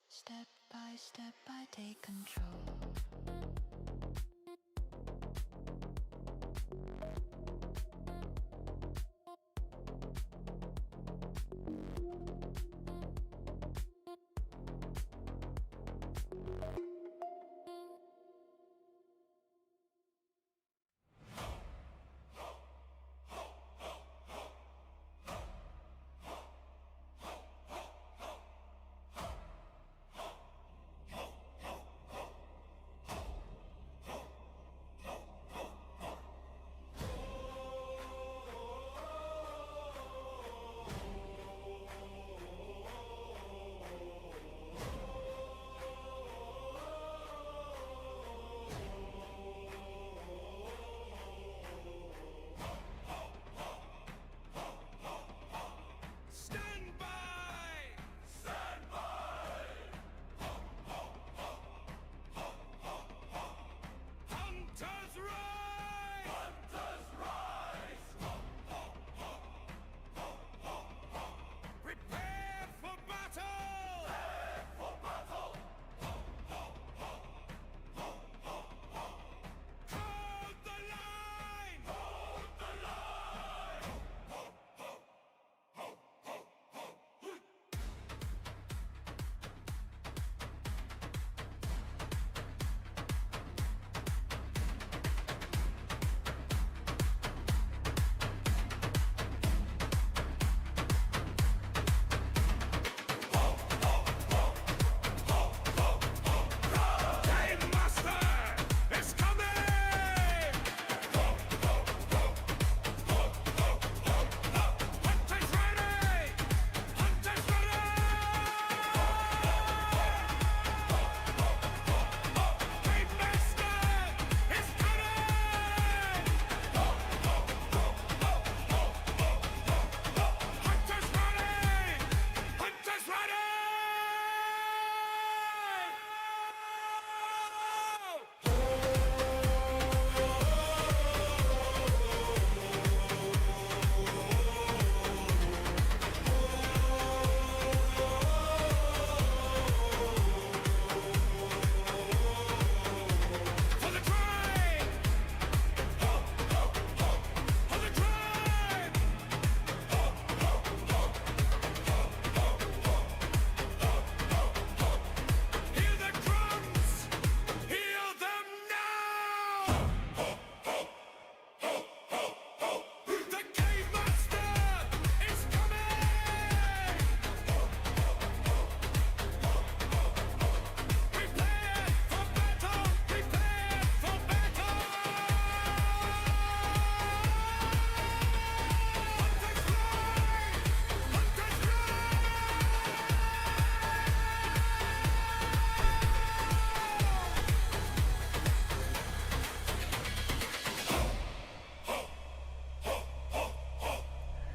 Step by step I take control.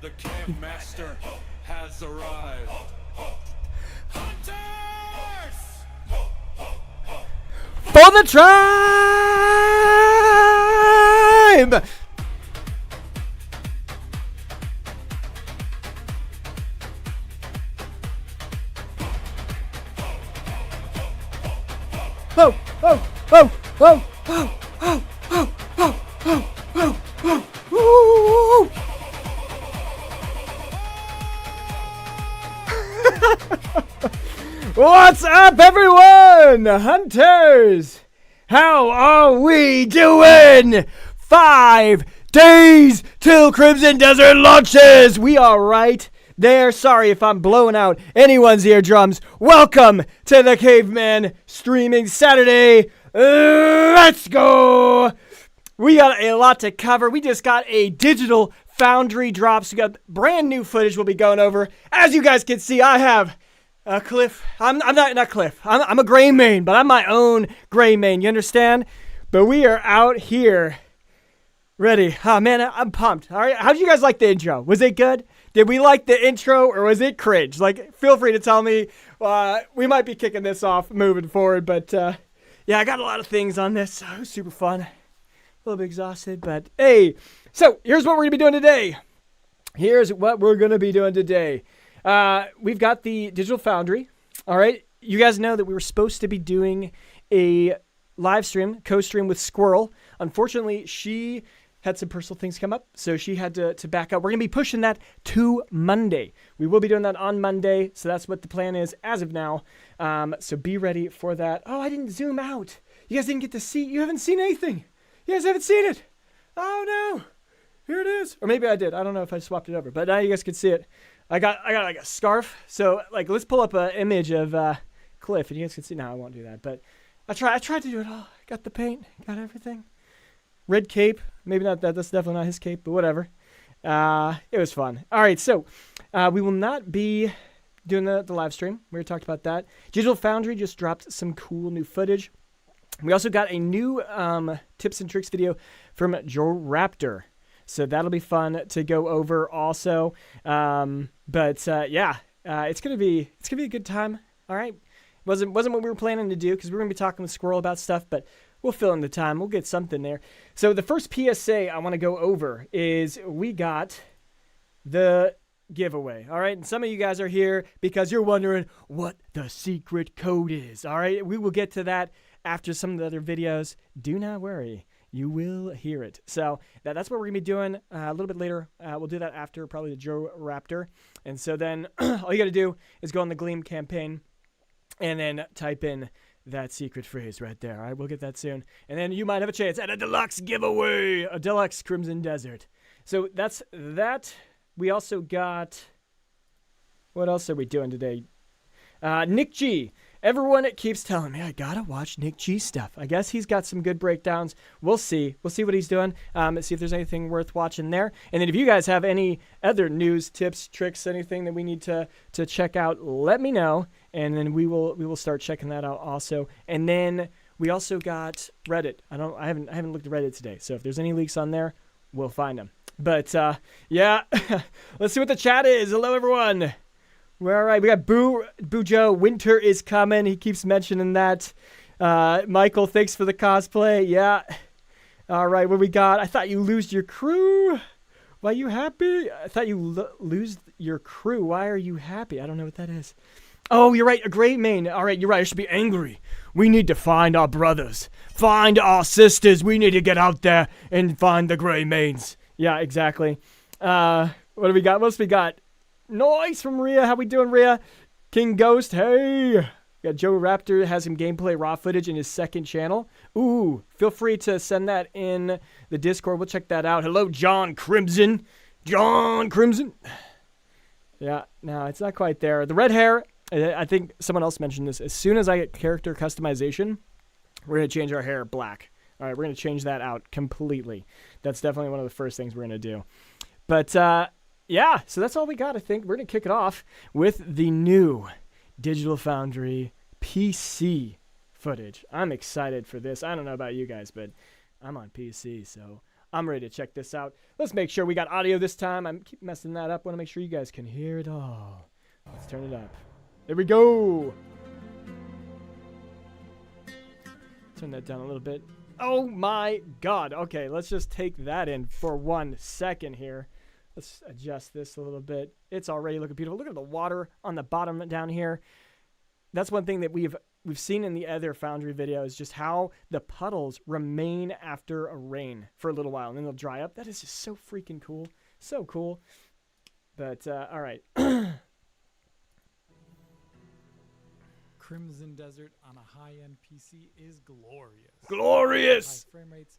The camp master has arrived. Hunters! For the tribe! Oh, oh! oh, oh, oh, oh, oh, oh, oh, oh, oh, What's up, everyone? Hunters! How are we doing? 5 days till Crimson Desert launches! We are right there. Sorry if I'm blowing out anyone's eardrums. Welcome to the Caveman streaming Saturday. Let's go! We got a lot to cover. We just got a digital Foundry drops. We got brand new footage we'll be going over. As you guys can see, I have Cliff. I'm not Cliff. I'm a gray main, but I'm my own gray main. You understand? But we are out here ready. Oh, man, I'm pumped. All right. How did you guys like the intro? Was it good? Did we like the intro or was it cringe? Like, feel free to tell me. We might be kicking this off moving forward, but yeah, I got a lot of things on this. So it was super fun. A little bit exhausted, but hey. So here's what we're going to be doing today. We've got the Digital Foundry. All right. You guys know that we were supposed to be doing a live stream, co-stream with Squirrel. Unfortunately, she had some personal things come up, so she had to back up. We're going to be pushing that to Monday. We will be doing that on Monday, so that's what the plan is as of now. So be ready for that. Oh, I didn't zoom out. You guys didn't get to see. You haven't seen anything. You guys haven't seen it. Oh, no. Here it is. Or maybe I did. I don't know if I swapped it over, but now you guys can see it. I got like a scarf. So like, let's pull up an image of Cliff, and you guys can see. No, I won't do that. But I tried to do it all. Got the paint. Got everything. Red cape. Maybe not that. That's definitely not his cape, but whatever. It was fun. All right, so we will not be doing the live stream. We already talked about that. Digital Foundry just dropped some cool new footage. We also got a new tips and tricks video from Joe Raptor. So that'll be fun to go over also. Yeah, it's gonna be a good time. All right, wasn't what we were planning to do because we were gonna be talking with Squirrel about stuff, but we'll fill in the time. We'll get something there. So the first PSA I want to go over is we got the giveaway. All right, and some of you guys are here because you're wondering what the secret code is. All right, we will get to that after some of the other videos. Do not worry. You will hear it. So that's what we're going to be doing a little bit later. We'll do that after probably the Joe Raptor. And so then all you got to do is go on the Gleam campaign and then type in that secret phrase right there. All right, we'll get that soon. And then you might have a chance at a deluxe giveaway, a deluxe Crimson Desert. So that's that. We also got, what else are we doing today? Nick G. Everyone keeps telling me I gotta watch Nick G stuff. I guess he's got some good breakdowns. We'll see. We'll see what he's doing. See if there's anything worth watching there. And then if you guys have any other news, tips, tricks, anything that we need to check out, let me know. And then we will start checking that out also. And then we also got Reddit. I haven't looked at Reddit today. So if there's any leaks on there, we'll find them. But yeah, let's see what the chat is. Hello everyone. We're all right. We got Boo Joe. Winter is coming. He keeps mentioning that. Michael, thanks for the cosplay. Yeah. All right. What we got? I thought you lose your crew. Why are you happy? I thought you lose your crew. Why are you happy? I don't know what that is. Oh, you're right. A gray main. All right. You're right. I should be angry. We need to find our brothers. Find our sisters. We need to get out there and find the gray mains. Yeah, exactly. What do we got? What else we got? Noise from Rhea. How we doing, Rhea? King Ghost. Hey. We got Joe Raptor has some gameplay raw footage in his second channel. Ooh. Feel free to send that in the Discord. We'll check that out. Hello, John Crimson. John Crimson. Yeah. No, it's not quite there. The red hair. I think someone else mentioned this. As soon as I get character customization, we're going to change our hair black. All right. We're going to change that out completely. That's definitely one of the first things we're going to do. But, yeah, so that's all we got, I think. We're going to kick it off with the new Digital Foundry PC footage. I'm excited for this. I don't know about you guys, but I'm on PC, so I'm ready to check this out. Let's make sure we got audio this time. I keep messing that up. Want to make sure you guys can hear it all. Let's turn it up. There we go. Turn that down a little bit. Oh, my God. Okay, let's just take that in for 1 second here. Let's adjust this a little bit. It's already looking beautiful. Look at the water on the bottom down here. That's one thing that we've we've seen in the other Foundry videos just how the puddles remain after a rain for a little while and then they'll dry up. That is just so freaking cool. So cool. But, all right. Crimson Desert on a high-end PC is glorious. Glorious! High frame rates,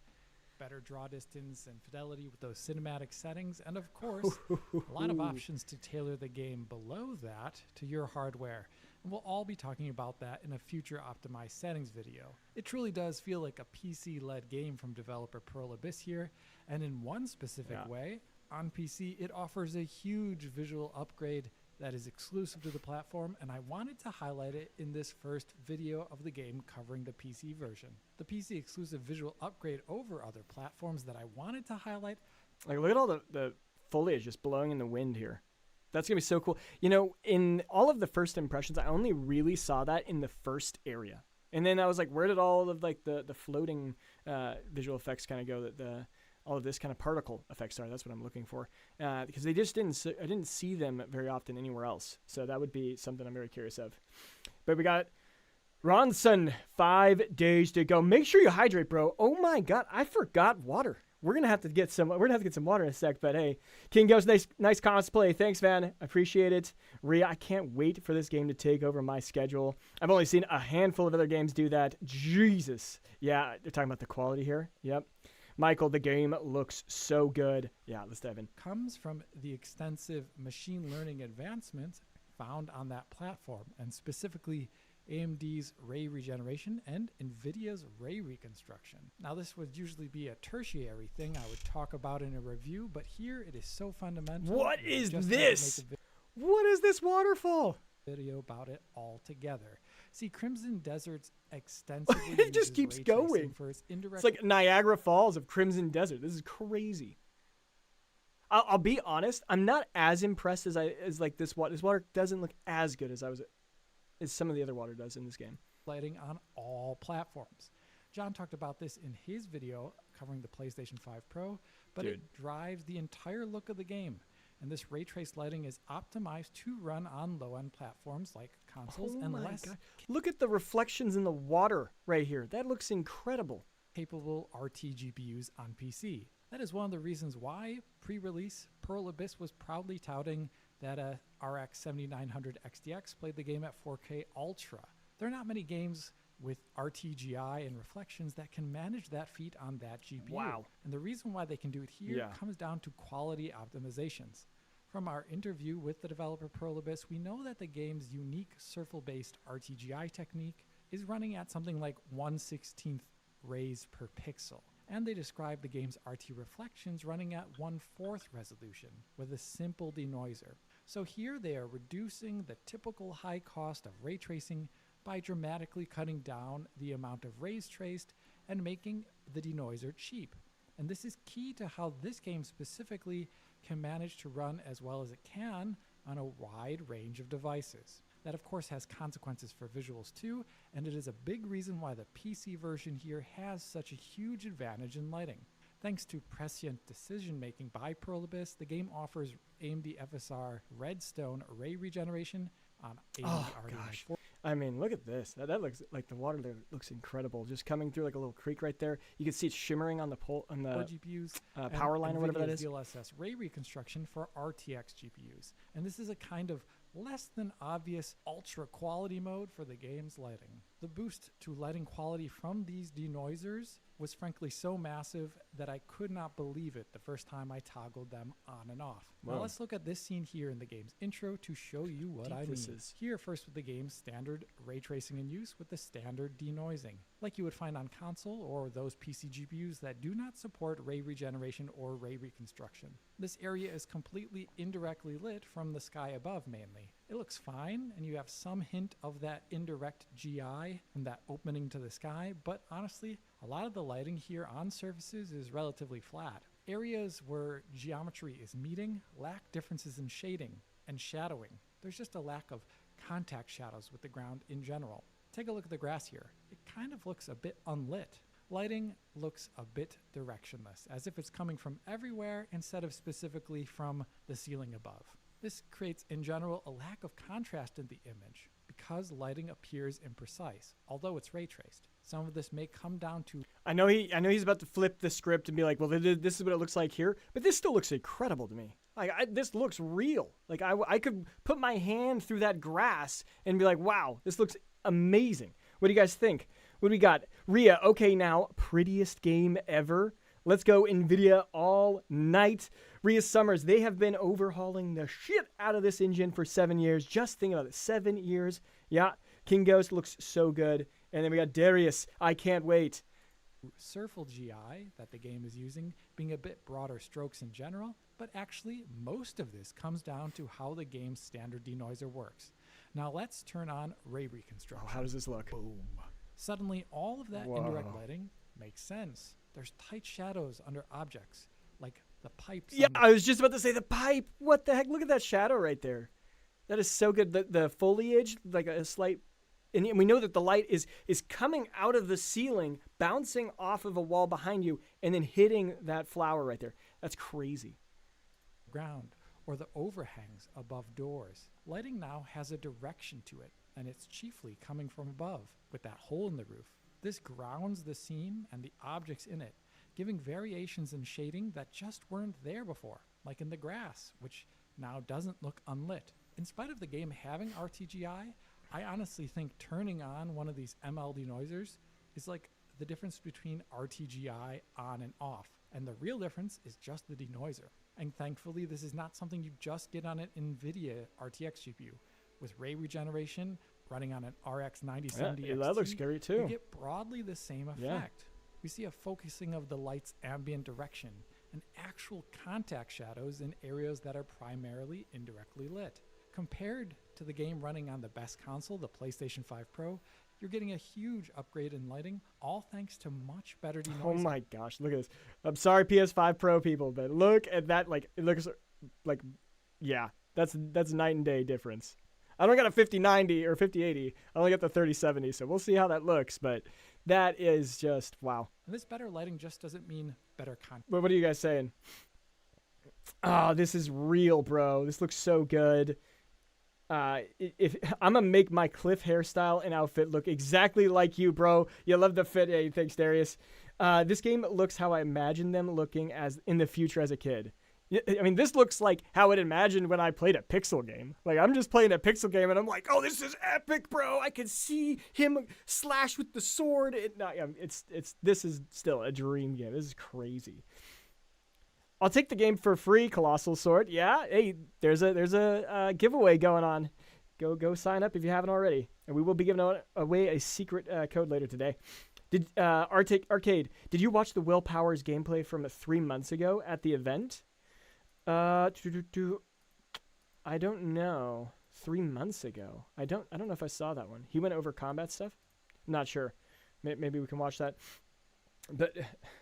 better draw distance and fidelity with those cinematic settings, and of course, a lot of options to tailor the game below that to your hardware. And we'll all be talking about that in a future optimized settings video. It truly does feel like a PC-led game from developer Pearl Abyss here, and in one specific way, on PC, it offers a huge visual upgrade that is exclusive to the platform, and I wanted to highlight it in this first video of the game covering the PC version. The PC exclusive visual upgrade over other platforms that I wanted to highlight. Like, look at all the foliage just blowing in the wind here. That's going to be so cool. You know, in all of the first impressions, I only really saw that in the first area. And then I was like, where did all of like the floating visual effects kind of go? All of this kind of particle effects are. That's what I'm looking for. Because they just I didn't see them very often anywhere else. So that would be something I'm very curious of. But we got Ronson, 5 days to go. Make sure you hydrate, bro. Oh my God, I forgot water. We're gonna have to get some water in a sec. But hey, King Ghost, nice cosplay. Thanks, man. I appreciate it. Rhea, I can't wait for this game to take over my schedule. I've only seen a handful of other games do that. Jesus. Yeah, they're talking about the quality here. Yep. Michael, the game looks so good. Yeah, let's dive in. Comes from the extensive machine learning advancements found on that platform, and specifically AMD's ray regeneration and NVIDIA's ray reconstruction. Now, this would usually be a tertiary thing I would talk about in a review, but here it is so fundamental. What is this? What is this waterfall? Video about it all together. See, Crimson Desert's extensively it just keeps going. For its indirect it's like Niagara Falls of Crimson Desert. This is crazy. I'll be honest. I'm not as impressed as like this water. This water doesn't look as good as some of the other water does in this game. Lighting on all platforms. John talked about this in his video covering the PlayStation 5 Pro, but it drives the entire look of the game. And this ray trace lighting is optimized to run on low-end platforms like consoles and less. God. Look at the reflections in the water right here. That looks incredible. Capable RT GPUs on PC. That is one of the reasons why pre-release Pearl Abyss was proudly touting that a RX 7900 XTX played the game at 4K Ultra. There are not many games with RTGI and reflections that can manage that feat on that GPU. Wow. And the reason why they can do it here comes down to quality optimizations. From our interview with the developer Pearl Abyss, we know that the game's unique Surfel-based RTGI technique is running at something like 1/16th rays per pixel. And they describe the game's RT reflections running at 1/4 resolution with a simple denoiser. So here they are reducing the typical high cost of ray tracing by dramatically cutting down the amount of rays traced and making the denoiser cheap. And this is key to how this game specifically can manage to run as well as it can on a wide range of devices. That of course has consequences for visuals too, and it is a big reason why the PC version here has such a huge advantage in lighting. Thanks to prescient decision making by Pearl Abyss, the game offers AMD FSR Redstone ray regeneration on AMD RDNA 4. I mean, look at this. That looks like the water there looks incredible. Just coming through like a little creek right there. You can see it shimmering on the GPUs, power line or whatever that is. DLSS ray reconstruction for RTX GPUs. And this is a kind of less than obvious ultra quality mode for the game's lighting. The boost to lighting quality from these denoisers was frankly so massive that I could not believe it the first time I toggled them on and off. Whoa. Now let's look at this scene here in the game's intro to show you what I mean. Here first with the game's standard ray tracing in use with the standard denoising, like you would find on console or those PC GPUs that do not support ray regeneration or ray reconstruction. This area is completely indirectly lit from the sky above mainly. It looks fine, and you have some hint of that indirect GI and that opening to the sky, but honestly, a lot of the lighting here on surfaces is relatively flat. Areas where geometry is meeting lack differences in shading and shadowing. There's just a lack of contact shadows with the ground in general. Take a look at the grass here. It kind of looks a bit unlit. Lighting looks a bit directionless, as if it's coming from everywhere instead of specifically from the ceiling above. This creates, in general, a lack of contrast in the image. because lighting appears imprecise, although it's ray traced. Some of this may come down to I know he's about to flip the script and be like, well, this is what it looks like here, but this still looks incredible to me. Like this looks real. Like I could put my hand through that grass and be like, wow, this looks amazing. What do you guys think? What do we got? Rhea, okay, now prettiest game ever. Let's go NVIDIA all night. Rhea Summers, they have been overhauling the shit out of this engine for 7 years. Just think about it, 7 years. Yeah, King Ghost looks so good. And then we got Darius, I can't wait. Surfel GI that the game is using being a bit broader strokes in general, but actually most of this comes down to how the game's standard denoiser works. Now let's turn on ray reconstruction. Oh, how does this look? Boom. Suddenly all of that indirect lighting makes sense. There's tight shadows under objects, like the pipes. Yeah, I was just about to say the pipe. What the heck? Look at that shadow right there. That is so good. The foliage, like a slight, and we know that the light is coming out of the ceiling, bouncing off of a wall behind you, and then hitting that flower right there. That's crazy. Ground or the overhangs above doors. Lighting now has a direction to it, and it's chiefly coming from above with that hole in the roof. This grounds the scene and the objects in it, giving variations in shading that just weren't there before, like in the grass, which now doesn't look unlit. In spite of the game having RTGI, I honestly think turning on one of these ML denoisers is like the difference between RTGI on and off, and the real difference is just the denoiser. And thankfully, this is not something you just get on an NVIDIA RTX GPU. With ray regeneration running on an RX 9070 Yeah, XT, that looks scary too. you get broadly the same effect. Yeah. We see a focusing of the light's ambient direction and actual contact shadows in areas that are primarily indirectly lit. Compared to the game running on the best console, the PlayStation 5 Pro, you're getting a huge upgrade in lighting, all thanks to much better denoising. Oh my gosh, look at this. I'm sorry, PS5 Pro people, but look at that. Like, it looks like, yeah, that's night and day difference. I don't got a 5090 or 5080. I only got the 3070, so we'll see how that looks. But that is just wow. And this better lighting just doesn't mean better content. But what are you guys saying? Oh, this is real, bro. This looks so good. If I'm gonna make my Cliff hairstyle and outfit look exactly like you, bro. You love the fit. Hey, thanks, Darius. This game looks how I imagined them looking as in the future as a kid. I mean, this looks like how I'd imagined when I played a pixel game. Like, I'm just playing a pixel game, and I'm like, oh, this is epic, bro. I can see him slash with the sword. This is still a dream game. This is crazy. I'll take the game for free, Colossal Sword. Yeah, hey, there's a giveaway going on. Go sign up if you haven't already, and we will be giving away a secret code later today. Did Arcade? Did you watch the Will Powers gameplay from 3 months ago at the event? I don't know. 3 months ago. I don't know if I saw that one. He went over combat stuff. Not sure. Maybe we can watch that. But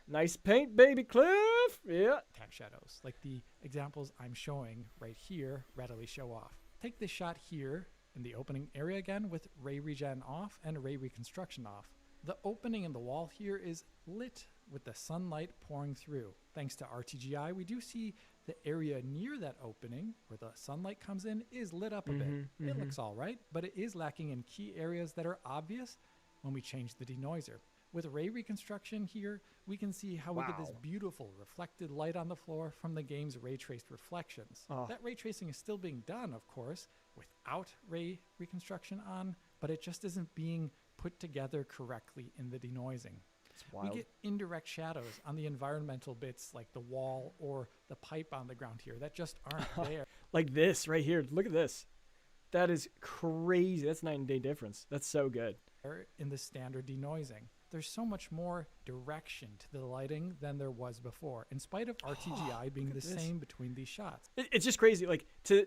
nice paint, baby Cliff. Yeah. Tag shadows, like the examples I'm showing right here, readily show off. Take this shot here in the opening area again with ray regen off and ray reconstruction off. The opening in the wall here is lit with the sunlight pouring through. Thanks to RTGI, we do see the area near that opening where the sunlight comes in is lit up a bit. It looks all right, but it is lacking in key areas that are obvious when we change the denoiser. With ray reconstruction here, we can see how we get this beautiful reflected light on the floor from the game's ray traced reflections. That ray tracing is still being done, of course, without ray reconstruction on, but it just isn't being put together correctly in the denoising. We get indirect shadows on the environmental bits like the wall or the pipe on the ground here that just aren't there. Like this right here. Look at this. That is crazy. That's night and day difference. That's so good. In the standard denoising, there's so much more direction to the lighting than there was before, in spite of RTGI being the same between these shots. It's just crazy, like to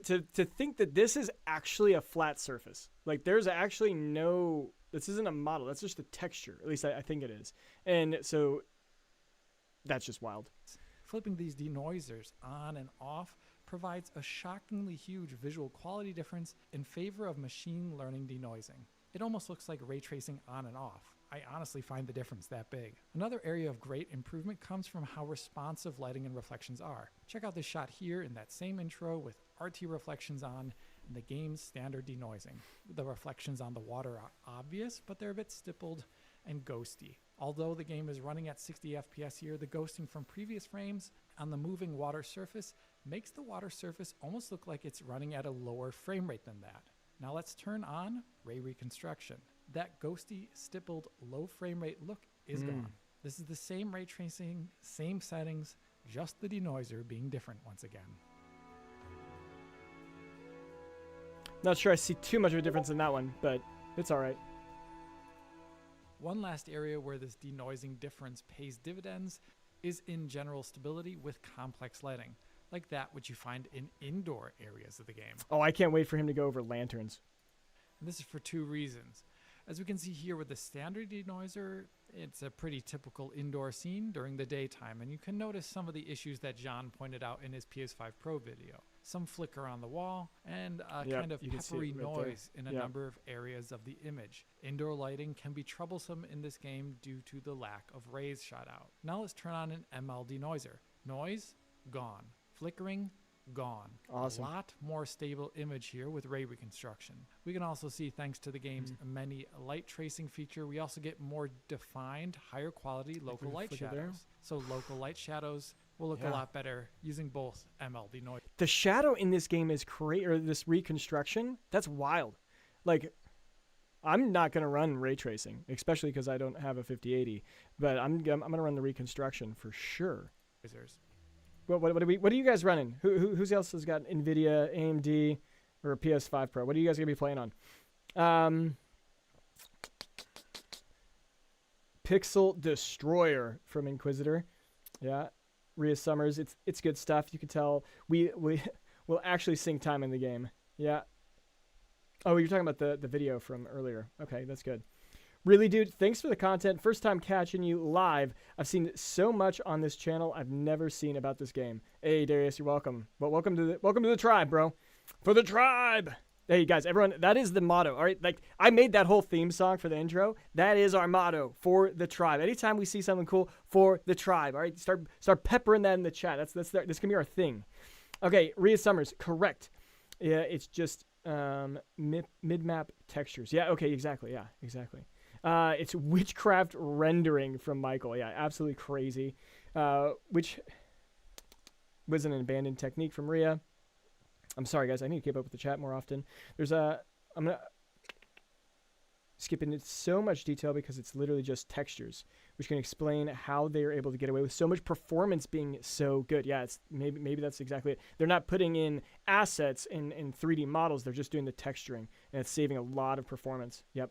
think that this is actually a flat surface. Like there's actually this isn't a model. That's just a texture. At least I think it is. And so that's just wild. Flipping these denoisers on and off provides a shockingly huge visual quality difference in favor of machine learning denoising. It almost looks like ray tracing on and off. I honestly find the difference that big. Another area of great improvement comes from how responsive lighting and reflections are. Check out this shot here in that same intro with RT reflections on and the game's standard denoising. The reflections on the water are obvious, but they're a bit stippled and ghosty. Although the game is running at 60 FPS here, the ghosting from previous frames on the moving water surface makes the water surface almost look like it's running at a lower frame rate than that. Now let's turn on ray reconstruction. That ghosty, stippled, low frame rate look is gone. This is the same ray tracing, same settings, just the denoiser being different once again. Not sure I see too much of a difference in that one, but it's all right. One last area where this denoising difference pays dividends is in general stability with complex lighting, like that which you find in indoor areas of the game. Oh, I can't wait for him to go over lanterns. And this is for two reasons. As we can see here with the standard denoiser, it's a pretty typical indoor scene during the daytime, and you can notice some of the issues that John pointed out in his PS5 Pro video. Some flicker on the wall, and a kind of peppery noise in a number of areas of the image. Indoor lighting can be troublesome in this game due to the lack of rays shot out. Now let's turn on an ML denoiser. Noise, gone. Flickering, gone. Awesome. A lot more stable image here with ray reconstruction. We can also see, thanks to the game's many light tracing feature, we also get more defined, higher quality local light shadows. There. So local light shadows will look a lot better using both ML denoiser. The shadow in this game is crazy, or this reconstruction, that's wild. Like, I'm not going to run ray tracing, especially because I don't have a 5080, but I'm going to run the reconstruction for sure. What are you guys running? Who else has got NVIDIA, AMD, or a PS5 Pro? What are you guys going to be playing on? Pixel Destroyer from Inquisitor. Yeah. Rhea Summers. It's good stuff. You can tell we will actually sink time in the game. Yeah. Oh, you're talking about the video from earlier. Okay, that's good. Really, dude, thanks for the content. First time catching you live. I've seen so much on this channel I've never seen about this game. Hey, Darius, you're welcome. Well, welcome to the tribe, bro. For the tribe. Hey, guys, everyone, that is the motto, all right? Like, I made that whole theme song for the intro. That is our motto, for the tribe. Anytime we see something cool, for the tribe, all right? Start peppering that in the chat. This can be our thing. Okay, Rhea Summers, correct. Yeah, it's just mid-map textures. Yeah, okay, exactly. Yeah, exactly. It's witchcraft rendering from Michael. Yeah, absolutely crazy. Which was an abandoned technique from Rhea. I'm sorry, guys. I need to keep up with the chat more often. I'm gonna skip into so much detail because it's literally just textures, which can explain how they are able to get away with so much performance being so good. Yeah, it's maybe that's exactly it. They're not putting in assets in 3D models. They're just doing the texturing, and it's saving a lot of performance. Yep.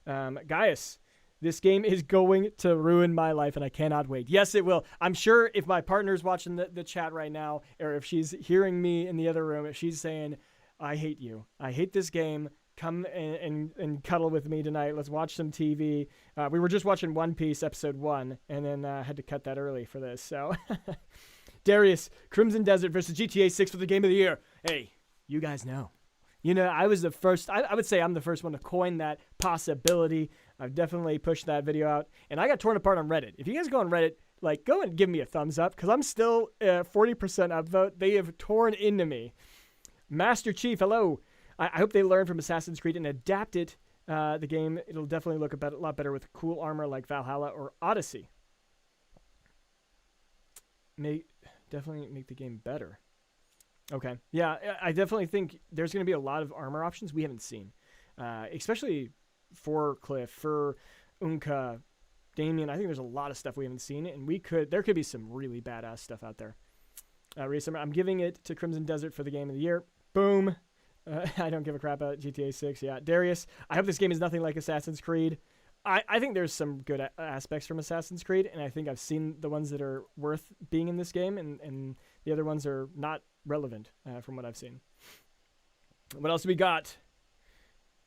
Gaius, this game is going to ruin my life, and I cannot wait. Yes, it will. I'm sure if my partner's watching the chat right now, or if she's hearing me in the other room, if she's saying, I hate you. I hate this game. Come and cuddle with me tonight. Let's watch some TV. We were just watching One Piece episode 1, and then had to cut that early for this. So, Darius, Crimson Desert versus GTA 6 for the game of the year. Hey, you guys know. You know, I was the first, I would say I'm the first one to coin that possibility. I've definitely pushed that video out. And I got torn apart on Reddit. If you guys go on Reddit, like, go and give me a thumbs up, because I'm still 40% upvote. They have torn into me. Master Chief, hello. I hope they learn from Assassin's Creed and adapt it, the game. It'll definitely look a lot better with cool armor like Valhalla or Odyssey. Definitely make the game better. Okay. Yeah, I definitely think there's going to be a lot of armor options we haven't seen, especially for Cliff, for Unka, Damien. I think there's a lot of stuff we haven't seen, and there could be some really badass stuff out there. I'm giving it to Crimson Desert for the game of the year. Boom. I don't give a crap about GTA 6. Yeah. Darius, I hope this game is nothing like Assassin's Creed. I think there's some good aspects from Assassin's Creed, and I think I've seen the ones that are worth being in this game, and the other ones are not relevant from what I've seen. What else do we got?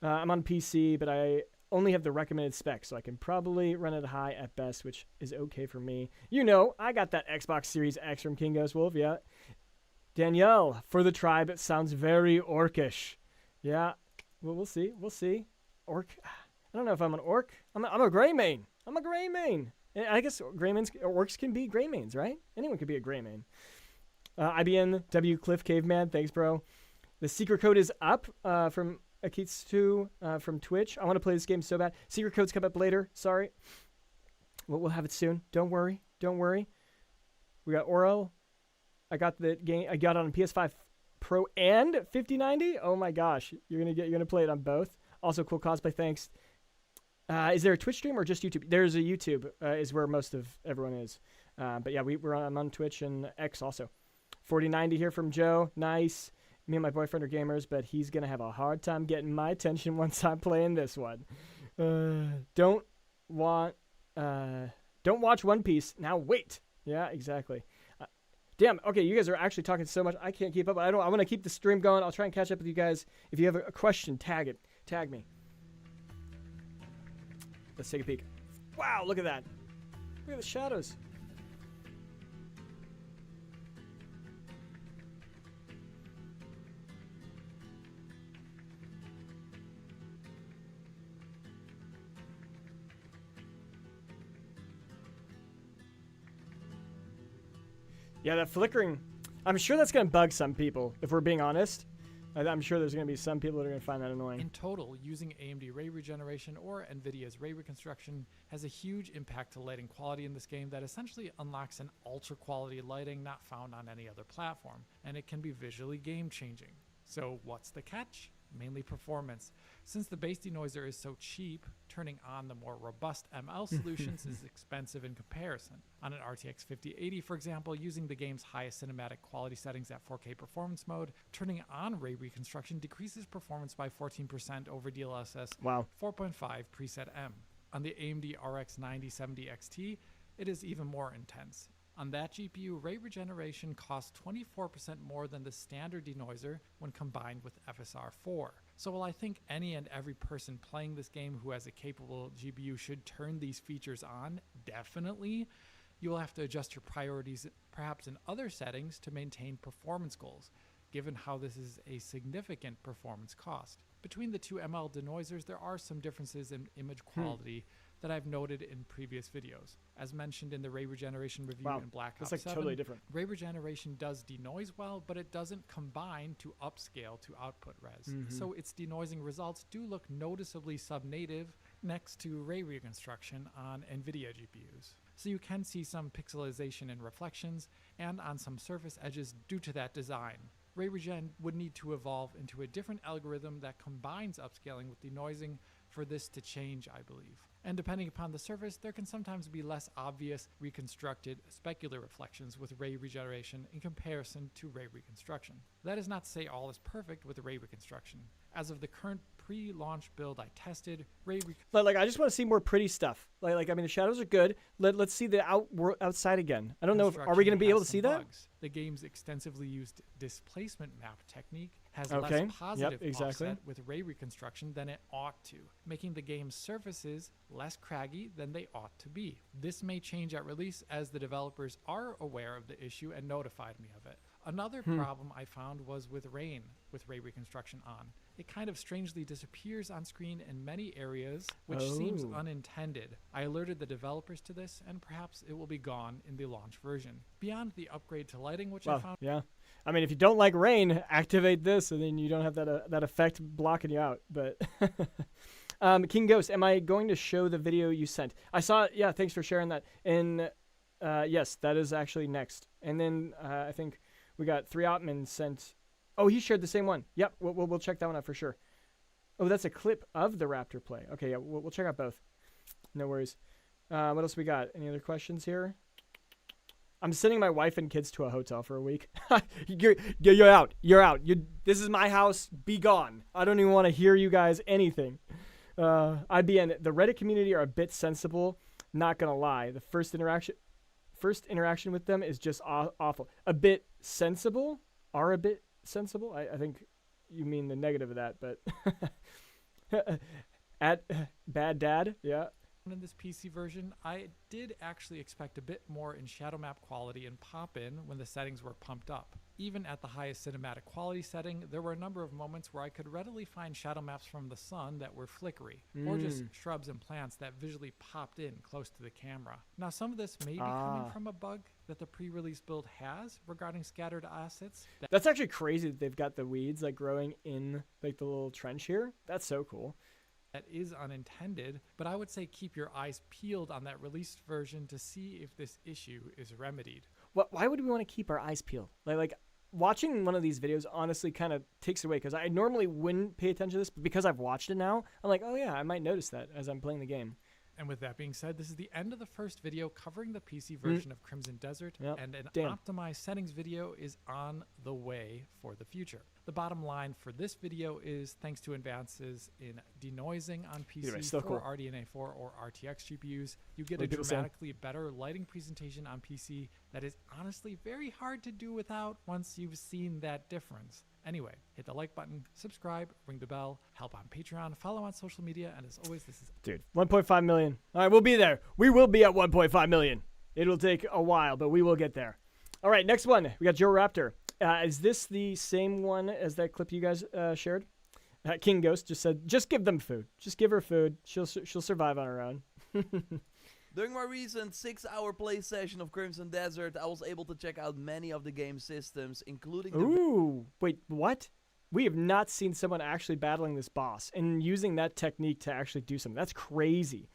I'm on PC, but I only have the recommended specs, so I can probably run it high at best, which is okay for me. You know, I got that Xbox Series X from King Ghost Wolf, yeah. Danielle, for the tribe, it sounds very orcish. Yeah, well, we'll see. We'll see. Orc. I don't know if I'm an orc. I'm a gray main. I'm a gray main. I guess orcs can be gray mains, right? Anyone could be a gray main. IBN W Cliff Caveman, thanks, bro. The secret code is up from Akitsu from Twitch. I want to play this game so bad. Secret code's come up later. Sorry. We'll have it soon. Don't worry. Don't worry. We got Oro. I got the game. I got it on PS5 Pro and 5090. Oh my gosh, you're gonna play it on both. Also, cool cosplay. Thanks. Is there a Twitch stream or just YouTube? There's a YouTube. Is where most of everyone is. But yeah, I'm on Twitch and X also. 4090 here from Joe. Nice. Me and my boyfriend are gamers, but he's gonna have a hard time getting my attention once I'm playing this one. Don't watch One Piece. Now wait. Yeah, exactly. Damn. Okay, you guys are actually talking so much. I can't keep up. I want to keep the stream going. I'll try and catch up with you guys. If you have a question, tag me. Let's take a peek. Wow, look at that. Look at the shadows. Yeah, that flickering, I'm sure that's going to bug some people, if we're being honest. I'm sure there's going to be some people that are going to find that annoying. In total, using AMD ray regeneration or NVIDIA's ray reconstruction has a huge impact to lighting quality in this game that essentially unlocks an ultra quality lighting not found on any other platform, and it can be visually game changing. So what's the catch? Mainly performance. Since the base denoiser is so cheap, turning on the more robust ML solutions is expensive in comparison. On an RTX 5080, for example, using the game's highest cinematic quality settings at 4K performance mode, turning on ray reconstruction decreases performance by 14% over DLSS 4.5 preset M. On the AMD RX 9070 XT, it is even more intense. On that GPU, ray regeneration costs 24% more than the standard denoiser when combined with FSR4. So while I think any and every person playing this game who has a capable GPU should turn these features on, definitely, you will have to adjust your priorities perhaps in other settings to maintain performance goals, given how this is a significant performance cost. Between the two ML denoisers, there are some differences in image quality that I've noted in previous videos. As mentioned in the ray regeneration review in Black Ops 7, that's like totally different. Ray regeneration does denoise well, but it doesn't combine to upscale to output res. So its denoising results do look noticeably sub-native next to ray reconstruction on NVIDIA GPUs. So you can see some pixelization and reflections, and on some surface edges due to that design. Ray regen would need to evolve into a different algorithm that combines upscaling with denoising for this to change, I believe. And depending upon the surface, there can sometimes be less obvious reconstructed specular reflections with ray regeneration in comparison to ray reconstruction. That is not to say all is perfect with ray reconstruction. As of the current pre-launch build I tested, like I just want to see more pretty stuff. Like I mean, the shadows are good. Let's see the outside again. I don't know. Are we going to be able to see that? The game's extensively used displacement map technique has less positive offset with ray reconstruction than it ought to, making the game's surfaces less craggy than they ought to be. This may change at release as the developers are aware of the issue and notified me of it. Another problem I found was with rain with ray reconstruction on. It kind of strangely disappears on screen in many areas, which seems unintended. I alerted the developers to this, and perhaps it will be gone in the launch version. Beyond the upgrade to lighting, which I found... Yeah. I mean, if you don't like rain, activate this, and then you don't have that effect blocking you out. But King Ghost, am I going to show the video you sent? I saw it. Yeah, thanks for sharing that. And yes, that is actually next. And then I think we got 3 Otman sent... Oh, he shared the same one. Yep, we'll check that one out for sure. Oh, that's a clip of the Raptor play. Okay, yeah, we'll check out both. No worries. What else we got? Any other questions here? I'm sending my wife and kids to a hotel for a week. You're out. You're out. This is my house. Be gone. I don't even want to hear you guys anything. IBN, the Reddit community are a bit sensible. Not gonna lie. The first interaction with them is just awful. A bit sensible? Are a bit sensible? I think you mean the negative of that, but at bad dad, yeah. In this PC version, I did actually expect a bit more in shadow map quality and pop-in when the settings were pumped up. Even at the highest cinematic quality setting, there were a number of moments where I could readily find shadow maps from the sun that were flickery, or just shrubs and plants that visually popped in close to the camera. Now, some of this may be coming from a bug that the pre-release build has regarding scattered assets. That's actually crazy that they've got the weeds like growing in like the little trench here. That's so cool. That is unintended, but I would say keep your eyes peeled on that released version to see if this issue is remedied. Why would we want to keep our eyes peeled? Like watching one of these videos honestly kind of takes away, because I normally wouldn't pay attention to this, but because I've watched it now, I'm like, oh yeah, I might notice that as I'm playing the game. And with that being said, this is the end of the first video covering the PC version of Crimson Desert, and an optimized settings video is on the way for the future. The bottom line for this video is, thanks to advances in denoising on PC for RDNA 4 or RTX GPUs, you get a dramatically better lighting presentation on PC that is honestly very hard to do without once you've seen that difference. Anyway, hit the like button, subscribe, ring the bell, help on Patreon, follow on social media, and as always, this is... Dude, 1.5 million. All right, we'll be there. We will be at 1.5 million. It'll take a while, but we will get there. All right, next one. We got Joe Raptor. Is this the same one as that clip you guys shared? King Ghost just said, just give them food. Just give her food. She'll survive on her own. During my recent 6-hour play session of Crimson Desert, I was able to check out many of the game's systems, including the... Ooh, wait, what? We have not seen someone actually battling this boss and using that technique to actually do something. That's crazy.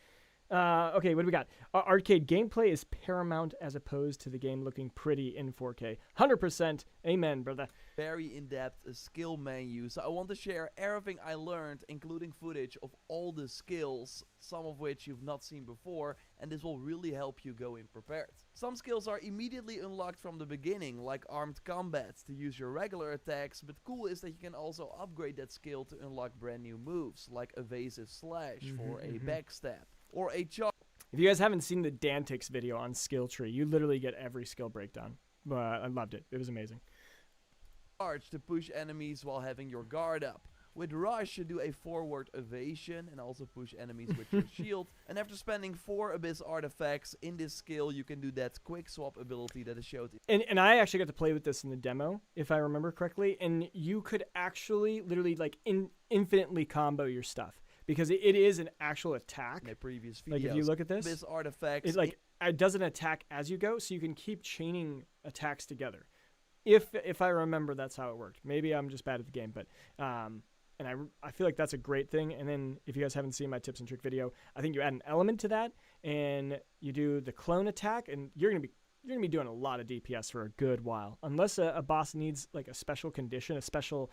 Okay, what do we got? Arcade gameplay is paramount as opposed to the game looking pretty in 4K. 100%. Amen, brother. Very in-depth skill menu, so I want to share everything I learned, including footage of all the skills, some of which you've not seen before, and this will really help you go in prepared. Some skills are immediately unlocked from the beginning, like armed combat to use your regular attacks, but cool is that you can also upgrade that skill to unlock brand new moves, like evasive slash for a backstab, or a charge. If you guys haven't seen the Dantix video on skill tree, you literally get every skill breakdown. I loved it. It was amazing. To push enemies while having your guard up. With Rush, you do a forward evasion and also push enemies with your shield. And after spending 4 Abyss artifacts in this skill, you can do that quick swap ability that is showed. And I actually got to play with this in the demo, if I remember correctly. And you could actually literally like infinitely combo your stuff, because it is an actual attack. In a previous videos, like if you look at this, artifacts, it does an attack as you go, so you can keep chaining attacks together. If I remember, that's how it worked. Maybe I'm just bad at the game, but and I feel like that's a great thing. And then if you guys haven't seen my tips and trick video, I think you add an element to that, and you do the clone attack, and you're gonna be doing a lot of DPS for a good while. Unless a boss needs like a special condition, a special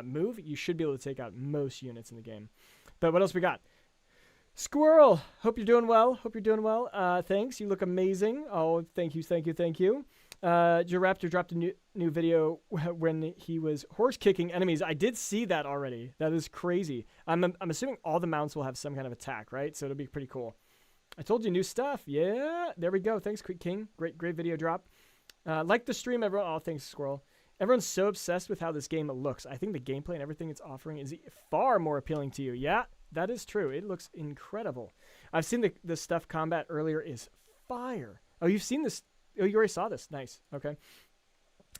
move, you should be able to take out most units in the game. But what else we got? Squirrel, hope you're doing well. Thanks, you look amazing. Oh, thank you. Joe Raptor dropped a new video when he was horse kicking enemies. I did see that already. That is crazy. I'm assuming all the mounts will have some kind of attack, right? So it'll be pretty cool. I told you new stuff. Yeah, there we go. Thanks, Quick King. Great video drop. Like the stream, everyone. Oh, thanks, Squirrel. Everyone's so obsessed with how this game looks. I think the gameplay and everything it's offering is far more appealing to you. Yeah, that is true. It looks incredible. I've seen the stuff combat earlier is fire. Oh, you've seen this? Oh, you already saw this. Nice. Okay.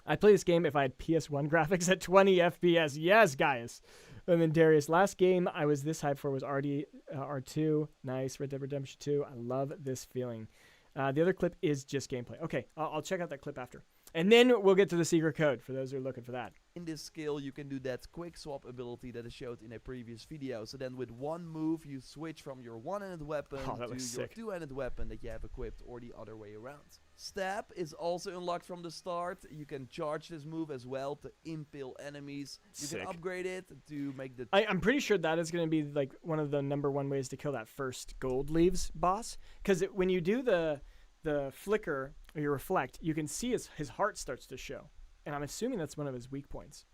I'd play this game if I had PS1 graphics at 20 FPS. Yes, guys. And then Darius, last game I was this hyped for was R2. Nice. Red Dead Redemption 2. I love this feeling. The other clip is just gameplay. Okay, I'll check out that clip after. And then we'll get to the secret code for those who are looking for that. In this skill, you can do that quick swap ability that is showed in a previous video. So then with one move, you switch from your one-handed weapon to your two-handed weapon that you have equipped, or the other way around. Stab is also unlocked from the start. You can charge this move as well to impale enemies. You can upgrade it to make the... I'm pretty sure that is going to be like one of the #1 ways to kill that first gold leaves boss. Because when you do the flicker or you reflect, you can see his heart starts to show. And I'm assuming that's one of his weak points.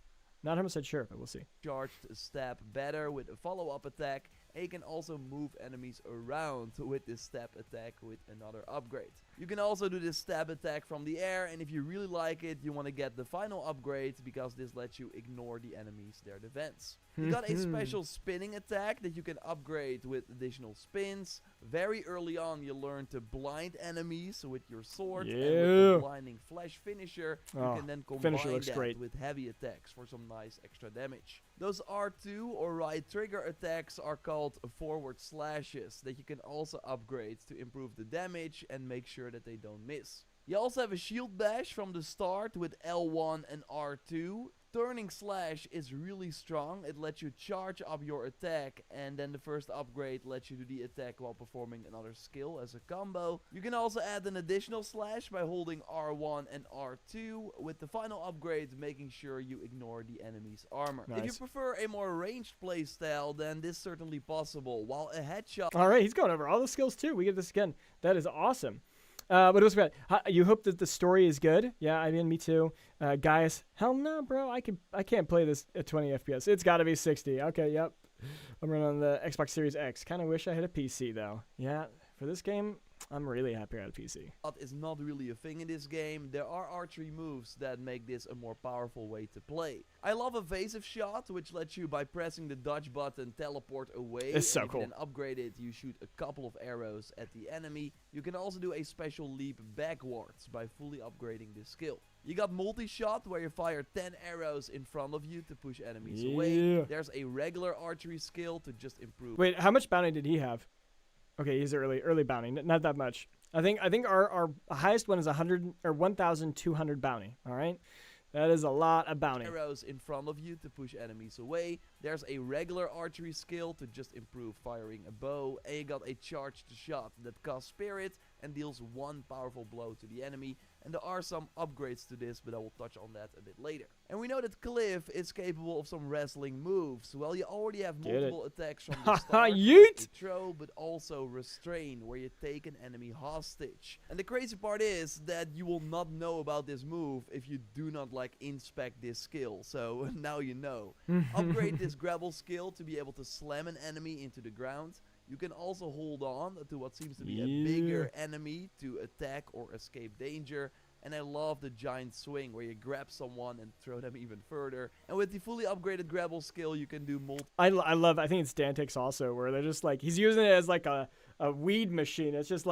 Not 100% sure, but we'll see. Charged stab better with a follow-up attack. And you can also move enemies around with this stab attack with another upgrade. You can also do this stab attack from the air, and if you really like it, you want to get the final upgrade, because this lets you ignore the enemies, their defense. You got a special spinning attack that you can upgrade with additional spins. Very early on, you learn to blind enemies with your sword, and with Yeah. the blinding flash finisher, you Oh, can then finisher combine looks that great. with heavy attacks for some nice extra damage. Those R2 or right trigger attacks are called forward slashes that you can also upgrade to improve the damage and make sure that they don't miss. You also have a shield bash from the start with L1 and R2. Turning slash is really strong. It lets you charge up your attack, and then the first upgrade lets you do the attack while performing another skill as a combo. You can also add an additional slash by holding R1 and R2, with the final upgrade making sure you ignore the enemy's armor. If you Nice. prefer a more ranged playstyle, then this is certainly possible, while a headshot All right, he's going over all the skills too. We get this again. That is awesome. But it was good. You hope that the story is good? Yeah, I mean, me too. Guys, hell no, bro. I can't play this at 20 FPS. It's got to be 60. Okay, yep. I'm running on the Xbox Series X. Kind of wish I had a PC though. Yeah, for this game, I'm really happy I had a PC. is not really a thing in this game. There are archery moves that make this a more powerful way to play. I love evasive shot, which lets you, by pressing the dodge button, teleport away. It's so and if cool. you then upgrade it, you shoot a couple of arrows at the enemy. You can also do a special leap backwards by fully upgrading this skill. You got multi-shot, where you fire 10 arrows in front of you to push enemies away. Yeah. There's a regular archery skill to just improve. Wait, how much bounty did he have? Okay, he's early bounty, not that much. I think our highest one is 100 or 1,200 bounty. All right, that is a lot of bounty. Arrows in front of you to push enemies away. There's a regular archery skill to just improve firing a bow, and you got a charged shot that costs spirit and deals one powerful blow to the enemy. And there are some upgrades to this, but I will touch on that a bit later. And we know that Cliff is capable of some wrestling moves. Well, you already have Get it. multiple attacks from the start, Yeet! like a throw, but also restrain, where you take an enemy hostage. And the crazy part is that you will not know about this move if you do not inspect this skill. So now you know. Upgrade this grapple skill to be able to slam an enemy into the ground. You can also hold on to what seems to be a bigger enemy to attack or escape danger. And I love the giant swing, where you grab someone and throw them even further. And with the fully upgraded grapple skill, you can do multiple I love. I think it's Dantix also, where they're just he's using it as a weed machine. It's just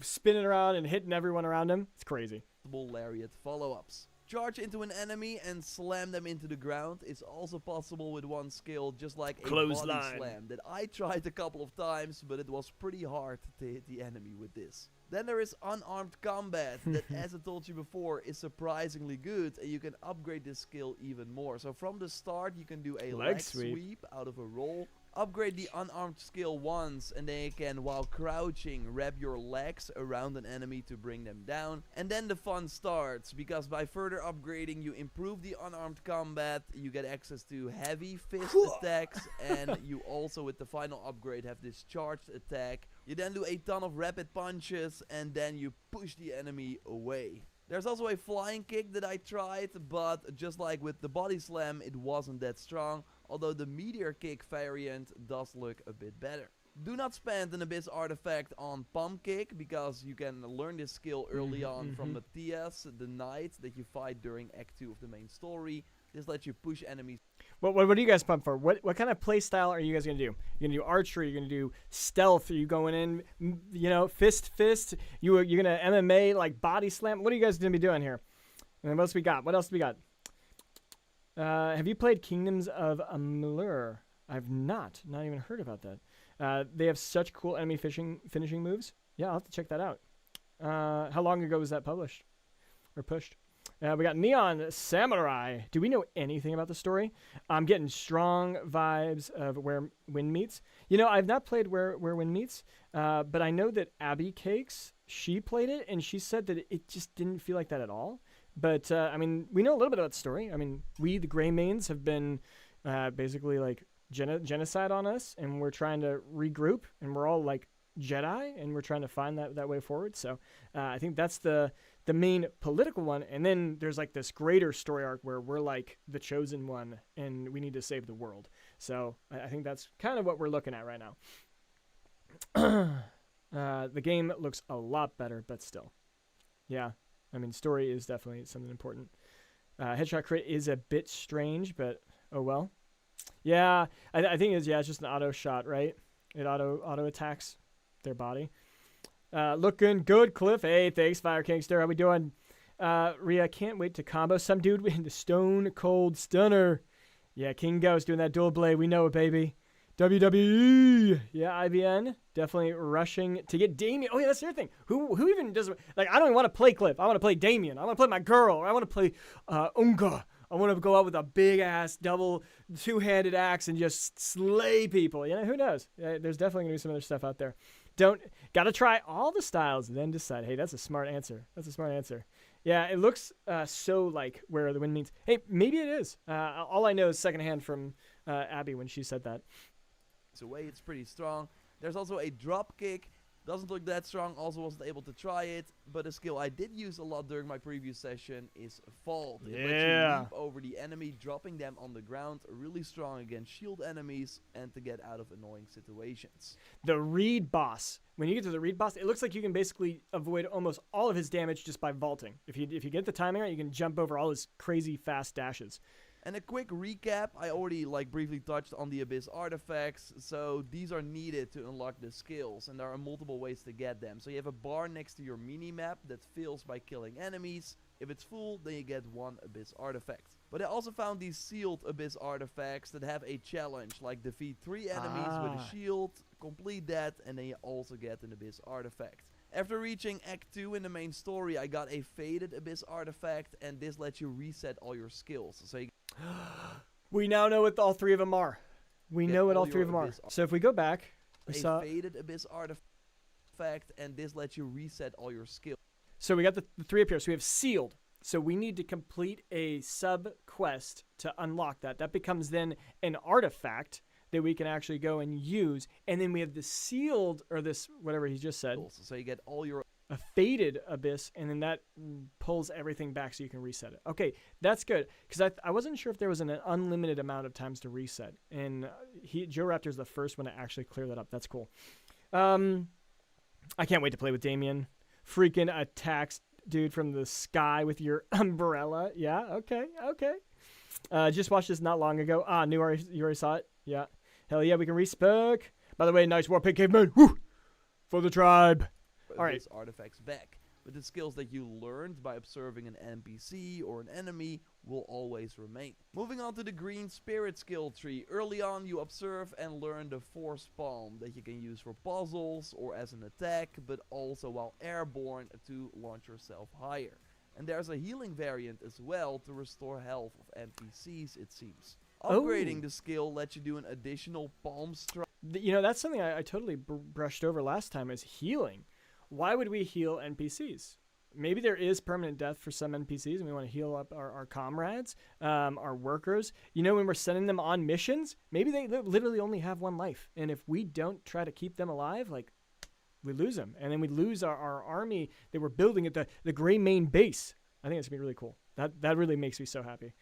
spinning around and hitting everyone around him. It's crazy. lariat follow-ups. Charge into an enemy and slam them into the ground is also possible with one skill, just like a body Clothesline. slam that I tried a couple of times, but it was pretty hard to hit the enemy with this. Then there is unarmed combat that, as I told you before, is surprisingly good, and you can upgrade this skill even more. So from the start, you can do a leg sweep out of a roll. Upgrade the unarmed skill once, and then you can, while crouching, wrap your legs around an enemy to bring them down. And then the fun starts, because by further upgrading, you improve the unarmed combat, you get access to heavy fist attacks, and you also, with the final upgrade, have this charged attack. You then do a ton of rapid punches, and then you push the enemy away. There's also a flying kick that I tried, but just like with the body slam, it wasn't that strong, although the meteor kick variant does look a bit better. Do not spend an Abyss artifact on pump kick, because you can learn this skill early on from Matthias, the knight that you fight during Act 2 of the main story. This lets you push enemies. What do you guys pump for? What kind of play style are you guys gonna do? You're gonna do archery? You're gonna do stealth? Are you going in, fist? You're gonna MMA body slam? What are you guys gonna be doing here? And then what else we got? What else do we got? Have you played Kingdoms of Amalur? I've not even heard about that. They have such cool enemy finishing moves. Yeah, I'll have to check that out. How long ago was that published or pushed? We got Neon Samurai. Do we know anything about the story? I'm getting strong vibes of Where Wind Meets. I've not played Where Wind Meets, but I know that Abby Cakes, she played it, and she said that it just didn't feel like that at all. But, we know a little bit about the story. We, the Grey Mains, have been basically genocide on us, and we're trying to regroup, and we're all Jedi, and we're trying to find that way forward. So I think that's the main political one. And then there's this greater story arc where we're the chosen one, and we need to save the world. So I think that's kind of what we're looking at right now. The game looks a lot better, but still. Yeah, story is definitely something important. Headshot crit is a bit strange, but oh well. Yeah, I think it's just an auto shot, right? It auto attacks. their body. Looking good, Cliff. Hey, thanks, Fire Kingster. How we doing? Rhea, can't wait to combo some dude in the Stone Cold Stunner. Yeah, King Ghost doing that dual blade. We know it, baby. WWE. Yeah, IBN. Definitely rushing to get Damien. Oh, yeah, that's the other thing. Who even does... Like, I don't even want to play Cliff. I want to play Damien. I want to play my girl. Or I want to play Unga. I want to go out with a big-ass double two-handed axe and just slay people. You know, who knows? There's definitely going to be some other stuff out there. Got to try all the styles and then decide. Hey, that's a smart answer. That's a smart answer. Yeah, it looks so like where the wind means. Hey, maybe it is. All I know is secondhand from Abby when she said that. Away, it's pretty strong. There's also a drop kick. Doesn't look that strong. Also wasn't able to try it. But a skill I did use a lot during my previous session is Vault. It lets you leap over the enemy, dropping them on the ground. Really strong against shield enemies and to get out of annoying situations. The Reed boss. When you get to the Reed boss, it looks like you can basically avoid almost all of his damage just by vaulting. If you get the timing right, you can jump over all his crazy fast dashes. And a quick recap, I already briefly touched on the Abyss artifacts, so these are needed to unlock the skills, and there are multiple ways to get them. So you have a bar next to your mini-map that fills by killing enemies. If it's full, then you get one Abyss artifact. But I also found these sealed Abyss artifacts that have a challenge, like defeat 3 enemies with a shield, complete that, and then you also get an Abyss artifact. After reaching Act 2 in the main story, I got a faded Abyss artifact, and this lets you reset all your skills. So you we now know what all three of them are. We know what all three of them are. So if we go back, we saw faded Abyss artifact, and this lets you reset all your skills. So we got the three up here. So we have sealed. So we need to complete a sub quest to unlock that. That becomes then an artifact that we can actually go and use. And then we have the sealed, or this, whatever he just said. So you get all your... A faded abyss, and then that pulls everything back so you can reset it. Okay, that's good. Because I wasn't sure if there was an unlimited amount of times to reset. And Joe Raptor's the first one to actually clear that up. That's cool. I can't wait to play with Damien. Freaking attacks dude from the sky with your umbrella. Yeah, okay. Just watched this not long ago. You already saw it? Yeah. Hell yeah, we can respec. By the way, nice war pick, Caveman. Woo! For the tribe. All right. Artifacts back. But the skills that you learned by observing an NPC or an enemy will always remain. Moving on to the green spirit skill tree. Early on, you observe and learn the force palm that you can use for puzzles or as an attack, but also while airborne to launch yourself higher. And there's a healing variant as well to restore health of NPCs, it seems. Upgrading the skill lets you do an additional palm strike. You know, that's something I totally brushed over last time, is healing. Why would we heal NPCs? Maybe there is permanent death for some NPCs and we want to heal up our comrades, our workers. You know, when we're sending them on missions, maybe they literally only have one life. And if we don't try to keep them alive, we lose them. And then we lose our army that we're building at the Gray Main base. I think it's going to be really cool. That really makes me so happy.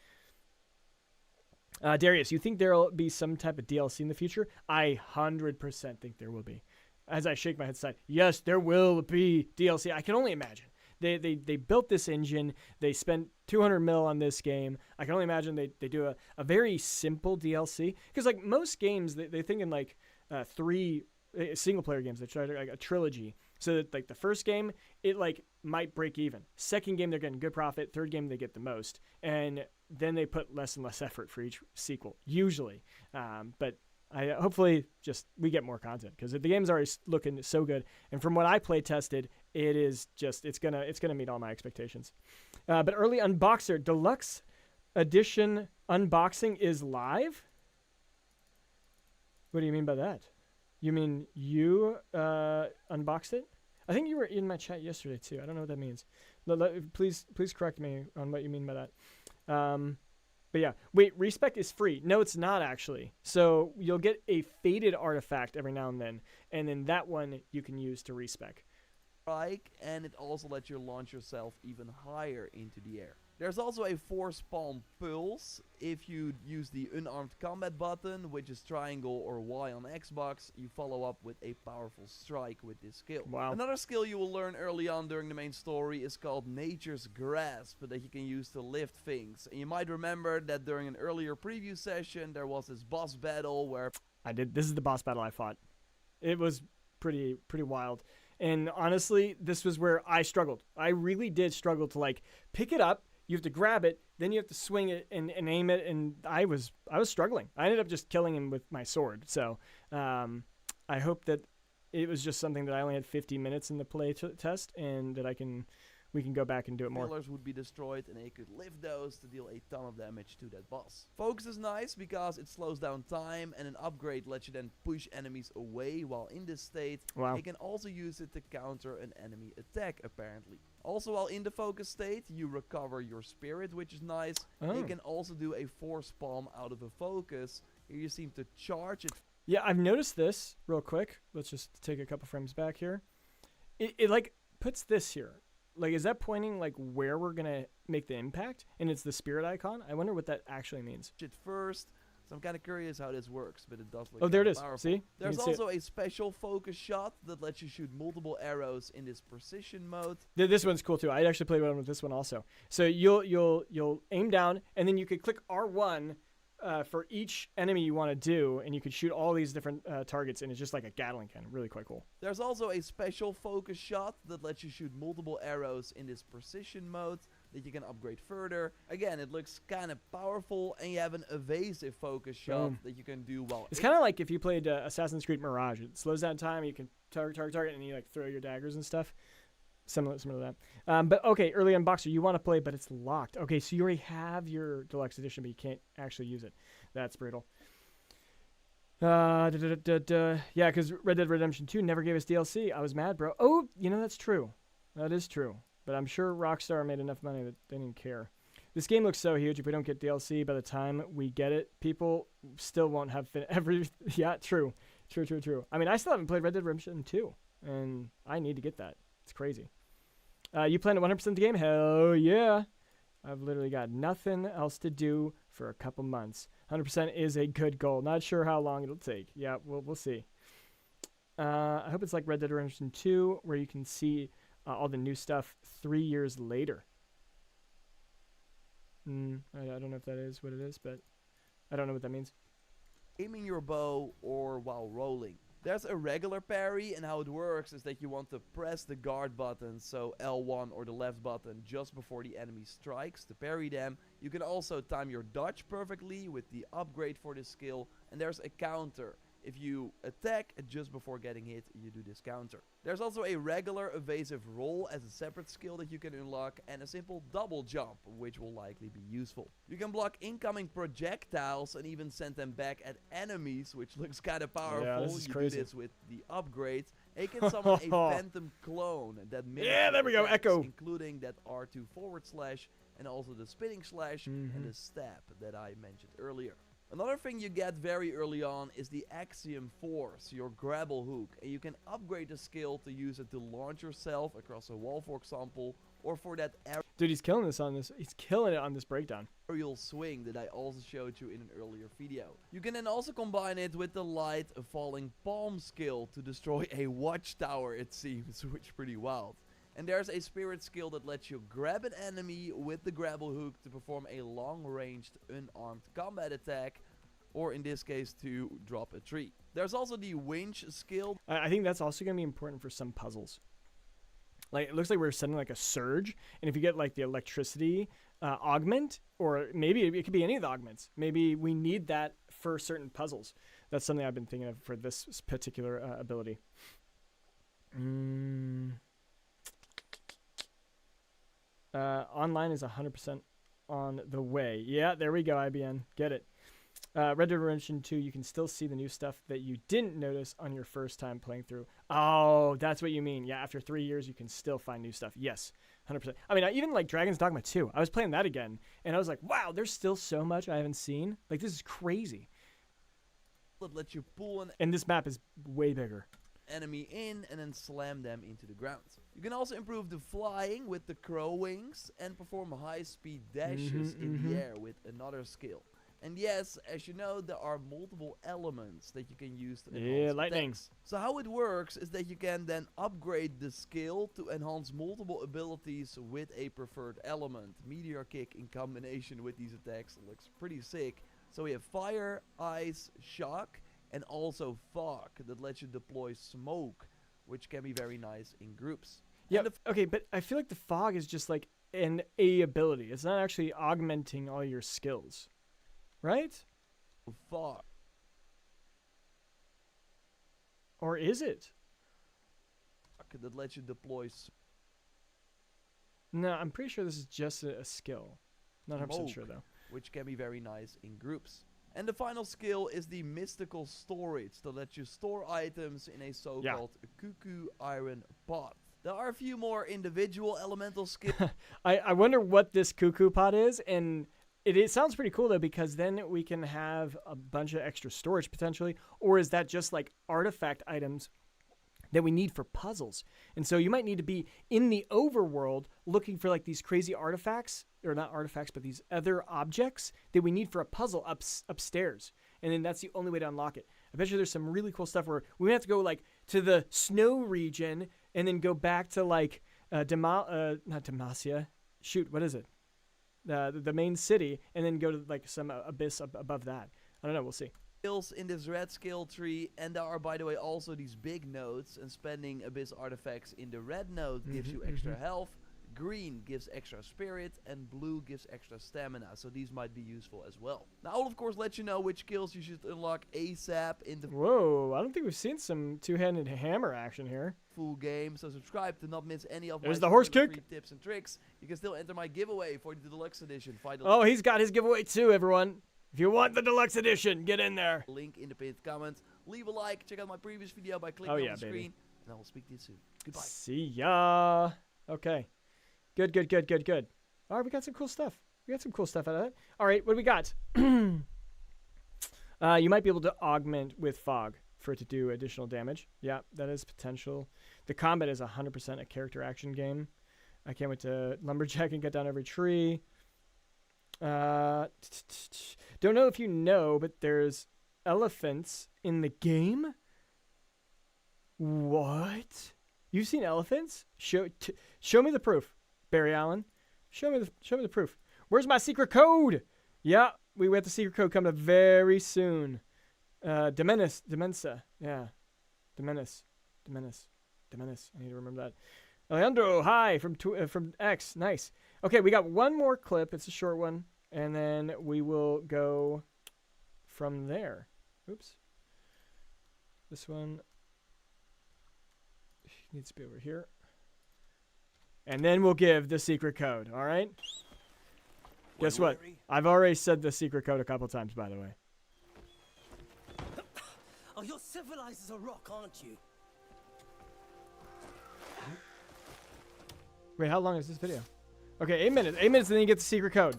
Darius, you think there will be some type of DLC in the future? I 100% think there will be. As I shake my head aside, yes, there will be DLC. I can only imagine. They built this engine. They spent $200 million on this game. I can only imagine they do a very simple DLC. Because most games, they think in 3 single-player games. They try to a trilogy. So that the first game, it might break even. Second game, they're getting good profit. Third game, they get the most. And then they put less and less effort for each sequel, usually. But hopefully we get more content, because the game's already looking so good, and from what I play tested, it is just it's gonna meet all my expectations. But early unboxer deluxe edition unboxing is live. What do you mean by that? You mean you unboxed it? I think you were in my chat yesterday too. I don't know what that means. Please correct me on what you mean by that. But yeah, wait, respec is free. No, it's not actually. So you'll get a faded artifact every now and then that one you can use to respec. And it also lets you launch yourself even higher into the air. There's also a force palm pulse. If you use the unarmed combat button, which is triangle or Y on Xbox, you follow up with a powerful strike with this skill. Wow. Another skill you will learn early on during the main story is called Nature's Grasp, that you can use to lift things. And you might remember that during an earlier preview session, there was this boss battle where... This is the boss battle I fought. It was pretty wild. And honestly, this was where I struggled. I really did struggle to like pick it up. You have to grab it, then you have to swing it and aim it, and I was struggling. I ended up just killing him with my sword. So I hope that it was just something that I only had 50 minutes in the play test, and that we can go back and do it more. Pillars would be destroyed, and they could lift those to deal a ton of damage to that boss. Focus is nice because it slows down time, and an upgrade lets you then push enemies away while in this state. Wow. You can also use it to counter an enemy attack, apparently. Also, while in the focus state, you recover your spirit, which is nice. Oh. You can also do a force palm out of a focus. Here you seem to charge it. Yeah, I've noticed this real quick. Let's just take a couple frames back here. It like puts this here. Like, is that pointing like where we're gonna make the impact? And it's the spirit icon. I wonder what that actually means. It first, so I'm kind of curious how this works, but it does look. Oh, there it kinda is. Powerful. See? There's You can see also a special focus shot that lets you shoot multiple arrows in this precision mode. This one's cool too. I actually played one with this one also. So you'll aim down, and then you could click R1 for each enemy you want to do, and you could shoot all these different targets, and it's just like a Gatling gun. Really quite cool. There's also a special focus shot that lets you shoot multiple arrows in this precision mode that you can upgrade further. Again, it looks kind of powerful, and you have an evasive focus shot that you can do while It's kind of like if you played Assassin's Creed Mirage. It slows down time. You can target, and you like throw your daggers and stuff. Similar to that. But okay, early unboxer, you want to play, but it's locked. Okay, so you already have your deluxe edition, but you can't actually use it. That's brutal. Yeah, because Red Dead Redemption 2 never gave us DLC. I was mad, bro. Oh, that's true. That is true. But I'm sure Rockstar made enough money that they didn't care. This game looks so huge. If we don't get DLC by the time we get it, people still won't have every. Yeah, true. I mean, I still haven't played Red Dead Redemption 2, and I need to get that. It's crazy. You plan to 100% the game? Hell yeah. I've literally got nothing else to do for a couple months. 100% is a good goal. Not sure how long it'll take. Yeah, we'll see. I hope it's like Red Dead Redemption 2, where you can see all the new stuff 3 years later. I don't know if that is what it is, but I don't know what that means. aiming your bow or while rolling. There's a regular parry, and how it works is that you want to press the guard button, so L1 or the left button, just before the enemy strikes to parry them. You can also time your dodge perfectly with the upgrade for this skill, and there's a counter. If you attack just before getting hit, you do this counter. There's also a regular evasive roll as a separate skill that you can unlock, and a simple double jump, which will likely be useful. You can block incoming projectiles and even send them back at enemies, which looks kind of powerful. Yeah, this is you crazy. do this with the upgrades. And you can summon a phantom clone that mimics Yeah, there we go, attacks, Echo. including that R2 forward slash and also the spinning slash and the stab that I mentioned earlier. Another thing you get very early on is the Axiom Force, your grapple hook, and you can upgrade the skill to use it to launch yourself across a wall, for example, or for that Dude, he's killing this on this. He's killing it on this breakdown. aerial swing that I also showed you in an earlier video. You can then also combine it with the light falling palm skill to destroy a watchtower, it seems, which is pretty wild. And there's a spirit skill that lets you grab an enemy with the grapple hook to perform a long-ranged unarmed combat attack, or in this case to drop a tree. There's also the winch skill. I think that's also going to be important for some puzzles. Like, it looks like we're sending like a surge, and if you get like the electricity augment, or maybe it could be any of the augments, maybe we need that for certain puzzles. That's something I've been thinking of for this particular ability. Online is 100% on the way. Yeah, there we go, IBN. Get it. Red Dead Redemption 2, you can still see the new stuff that you didn't notice on your first time playing through. Oh, that's what you mean. Yeah, after 3 years, you can still find new stuff. Yes, 100%. I mean, even like Dragon's Dogma 2, I was playing that again, and I was like, wow, there's still so much I haven't seen. Like, this is crazy. That lets you pull an And this map is way bigger. enemy in and then slam them into the ground. You can also improve the flying with the crow wings and perform high-speed dashes in the air with another skill. And yes, as you know, there are multiple elements that you can use to enhance lightning. attacks. So how it works is that you can then upgrade the skill to enhance multiple abilities with a preferred element. Meteor Kick in combination with these attacks looks pretty sick. So we have fire, ice, shock, and also fog that lets you deploy smoke which can be very nice in groups. Yeah. And the Okay, but I feel like the fog is just like an A ability. It's not actually augmenting all your skills, right? fog. Or is it? That lets you deploy No, I'm pretty sure this is just a skill. Not 100% sure smoke, though. which can be very nice in groups. And the final skill is the mystical storage that lets you store items in a so-called cuckoo iron pot. There are a few more individual elemental skills. I wonder what this cuckoo pot is, and it sounds pretty cool though, because then we can have a bunch of extra storage potentially, or is that just like artifact items that we need for puzzles? And so you might need to be in the overworld looking for like these crazy artifacts, or not artifacts, but these other objects that we need for a puzzle upstairs. And then that's the only way to unlock it. I bet you there's some really cool stuff where we have to go like to the snow region and then go back to like not Demacia. Shoot, what is it? The main city, and then go to like some abyss above that. I don't know. We'll see. Skills in this red skill tree, and there are, by the way, also these big nodes, and spending abyss artifacts in the red node gives you extra health, green gives extra spirit, and blue gives extra stamina, so these might be useful as well. Now I'll of course let you know which skills you should unlock ASAP in the Whoa, I don't think we've seen some two-handed hammer action here. full game, so subscribe to not miss any of There's my the horse spoiler-free kick. tips and tricks. You can still enter my giveaway for the deluxe edition. Find the Oh, he's got his giveaway too, everyone. If you want the deluxe edition, get in there. link in the pinned comment. Leave a like, check out my previous video by clicking Oh, on yeah, the baby. screen, and I will speak to you soon. Goodbye. See ya. Okay. Good. All right, we got some cool stuff. Out of that. All right, what do we got? You might be able to augment with fog for it to do additional damage. Yeah, that is potential. The combat is 100% a character action game. I can't wait to lumberjack and get down every tree. Don't know if you know, but there's elephants in the game. What? You've seen elephants? Show me the proof, Barry Allen. Show me the proof. Where's my secret code? Yeah, we got the secret code coming up very soon. Demensa. Yeah, Demenis. I need to remember that. Alejandro, hi from X. Nice. Okay, we got one more clip. It's a short one, and then we will go from there. Oops. This one needs to be over here. And then we'll give the secret code, all right? Guess what? I've already said the secret code a couple times, by the way. Oh, you're civilized as a rock, aren't you? Wait, how long is this video? Okay, 8 minutes. 8 minutes, and then you get the secret code.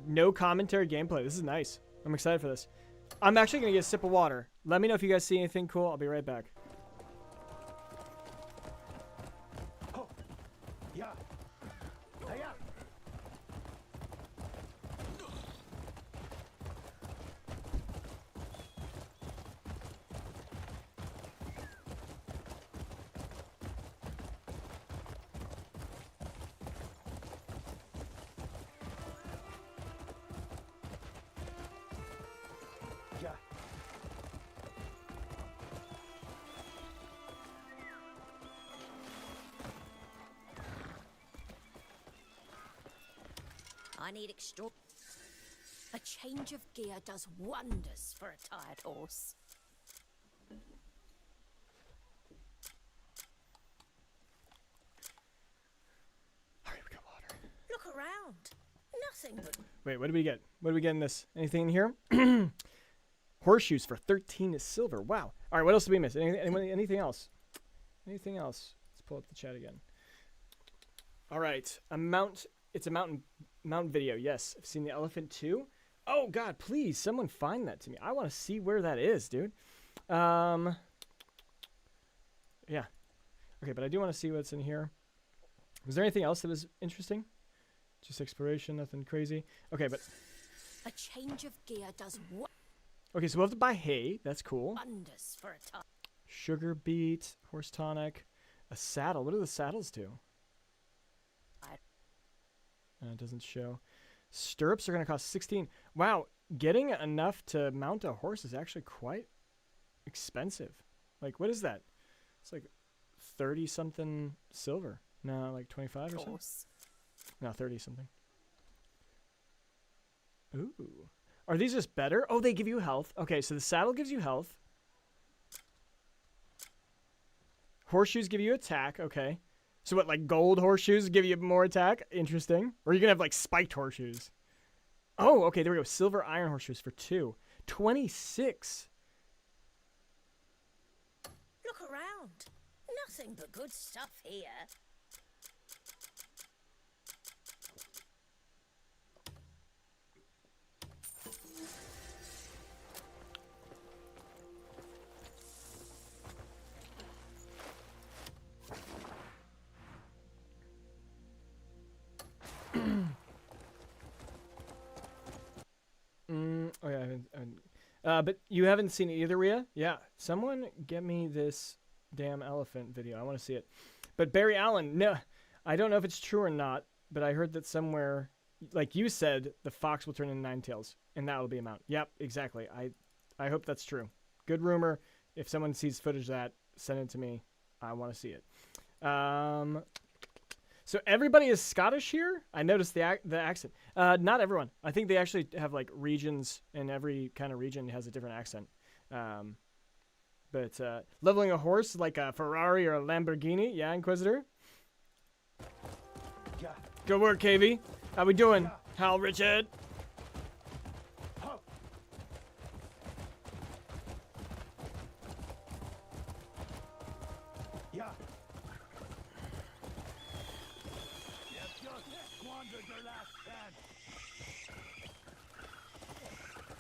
No commentary gameplay. This is nice. I'm excited for this. I'm actually going to get a sip of water. Let me know if you guys see anything cool. I'll be right back. I need extra. A change of gear does wonders for a tired horse. All right, we got water. Look around. Nothing but. Wait, what did we get? What did we get in this? Anything in here? Horseshoes for 13 silver. Wow. All right, what else did we miss? Anything else? Anything else? Let's pull up the chat again. All right, it's a mountain video. Yes, I've seen the elephant too. Oh God, please, someone find that to me. I want to see where that is, dude. Yeah. Okay, but I do want to see what's in here. Was there anything else that was interesting? Just exploration, nothing crazy. Okay, but A change of gear does okay, so we'll have to buy hay. That's cool. wonders for a tired. Sugar beet, horse tonic. A saddle. What do the saddles do? It doesn't show. Stirrups are going to cost 16. Wow, getting enough to mount a horse is actually quite expensive. Like, what is that? It's like 30 something silver. No, like 25 or something. No, 30 something. Ooh. Are these just better? Oh, they give you health. Okay, so the saddle gives you health. Horseshoes give you attack. Okay. So what, like gold horseshoes give you more attack? Interesting. Or you can have like spiked horseshoes. Oh, okay, there we go. Silver iron horseshoes for 2. 26. Look around. Nothing but good stuff here. Oh yeah, I haven't but you haven't seen it either, Rhea? Yeah. Someone get me this damn elephant video. I want to see it. But Barry Allen, no, I don't know if it's true or not, but I heard that somewhere, like you said, the fox will turn into Ninetales, and that will be a mount. Yep, exactly. I hope that's true. Good rumor. If someone sees footage of that, send it to me. I want to see it. So everybody is Scottish here? I noticed the accent. Not everyone. I think they actually have like regions, and every kind of region has a different accent. But leveling a horse like a Ferrari or a Lamborghini, yeah, Inquisitor. Good work, KV. How we doing, Hal Richard?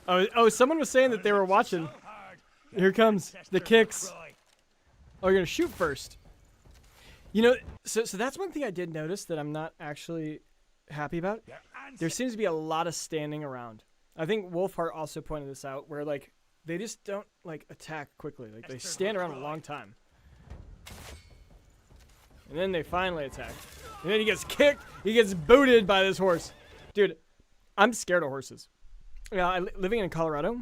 Oh, someone was saying that they were watching. Here comes the kicks. Oh, you're gonna shoot first. You know, so that's one thing I did notice that I'm not actually happy about. There seems to be a lot of standing around. I think Wolfheart also pointed this out, where like they just don't like attack quickly. Like they stand around a long time, and then they finally attack. And then he gets kicked. He gets booted by this horse, dude. I'm scared of horses. Living in Colorado,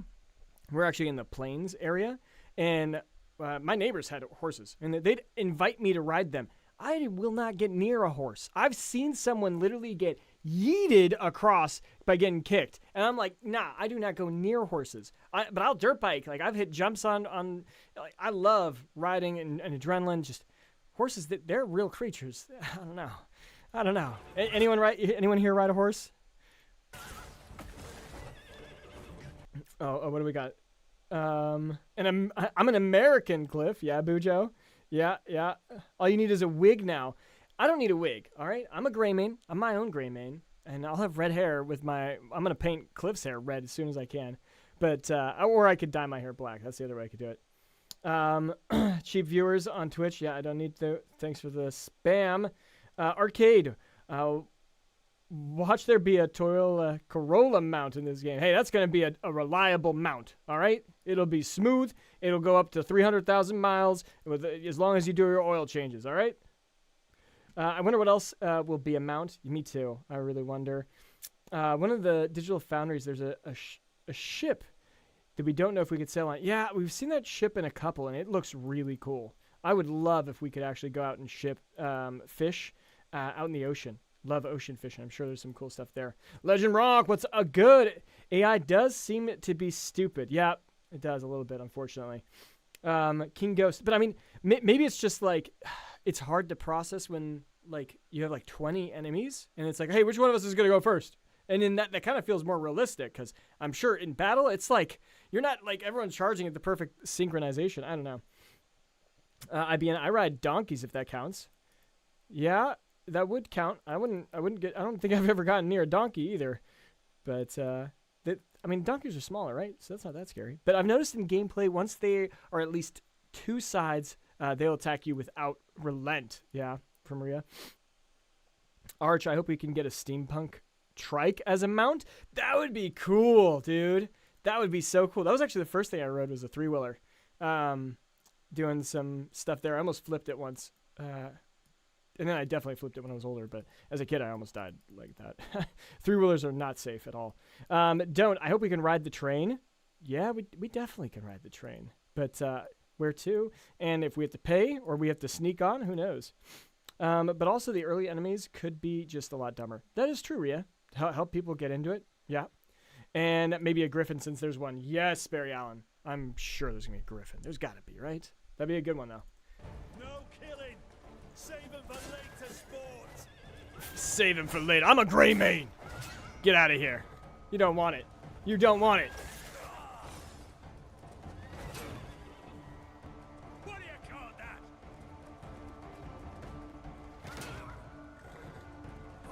we're actually in the plains area, and my neighbors had horses, and they'd invite me to ride them. I will not get near a horse. I've seen someone literally get yeeted across by getting kicked, and I'm like, nah, I do not go near horses. But I'll dirt bike. Like I've hit jumps on. Like, I love riding and adrenaline. Just horses, they're real creatures. I don't know. Anyone here ride a horse? Oh, what do we got? And I'm an American, Cliff. Yeah, Bujo. Yeah. All you need is a wig now. I don't need a wig, all right? I'm a gray mane. I'm my own gray mane. And I'll have red hair with I'm going to paint Cliff's hair red as soon as I can. But, or I could dye my hair black. That's the other way I could do it. Cheap viewers on Twitch. Yeah, I don't need to. Thanks for the spam. Arcade. Watch there be a Toyota Corolla mount in this game. Hey, that's going to be a reliable mount, all right? It'll be smooth. It'll go up to 300,000 miles as long as you do your oil changes, all right? I wonder what else will be a mount. Me too. I really wonder. One of the digital foundries, there's a ship that we don't know if we could sail on. Yeah, we've seen that ship in a couple, and it looks really cool. I would love if we could actually go out and ship fish out in the ocean. Love ocean fishing. I'm sure there's some cool stuff there. Legend Rock, what's a good? AI does seem to be stupid. Yeah, it does a little bit, unfortunately. King Ghost. But I mean, maybe it's just like, it's hard to process when like you have like 20 enemies and it's like, hey, which one of us is going to go first? And then that kind of feels more realistic because I'm sure in battle, it's like, you're not like everyone's charging at the perfect synchronization. I don't know. IBN, I ride donkeys if that counts. Yeah. That would count. I don't think I've ever gotten near a donkey either. But, donkeys are smaller, right? So that's not that scary. But I've noticed in gameplay, once they are at least two sides, they'll attack you without relent. Yeah, from Maria. Arch, I hope we can get a steampunk trike as a mount. That would be cool, dude. That would be so cool. That was actually the first thing I rode was a three-wheeler. Doing some stuff there. I almost flipped it once. And then I definitely flipped it when I was older, but as a kid, I almost died like that. Three-wheelers are not safe at all. Don't. I hope we can ride the train. Yeah, we definitely can ride the train. But where to? And if we have to pay or we have to sneak on, who knows? But also the early enemies could be just a lot dumber. That is true, Rhea. Help people get into it. Yeah. And maybe a griffin since there's one. Yes, Barry Allen. I'm sure there's going to be a griffin. There's got to be, right? That'd be a good one, though. No killing. Save him for later sport. Save him for later. I'm a gray mane. Get out of here. You don't want it. You don't want it. What do you call that?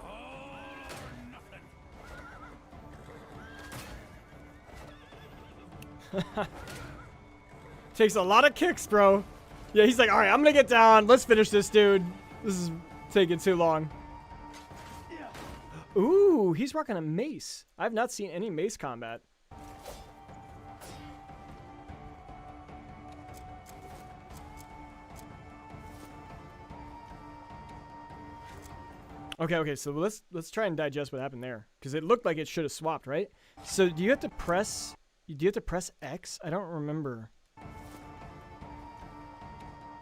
All or nothing. Takes a lot of kicks, bro. Yeah, he's like, all right, I'm going to get down. Let's finish this, dude. This is taking too long. Ooh, he's rocking a mace. I've not seen any mace combat. Okay, so let's try and digest what happened there, because it looked like it should have swapped, right? So do you have to press X? I don't remember.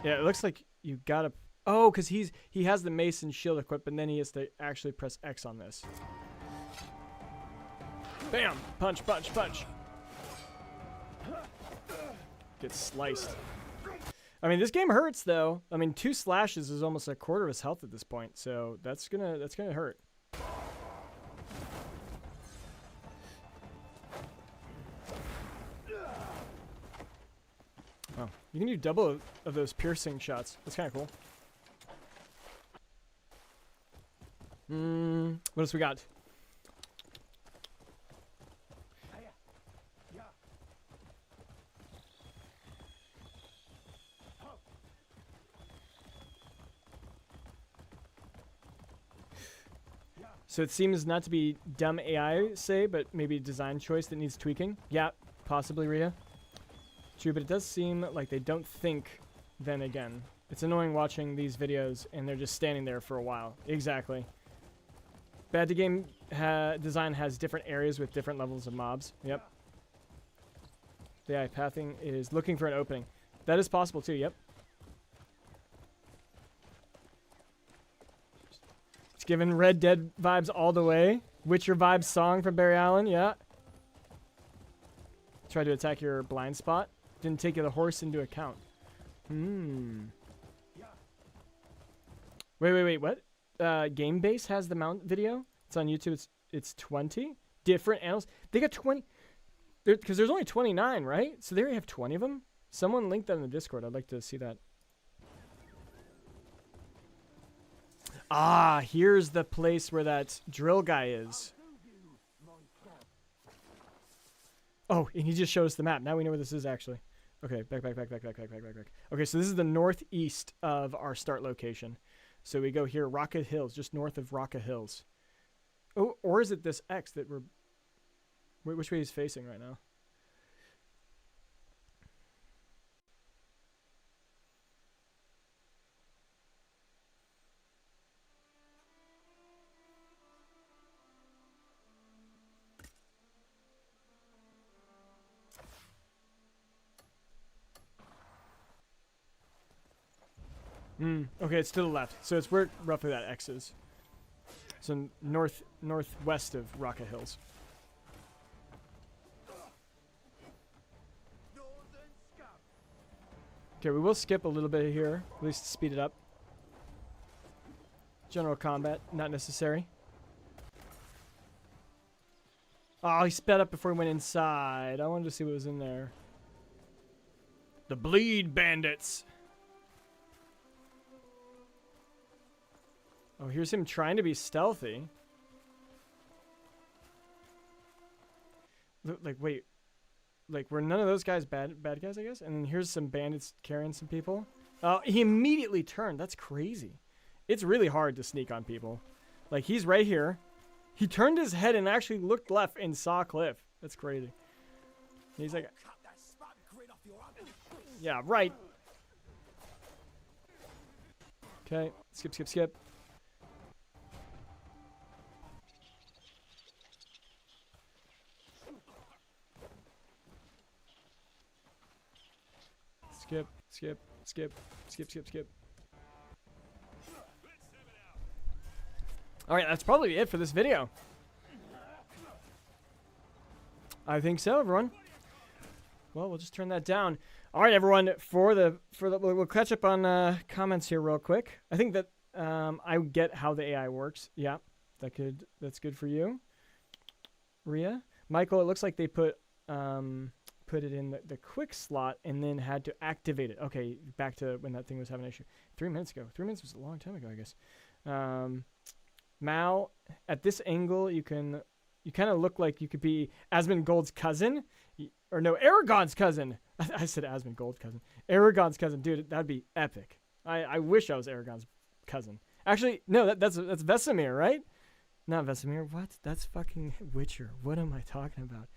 Yeah, it looks like you gotta. Oh, because he has the mace and shield equipped, and then he has to actually press X on this. Bam! Punch, punch, punch. Get sliced. I mean, this game hurts though. I mean, 2 slashes is almost a quarter of his health at this point, so that's gonna hurt. Oh, you can do double of those piercing shots. That's kind of cool. What else we got? So it seems not to be dumb AI, say, but maybe a design choice that needs tweaking. Yeah, possibly, Rhea. True, but it does seem like they don't think then again. It's annoying watching these videos and they're just standing there for a while. Exactly. Bad to game design has different areas with different levels of mobs. Yep. The AI pathing is looking for an opening. That is possible too, yep. It's giving Red Dead vibes all the way. Witcher vibes song from Barry Allen, yeah. Try to attack your blind spot. Didn't take the horse into account. Wait, what? Game Base has the mount video. It's on YouTube. It's 20 different animals. They got 20 because there's only 29, right? So they already have 20 of them. Someone linked that in the Discord. I'd like to see that. Ah, here's the place where that drill guy is. Oh, and he just showed us the map. Now we know where this is actually. Okay, back. Okay, so this is the northeast of our start location. So we go here, Rocket Hills, just north of Rocket Hills. Oh, or is it this X that we're... Which way he's facing right now? Okay, it's to the left. So it's where roughly that X is. So northwest of Rocket Hills. Okay, we will skip a little bit here, at least to speed it up. General combat, not necessary. Oh, he sped up before he went inside. I wanted to see what was in there. The Bleed Bandits. Oh, here's him trying to be stealthy. Like, wait. Like, were none of those guys bad guys, I guess? And then here's some bandits carrying some people. Oh, he immediately turned. That's crazy. It's really hard to sneak on people. Like, he's right here. He turned his head and actually looked left and saw Cliff. That's crazy. He's like... Yeah, right. Okay. Skip, skip, skip. Skip, skip, skip, skip, skip, skip. All right, that's probably it for this video. I think so, everyone. Well, we'll just turn that down. All right, everyone. We'll catch up on comments here real quick. I think that I get how the AI works. Yeah, that's good for you, Rhea. Michael, it looks like they put it in the quick slot and then had to activate it. Okay, back to when that thing was having an issue. 3 minutes ago. 3 minutes was a long time ago, I guess. Mal, at this angle, you kind of look like you could be Asmongold's cousin. Or no, Aragon's cousin. I said Asmongold's cousin. Aragon's cousin. Dude, that'd be epic. I wish I was Aragon's cousin. Actually, no, that's Vesemir, right? Not Vesemir. What? That's fucking Witcher. What am I talking about?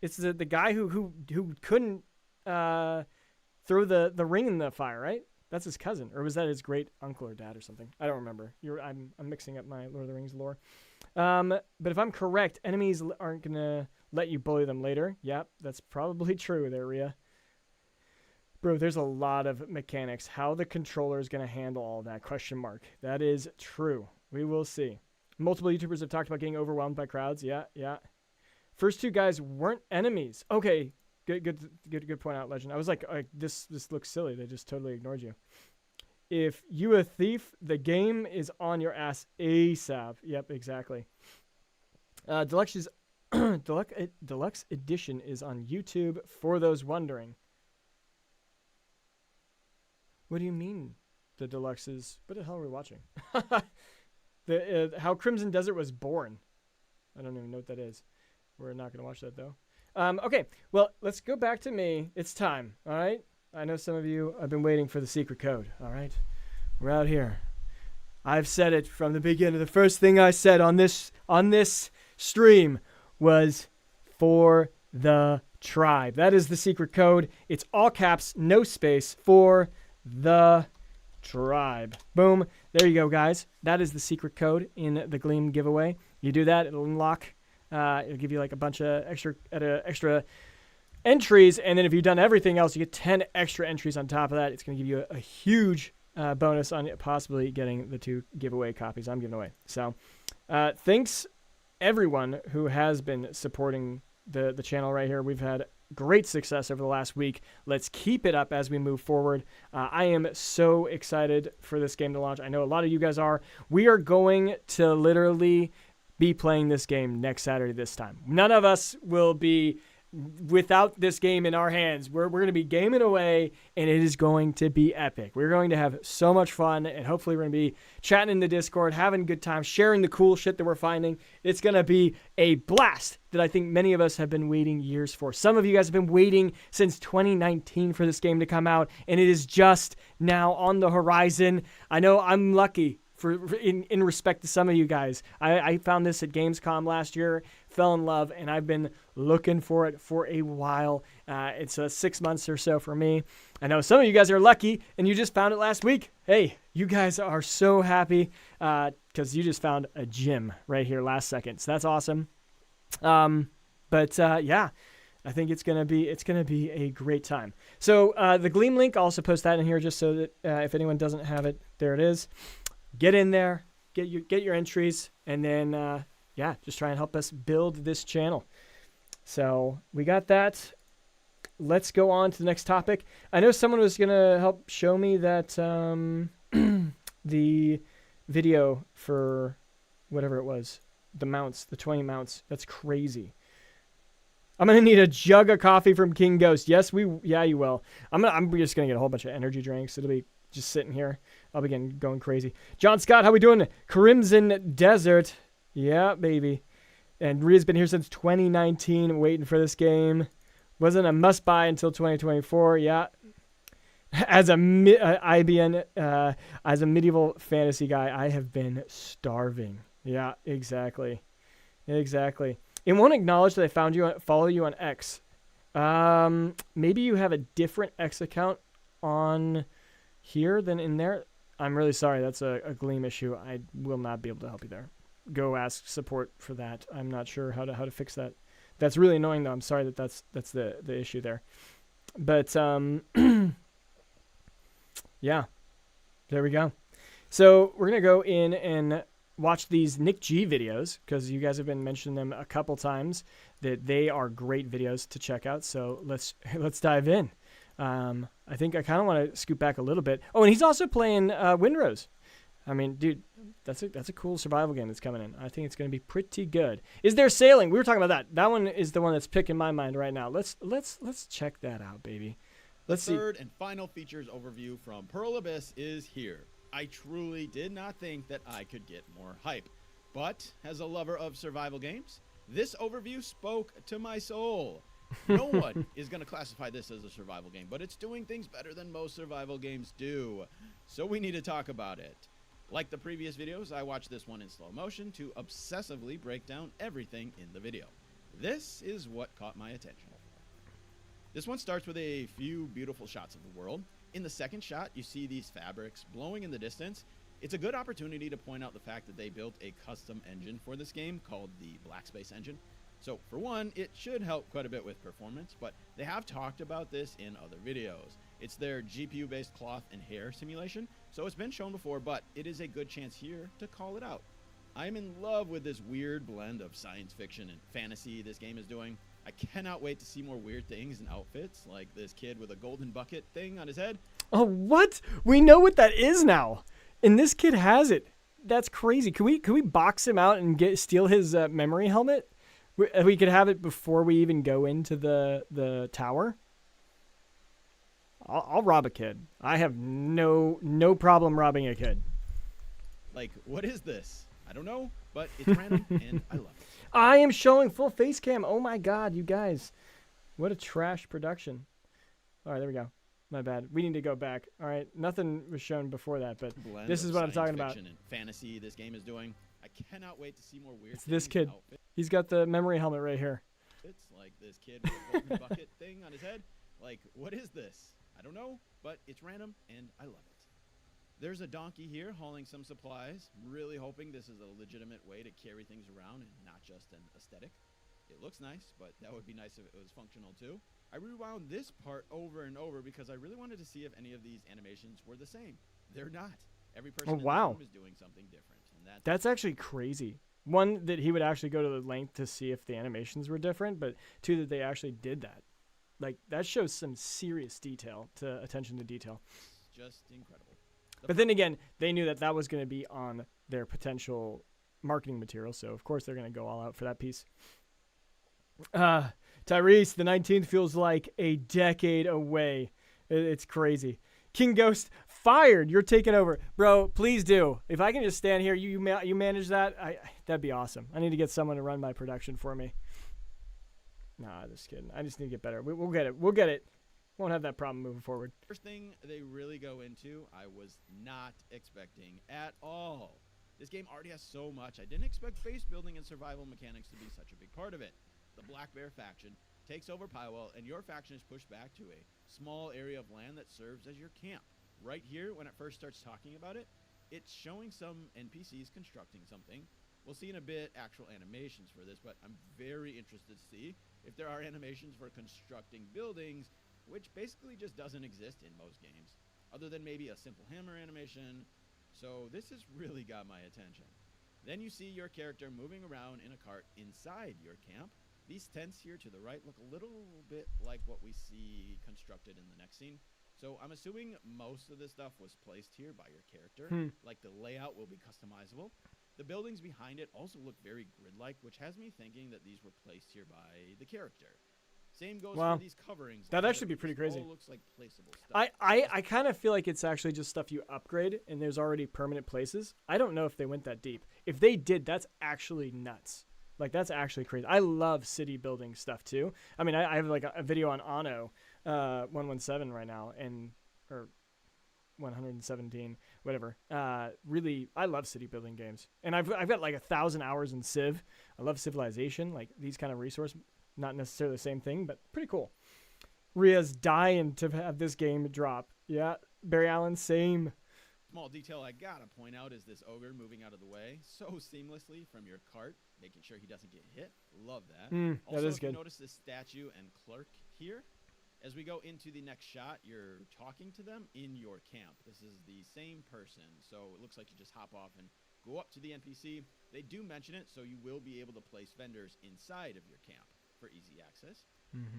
It's the guy who couldn't throw the ring in the fire, right? That's his cousin, or was that his great uncle or dad or something? I don't remember. I'm mixing up my Lord of the Rings lore. But if I'm correct, enemies aren't gonna let you bully them later. Yep, that's probably true there, Rhea. Bro, there's a lot of mechanics. How the controller is gonna handle all that? Question mark. That is true. We will see. Multiple YouTubers have talked about getting overwhelmed by crowds. Yeah. First two guys weren't enemies. Okay. Good point out, Legend. I was like, this looks silly. They just totally ignored you. If you a thief, the game is on your ass ASAP. Yep, exactly. Deluxe edition is on YouTube for those wondering. What do you mean the deluxe is? What the hell are we watching? How Crimson Desert was born. I don't even know what that is. We're not going to watch that, though. Okay, well, let's go back to me. It's time, all right? I know some of you have been waiting for the secret code, all right? We're out here. I've said it from the beginning. The first thing I said on this stream was for the tribe. That is the secret code. It's all caps, no space, for the tribe. Boom. There you go, guys. That is the secret code in the Gleam giveaway. You do that, it'll unlock. It'll give you like a bunch of extra entries, and then if you've done everything else, you get 10 extra entries on top of that. It's going to give you a huge bonus on possibly getting the 2 giveaway copies I'm giving away. So thanks everyone who has been supporting the channel right here. We've had great success over the last week. Let's keep it up as we move forward. I am so excited for this game to launch. I know a lot of you guys are. We are going to literally be playing this game next Saturday this time. None of us will be without this game in our hands. We're going to be gaming away, and it is going to be epic. We're going to have so much fun, and hopefully we're going to be chatting in the Discord, having a good time, sharing the cool shit that we're finding. It's going to be a blast that I think many of us have been waiting years for. Some of you guys have been waiting since 2019 for this game to come out, and it is just now on the horizon. I know I'm lucky in respect to some of you guys. I found this at Gamescom last year, fell in love, and I've been looking for it for a while. It's 6 months or so for me. I know some of you guys are lucky and you just found it last week. Hey, you guys are so happy because you just found a gem right here last second. So that's awesome. Yeah, I think it's gonna be a great time. So the Gleam link, I'll also post that in here just so that if anyone doesn't have it, there it is. Get in there, get your entries, and then just try and help us build this channel. So we got that. Let's go on to the next topic. I know someone was gonna help show me that the video for whatever it was, the mounts, the 20 mounts. That's crazy. I'm gonna need a jug of coffee from King Ghost. Yes, you will. I'm just gonna get a whole bunch of energy drinks. It'll be just sitting here. I'll begin going crazy. John Scott, how we doing? Crimson Desert. Yeah, baby. And Rhea's been here since 2019 waiting for this game. Wasn't a must-buy until 2024. Yeah. As a medieval fantasy guy, I have been starving. Yeah, exactly. Exactly. It won't acknowledge that I follow you on X. Maybe you have a different X account on here than in there. I'm really sorry. That's a Gleam issue. I will not be able to help you there. Go ask support for that. I'm not sure how to fix that. That's really annoying though. I'm sorry that's the issue there. But yeah, there we go. So we're gonna go in and watch these Nick G videos because you guys have been mentioning them a couple times. That they are great videos to check out. So let's dive in. I think I kind of want to scoot back a little bit. Oh, and he's also playing Windrose. I mean, dude, that's a cool survival game that's coming in. I think it's going to be pretty good. Is there sailing? We were talking about that. That one is the one that's picking my mind right now. Let's check that out, baby. Let's see. Third and final features overview from Pearl Abyss is here. I truly did not think that I could get more hype. But as a lover of survival games, this overview spoke to my soul. No one is going to classify this as a survival game, but it's doing things better than most survival games do. So we need to talk about it. Like the previous videos, I watched this one in slow motion to obsessively break down everything in the video. This is what caught my attention. This one starts with a few beautiful shots of the world. In the second shot, you see these fabrics blowing in the distance. It's a good opportunity to point out the fact that they built a custom engine for this game called the Black Space engine. So for one, it should help quite a bit with performance, but they have talked about this in other videos. It's their GPU-based cloth and hair simulation, so it's been shown before, but it is a good chance here to call it out. I'm in love with this weird blend of science fiction and fantasy this game is doing. I cannot wait to see more weird things and outfits, like this kid with a golden bucket thing on his head. Oh, what? We know what that is now. And this kid has it. That's crazy. Can we box him out and steal his memory helmet? We could have it before we even go into the tower. I'll rob a kid. I have no problem robbing a kid. Like, what is this? I don't know, but it's random and I love it. I am showing full face cam. Oh my god, you guys. What a trash production. All right, there we go. My bad. We need to go back. All right, nothing was shown before that, but Blend this is what I'm talking about. fiction and fantasy this game is doing. I cannot wait to see more weird It's this things kid. and outfits. He's got the memory helmet right here. It's like this kid with a golden bucket thing on his head. Like, what is this? I don't know, but it's random and I love it. There's a donkey here hauling some supplies. I'm really hoping this is a legitimate way to carry things around and not just an aesthetic. It looks nice, but that would be nice if it was functional too. I rewound this part over and over because I really wanted to see if any of these animations were the same. They're not. Every person in this room is doing something different. And That's actually crazy. One, that he would actually go to the length to see if the animations were different, but two, that they actually did that. Like, that shows some serious attention to detail. Just incredible. But then again, they knew that was going to be on their potential marketing material, so of course they're going to go all out for that piece. Tyrese, the 19th feels like a decade away. It's crazy. King Ghost, fired. You're taking over. Bro, please do. If I can just stand here, you manage that, that'd be awesome. I need to get someone to run my production for me. Nah, just kidding. I just need to get better. We'll get it. We'll get it. Won't have that problem moving forward. First thing they really go into, I was not expecting at all. This game already has so much. I didn't expect base building and survival mechanics to be such a big part of it. The Black Bear faction takes over Pywell, and your faction is pushed back to a small area of land that serves as your camp. Right here, when it first starts talking about it, it's showing some NPCs constructing something. We'll see in a bit actual animations for this, but I'm very interested to see if there are animations for constructing buildings, which basically just doesn't exist in most games, other than maybe a simple hammer animation. So this has really got my attention. Then you see your character moving around in a cart inside your camp. These tents here to the right look a little bit like what we see constructed in the next scene. So I'm assuming most of this stuff was placed here by your character. Like the layout will be customizable. The buildings behind it also look very grid-like, which has me thinking that these were placed here by the character. Same goes for these coverings. That'd actually be pretty crazy. All looks like placeable stuff. I kind of feel like it's actually just stuff you upgrade, and there's already permanent places. I don't know if they went that deep. If they did, that's actually nuts. Like, that's actually crazy. I love city building stuff, too. I mean, I have, like, a video on Anno 117 right now, or 117, whatever. Really, I love city building games. And I've got, like, 1,000 hours in Civ. I love Civilization, like, these kind of resource. Not necessarily the same thing, but pretty cool. Ria's dying to have this game drop. Yeah, Barry Allen, same. Small detail I gotta point out is this ogre moving out of the way so seamlessly from your cart, making sure he doesn't get hit. Love that. Also, that is if you good. notice this statue and clerk here, as we go into the next shot, you're talking to them in your camp. This is the same person, so it looks like you just hop off and go up to the NPC. They do mention it, so you will be able to place vendors inside of your camp for easy access.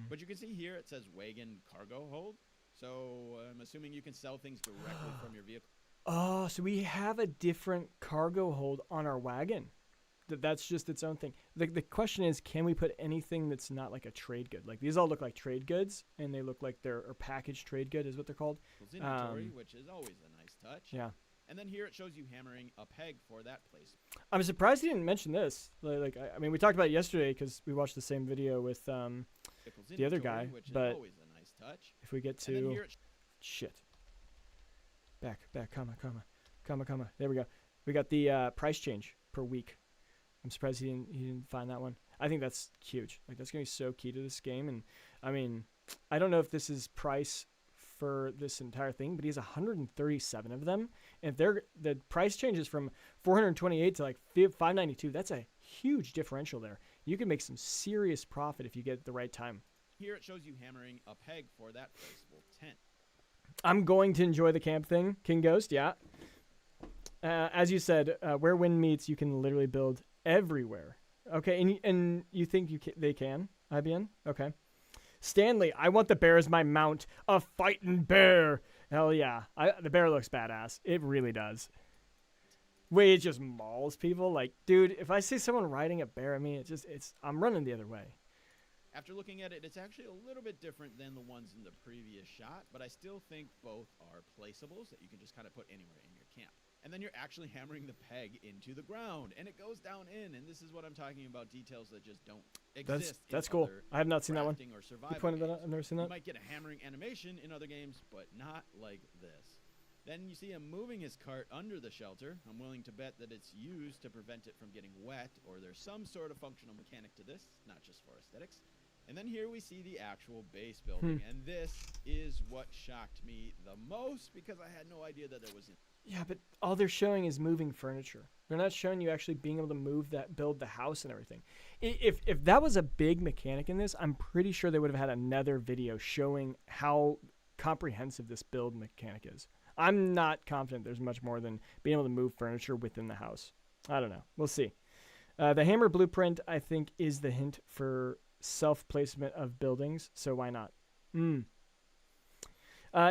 But you can see here it says wagon cargo hold, so I'm assuming you can sell things directly from your vehicle. Oh, so we have a different cargo hold on our wagon. That's just its own thing. The question is, can we put anything that's not like a trade good? Like these all look like trade goods, and they look like they're packaged trade good is what they're called. Inventory, which is always a nice touch. Yeah. And then here it shows you hammering a peg for that place. I'm surprised he didn't mention this. I mean, we talked about it yesterday because we watched the same video with the other guy. Which but is always a nice touch. If we get And then to here shit, back, comma. There we go. We got the price change per week. I'm surprised he didn't find that one. I think that's huge. Like that's gonna be so key to this game. And I mean, I don't know if this is price for this entire thing, but he has 137 of them. And if the price changes from 428 to like 592, that's a huge differential there. You can make some serious profit if you get it at the right time. Here it shows you hammering a peg for that placeable tent. I'm going to enjoy the camp thing, King Ghost. Yeah. As you said, where wind meets, you can literally build everywhere. Okay, and you think they can, IBN? Okay. Stanley, I want the bear as my mount. A fighting bear. Hell yeah. The bear looks badass. It really does. Wait, it just mauls people. Like, dude, if I see someone riding a bear at me, I'm running the other way. After looking at it, it's actually a little bit different than the ones in the previous shot, but I still think both are placeables that you can just kind of put anywhere in your camp. And then you're actually hammering the peg into the ground, and it goes down in, and this is what I'm talking about, details that just don't exist. That's cool. I have not seen that one. Or You pointed that out. I've never seen that. You might get a hammering animation in other games, but not like this. Then you see him moving his cart under the shelter. I'm willing to bet that it's used to prevent it from getting wet, or there's some sort of functional mechanic to this, not just for aesthetics. And then here we see the actual base building, and this is what shocked me the most because I had no idea that there was. Yeah, but all they're showing is moving furniture. They're not showing you actually being able to build the house and everything. If that was a big mechanic in this, I'm pretty sure they would have had another video showing how comprehensive this build mechanic is. I'm not confident there's much more than being able to move furniture within the house. I don't know. We'll see. The hammer blueprint, I think, is the hint for self-placement of buildings, so why not?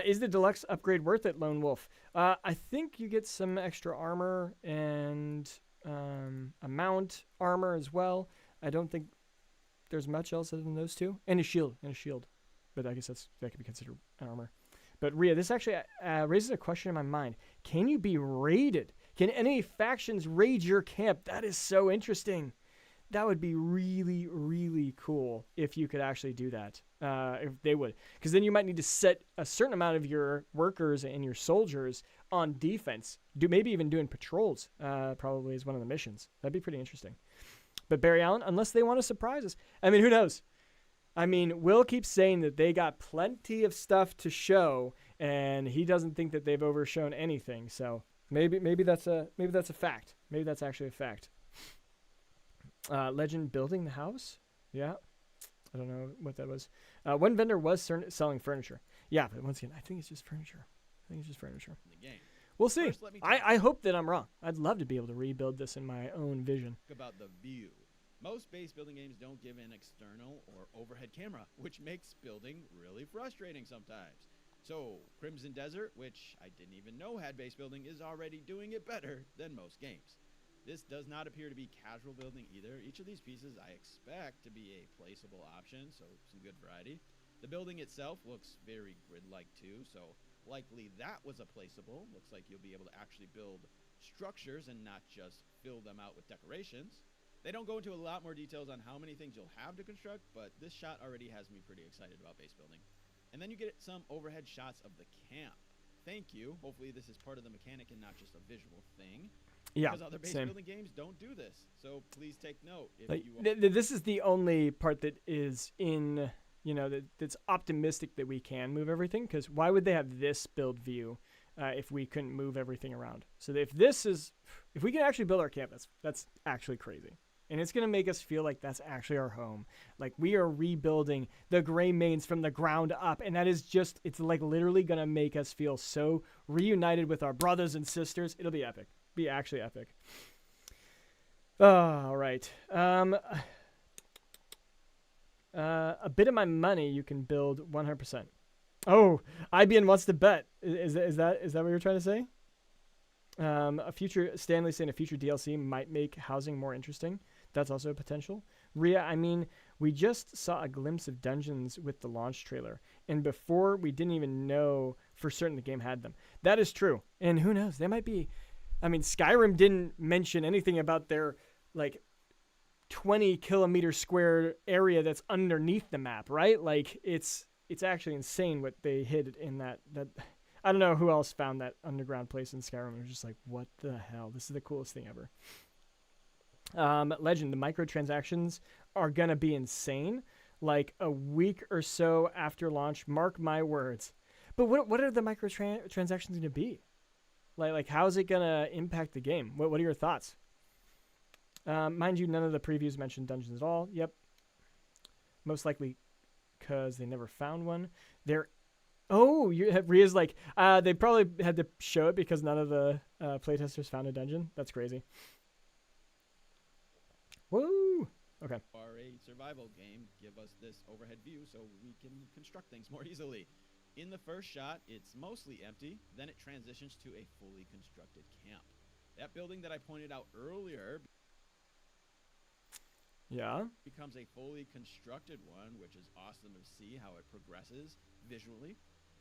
Is the deluxe upgrade worth it, Lone Wolf? I think you get some extra armor and a mount armor as well. I don't think there's much else other than those two. And a shield. But I guess that could be considered armor. But Rhea, this actually raises a question in my mind. Can you be raided? Can any factions raid your camp? That is so interesting. That would be really, really cool if you could actually do that. If they would. Because then you might need to set a certain amount of your workers and your soldiers on defense. Maybe even doing patrols probably is one of the missions. That'd be pretty interesting. But Barry Allen, unless they want to surprise us. I mean, who knows? I mean, Will keeps saying that they got plenty of stuff to show, and he doesn't think that they've overshown anything. So maybe that's a fact. Maybe that's actually a fact. Legend building the house? Yeah. I don't know what that was. One vendor was selling furniture. Yeah, but once again, I think it's just furniture. In the game. We'll see. I hope that I'm wrong. I'd love to be able to rebuild this in my own vision. About the view. Most base building games don't give an external or overhead camera, which makes building really frustrating sometimes. So, Crimson Desert, which I didn't even know had base building, is already doing it better than most games. This does not appear to be casual building either. Each of these pieces I expect to be a placeable option, so some good variety. The building itself looks very grid-like too, so likely that was a placeable. Looks like you'll be able to actually build structures and not just fill them out with decorations. They don't go into a lot more details on how many things you'll have to construct, but this shot already has me pretty excited about base building. And then you get some overhead shots of the camp. Thank you. Hopefully this is part of the mechanic and not just a visual thing. Yeah, because other base building games don't do this. So please take note. This is the only part that is in that's optimistic that we can move everything. Because why would they have this build view if we couldn't move everything around? So if we can actually build our camp, that's actually crazy. And it's going to make us feel like that's actually our home. Like we are rebuilding the Gray Mains from the ground up. And that is it's like literally going to make us feel so reunited with our brothers and sisters. It'll be epic. Be actually epic. All right. A bit of my money you can build 100%. Oh, IBN wants to bet. Is that what you're trying to say? Stanley saying a future DLC might make housing more interesting. That's also a potential. Rhea, I mean, we just saw a glimpse of dungeons with the launch trailer, and before we didn't even know for certain the game had them. That is true, and who knows? They might be. I mean, Skyrim didn't mention anything about their 20 kilometer square area that's underneath the map, right? Like it's actually insane what they hid in that. I don't know who else found that underground place in Skyrim. It was just like, what the hell? This is the coolest thing ever. Legend, the microtransactions are going to be insane. Like a week or so after launch, mark my words. But what are the microtransactions going to be? Like how is it going to impact the game? What are your thoughts? Mind you, none of the previews mentioned dungeons at all. Yep. Most likely because they never found one. Ria's like, they probably had to show it because none of the playtesters found a dungeon. That's crazy. Woo! Okay. Or a survival game, give us this overhead view so we can construct things more easily. In the first shot, it's mostly empty. Then it transitions to a fully constructed camp. That building that I pointed out earlier becomes a fully constructed one, which is awesome to see how it progresses visually.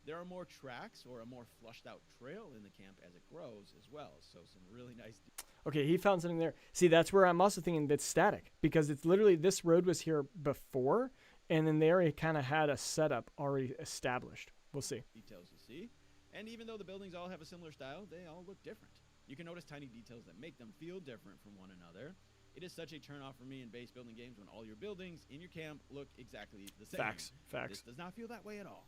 There are more tracks or a more flushed out trail in the camp as it grows as well. So some really nice. Okay, he found something there. See, that's where I'm also thinking that's static because it's literally this road was here before, and then they already kind of had a setup already established. We'll see. Details you see. And even though the buildings all have a similar style, they all look different. You can notice tiny details that make them feel different from one another. It is such a turn-off for me in base building games when all your buildings in your camp look exactly the same. Facts. This does not feel that way at all.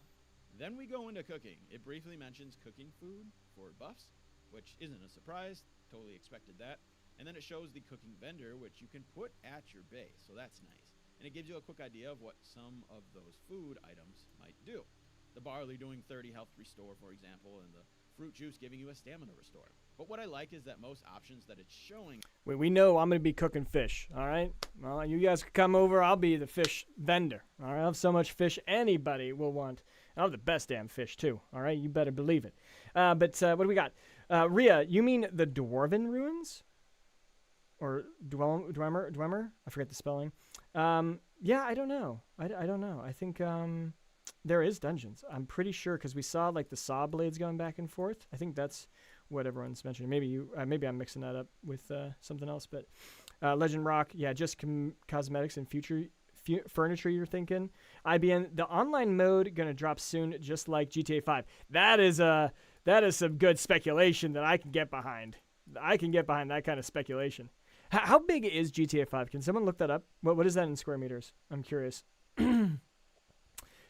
Then we go into cooking. It briefly mentions cooking food for buffs, which isn't a surprise. Totally expected that. And then it shows the cooking vendor, which you can put at your base, so that's nice. And it gives you a quick idea of what some of those food items might do. The barley doing 30 health restore, for example, and the fruit juice giving you a stamina restore. But what I like is that most options that it's showing... Wait, we know I'm going to be cooking fish, all right? Well, you guys can come over. I'll be the fish vendor, all right? I'll have so much fish anybody will want. I'll have the best damn fish, too, all right? You better believe it. But what do we got? Rhea, you mean the Dwarven Ruins? Or Dwemer? I forget the spelling. Yeah, I don't know. I don't know. I think there is dungeons. I'm pretty sure because we saw like the saw blades going back and forth. I think that's what everyone's mentioning. Maybe I'm mixing that up with something else. But Legend Rock, yeah, just cosmetics and future furniture. You're thinking IBN. The online mode gonna drop soon, just like GTA 5. That is some good speculation that I can get behind. I can get behind that kind of speculation. How big is GTA 5? Can someone look that up? What is that in square meters? I'm curious.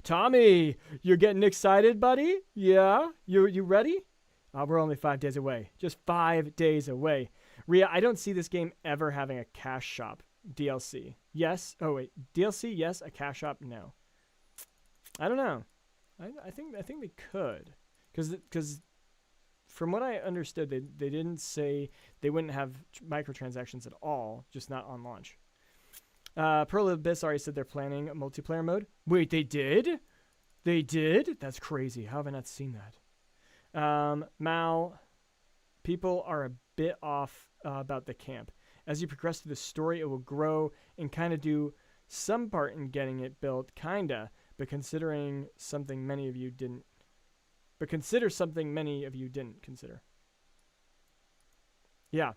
Tommy, you're getting excited, buddy? Yeah? You ready? We're only 5 days away. Just 5 days away. Rhea, I don't see this game ever having a cash shop DLC. Yes? Oh, wait. DLC, yes. A cash shop, no. I don't know. I think they could. Because from what I understood, they didn't say they wouldn't have microtransactions at all, just not on launch. Pearl Abyss already said they're planning a multiplayer mode. Wait, they did? They did? That's crazy. How have I not seen that? Mal, people are a bit off about the camp. As you progress through the story, it will grow and kind of do some part in getting it built, kinda, but consider something many of you didn't consider. Yeah,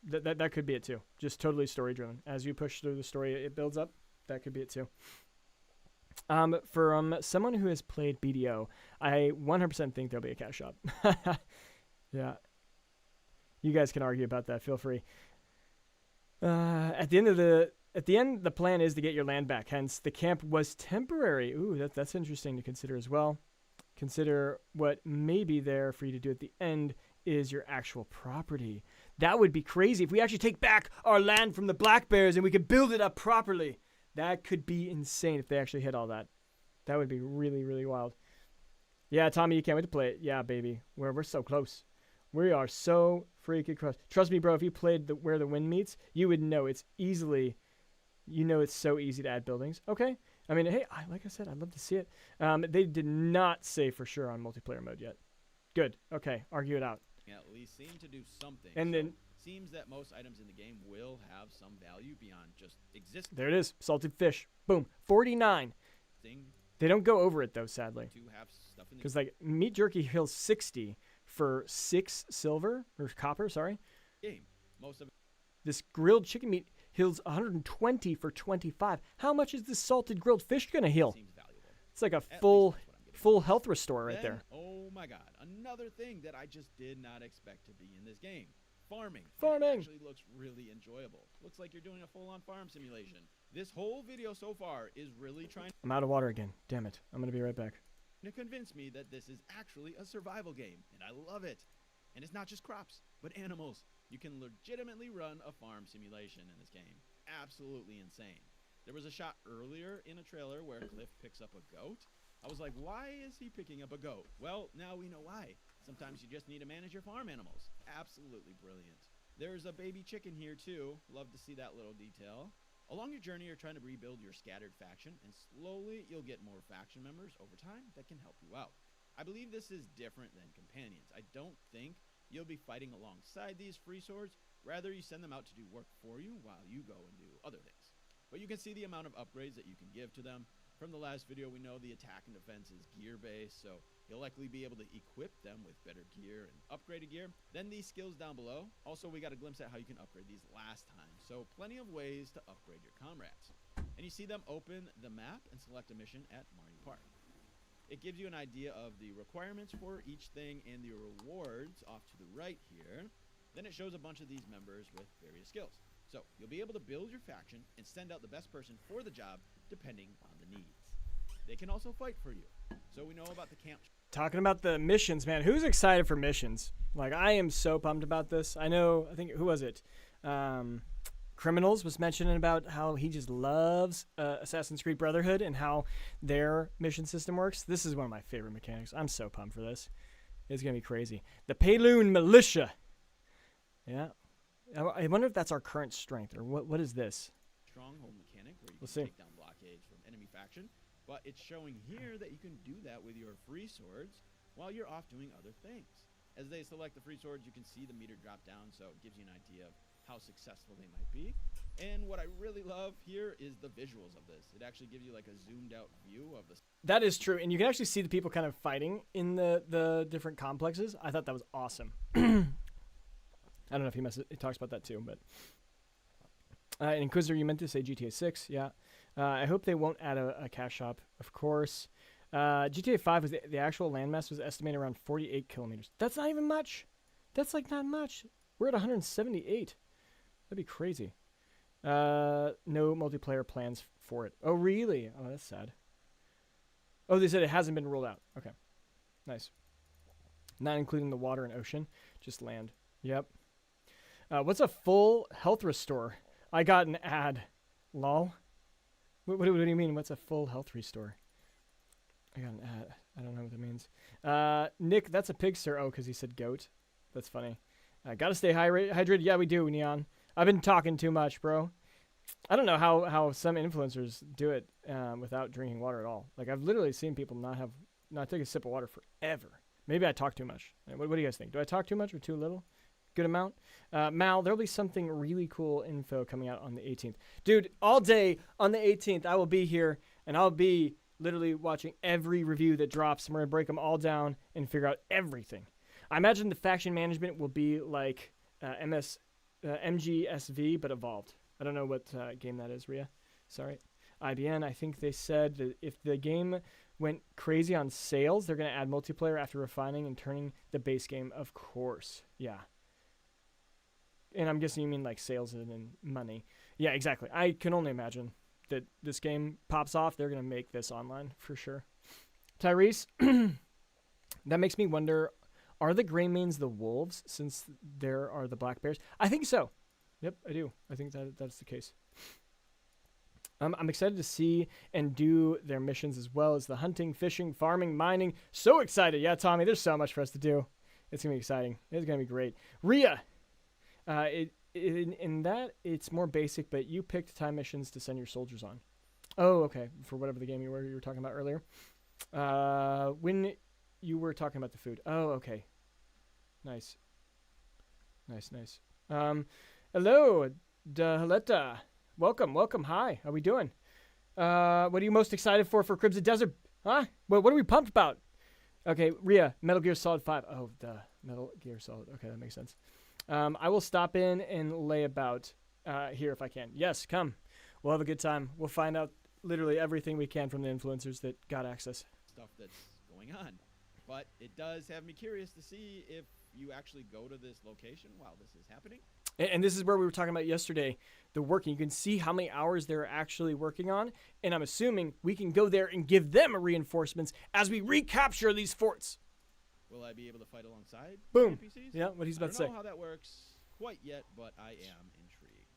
that could be it too. Just totally story driven. As you push through the story, it builds up. That could be it too. For someone who has played BDO, I 100% think there'll be a cash shop. Yeah. You guys can argue about that. Feel free. At the end of at the end, the plan is to get your land back. Hence, the camp was temporary. Ooh, that's interesting to consider as well. Consider what may be there for you to do at the end is your actual property. That would be crazy if we actually take back our land from the Black Bears and we could build it up properly. That could be insane if they actually hit all that. That would be really, really wild. Yeah, Tommy, you can't wait to play it. Yeah, baby. We're so close. We are so freaking close. Trust me, bro, if you played Where the Wind Meets, you would know it's easily, it's so easy to add buildings. Okay. I mean, hey, like I said, I'd love to see it. They did not say for sure on multiplayer mode yet. Good. Okay. Argue it out. At least seem to do something. And then seems that most items in the game will have some value beyond just existing. there it is. Salted fish. Boom. 49. They don't go over it though, sadly. To have stuff in the Because like meat jerky heals 60 for 6 silver or copper. Sorry. game. Most of This grilled chicken meat heals 120 for 25. How much is this salted grilled fish gonna heal? seems valuable. It's like a At full least that's what I'm getting. full health restore right Then, there. Oh my god, another thing that I just did not expect to be in this game. Farming. Farming. It actually looks really enjoyable. Looks like you're doing a full-on farm simulation. This whole video so far is really trying I'm out of water again. Damn it. I'm gonna be right back. to convince me that this is actually a survival game, and I love it. And it's not just crops, but animals. You can legitimately run a farm simulation in this game. Absolutely insane. There was a shot earlier in a trailer where Cliff picks up a goat. I was like, why is he picking up a goat? Well, now we know why. Sometimes you just need to manage your farm animals. Absolutely brilliant. There's a baby chicken here too. Love to see that little detail. Along your journey, you're trying to rebuild your scattered faction, and slowly you'll get more faction members over time that can help you out. I believe this is different than companions. I don't think you'll be fighting alongside these free swords. Rather, you send them out to do work for you while you go and do other things. But you can see the amount of upgrades that you can give to them. From the last video, we know the attack and defense is gear-based, so you'll likely be able to equip them with better gear and upgraded gear. Then these skills down below. Also, we got a glimpse at how you can upgrade these last time, so plenty of ways to upgrade your comrades. And you see them open the map and select a mission at Marnie Park. It gives you an idea of the requirements for each thing and the rewards off to the right here. Then it shows a bunch of these members with various skills. So you'll be able to build your faction and send out the best person for the job depending on the needs. They can also fight for you. So we know about the camp. Talking about the missions, man. Who's excited for missions? Like, I am so pumped about this. I think, who was it? Criminals was mentioning about how he just loves Assassin's Creed Brotherhood and how their mission system works. This is one of my favorite mechanics. I'm so pumped for this. It's going to be crazy. The Payloon Militia. Yeah. I wonder if that's our current strength, or what is this? Stronghold mechanic where you Let's can see. take down blockades from enemy faction. But it's showing here that you can do that with your free swords while you're off doing other things. As they select the free swords, you can see the meter drop down, so it gives you an idea of how successful they might be. And what I really love here is the visuals of this. It actually gives you like a zoomed out view of the... That is true, and you can actually see the people kind of fighting in the different complexes. I thought that was awesome. I don't know if he talks about that too, but... and Inquisitor, you meant to say GTA 6, yeah. I hope they won't add a cash shop, of course. GTA 5 was the actual landmass was estimated around 48 kilometers. That's not even much. That's like not much. We're at 178. That'd be crazy. No multiplayer plans for it. Oh, really? Oh, that's sad. Oh, they said it hasn't been rolled out. Okay. Nice. Not including the water and ocean, just land. Yep. What's a full health restore? I got an ad. Lol. What do you mean? What's a full health restore? I got an ad. I don't know what that means. Nick, that's a pig, sir. Oh, because he said goat. That's funny. Gotta stay hydrated. Yeah, we do, Neon. I've been talking too much, bro. I don't know how some influencers do it without drinking water at all. Like, I've literally seen people not take a sip of water forever. Maybe I talk too much. What do you guys think? Do I talk too much or too little? Good amount. Mal, there'll be something really cool info coming out on the 18th. Dude, all day on the 18th, I will be here, and I'll be literally watching every review that drops, and we're going to break them all down and figure out everything. I imagine the faction management will be like MGSV, but evolved. I don't know what game that is, Rhea. Sorry. IBN, I think they said that if the game went crazy on sales, they're going to add multiplayer after refining and turning the base game, of course. Yeah. And I'm guessing you mean like sales and money. Yeah, exactly. I can only imagine that this game pops off. They're going to make this online for sure. Tyrese, that makes me wonder, are the Greymanes the wolves since there are the black bears? I think so. Yep, I do. I think that's the case. I'm excited to see and do their missions as well as the hunting, fishing, farming, mining. So excited. Yeah, Tommy, there's so much for us to do. It's going to be exciting. It's going to be great. Rhea, in that, it's more basic, but you picked time missions to send your soldiers on. Oh, okay. For whatever the game you were talking about earlier. When you were talking about the food. Oh, okay. Nice. Hello, Dahaleta. Welcome. Hi. How we doing? What are you most excited for Crimson Desert? Huh? What are we pumped about? Okay, Rhea, Metal Gear Solid 5. Oh, the Metal Gear Solid. Okay, that makes sense. I will stop in and lay about here if I can. Yes, come. We'll have a good time. We'll find out literally everything we can from the influencers that got access. Stuff that's going on. But it does have me curious to see if you actually go to this location while this is happening. And this is where we were talking about yesterday, the working. You can see how many hours they're actually working on, and I'm assuming we can go there and give them reinforcements as we recapture these forts. Will I be able to fight alongside Boom. NPCs? Yeah, what he's about to say. I don't know how that works quite yet, but I am intrigued.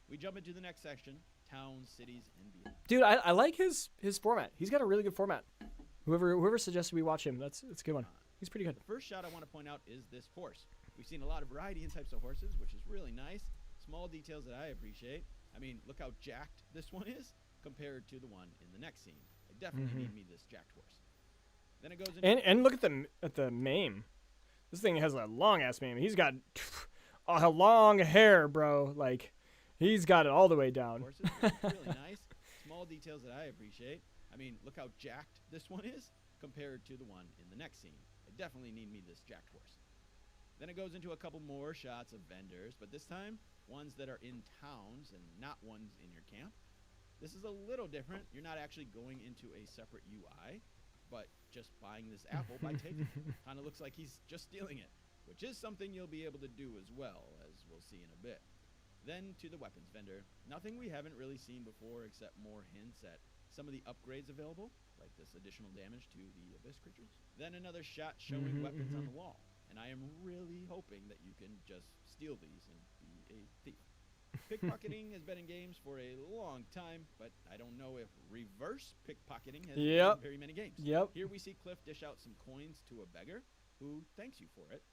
We jump into the next section, towns, cities, and beyond. Dude, I like his format. He's got a really good format. Whoever suggested we watch him, that's a good one. He's pretty good. The first shot I want to point out is this horse. We've seen a lot of variety in types of horses, which is really nice. Small details that I appreciate. I mean, look how jacked this one is compared to the one in the next scene. I definitely need me this jacked horse. Then it goes into and look at the mane. This thing has a long ass mane. He's got a long hair, bro. Like he's got it all the way down. Horses, which is really nice. Small details that I appreciate. I mean, look how jacked this one is compared to the one in the next scene. I definitely need me this jacked horse. Then it goes into a couple more shots of vendors, but this time ones that are in towns and not ones in your camp. This is a little different. You're not actually going into a separate UI, but just buying this apple by taking it. Kind of looks like he's just stealing it, which is something you'll be able to do as well, as we'll see in a bit. Then to the weapons vendor. Nothing we haven't really seen before except more hints at some of the upgrades available, like this additional damage to the abyss creatures. Then another shot showing weapons on the wall. And I am really hoping that you can just steal these and be a thief. Pickpocketing has been in games for a long time, but I don't know if reverse pickpocketing has been in very many games. Here we see Cliff dish out some coins to a beggar who thanks you for it,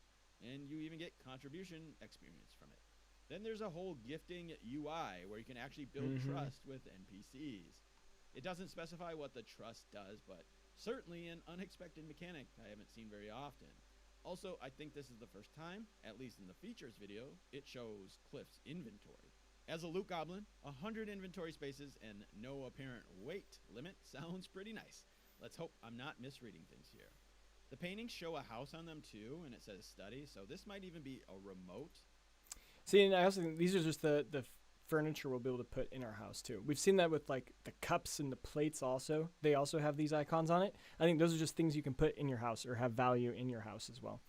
and you even get contribution experience from it. Then there's a whole gifting UI where you can actually build trust with NPCs. It doesn't specify what the trust does, but certainly an unexpected mechanic I haven't seen very often. Also, I think this is the first time, at least in the features video, it shows Cliff's inventory. As a loot goblin, 100 inventory spaces and no apparent weight limit sounds pretty nice. Let's hope I'm not misreading things here. The paintings show a house on them too, and it says study, so this might even be a remote. See, and I also think these are just the furniture we'll be able to put in our house too. We've seen that with like the cups and the plates also. They also have these icons on it. I think those are just things you can put in your house or have value in your house as well.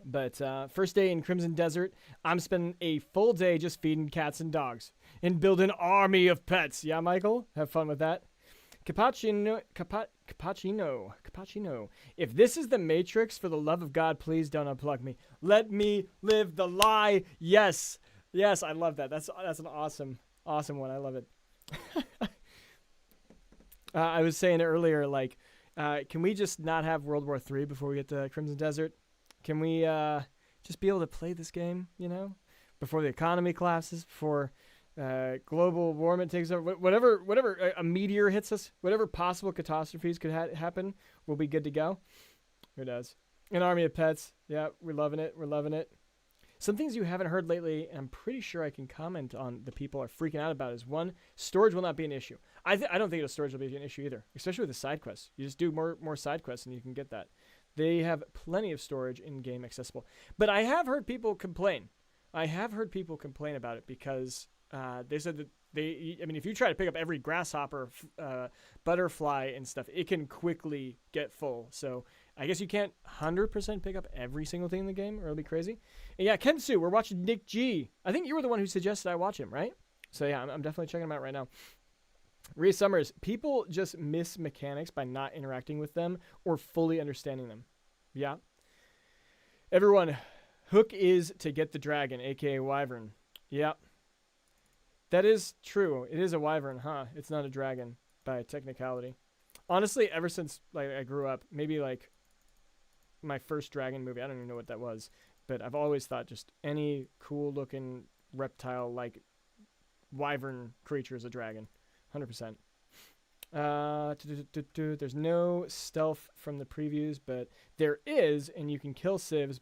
But first day in Crimson Desert, I'm spending a full day just feeding cats and dogs and build an army of pets. Yeah, Michael? Have fun with that. Cappuccino. If this is the Matrix, for the love of God, please don't unplug me. Let me live the lie. Yes. Yes, I love that. That's an awesome one. I love it. I was saying earlier, like, can we just not have World War III before we get to Crimson Desert? Can we just be able to play this game, before the economy collapses, before global warming takes over, whatever a meteor hits us, whatever possible catastrophes could happen, we'll be good to go. Who does? An army of pets. Yeah, we're loving it. Some things you haven't heard lately, and I'm pretty sure I can comment on the people are freaking out about, is one, storage will not be an issue. I don't think storage will be an issue either, especially with the side quests. You just do more side quests and you can get that. They have plenty of storage in-game accessible. But I have heard people complain. About it because they said that if you try to pick up every grasshopper, butterfly and stuff, it can quickly get full. So I guess you can't 100% pick up every single thing in the game, or it'll be crazy. And yeah, Kensu, we're watching Nick G. I think you were the one who suggested I watch him, right? So yeah, I'm definitely checking him out right now. Reese Summers, people just miss mechanics by not interacting with them or fully understanding them. Yeah. Everyone, hook is to get the dragon, aka wyvern. Yeah. That is true. It is a wyvern, huh? It's not a dragon by technicality. Honestly, ever since like I grew up, maybe like my first dragon movie, I don't even know what that was, but I've always thought just any cool looking reptile like wyvern creature is a dragon. 100%. There's no stealth from the previews, but there is, and you can kill civs,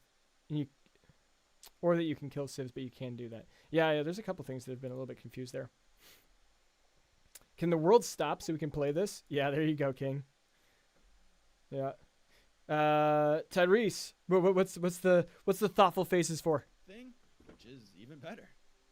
or that you can kill civs, but you can do that. Yeah, there's a couple things that have been a little bit confused there. Can the world stop so we can play this? Yeah, there you go, King. Yeah. Tyrese, what's the thoughtful faces for? Thing, which is even better.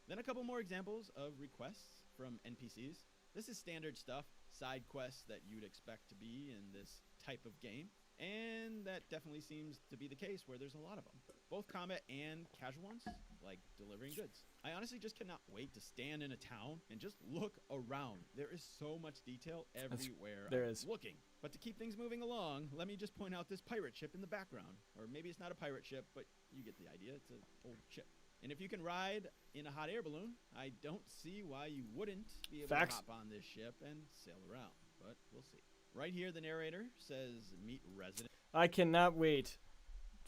Then a couple more examples of requests from NPCs. This is standard stuff, side quests that you'd expect to be in this type of game, and that definitely seems to be the case where there's a lot of them. Both combat and casual ones, like delivering goods. I honestly just cannot wait to stand in a town and just look around. There is so much detail everywhere I'm looking. But to keep things moving along, let me just point out this pirate ship in the background. Or maybe it's not a pirate ship, but you get the idea. It's an old ship. And if you can ride in a hot air balloon, I don't see why you wouldn't be able to hop on this ship and sail around. But we'll see. Right here, the narrator says, meet resident. I cannot wait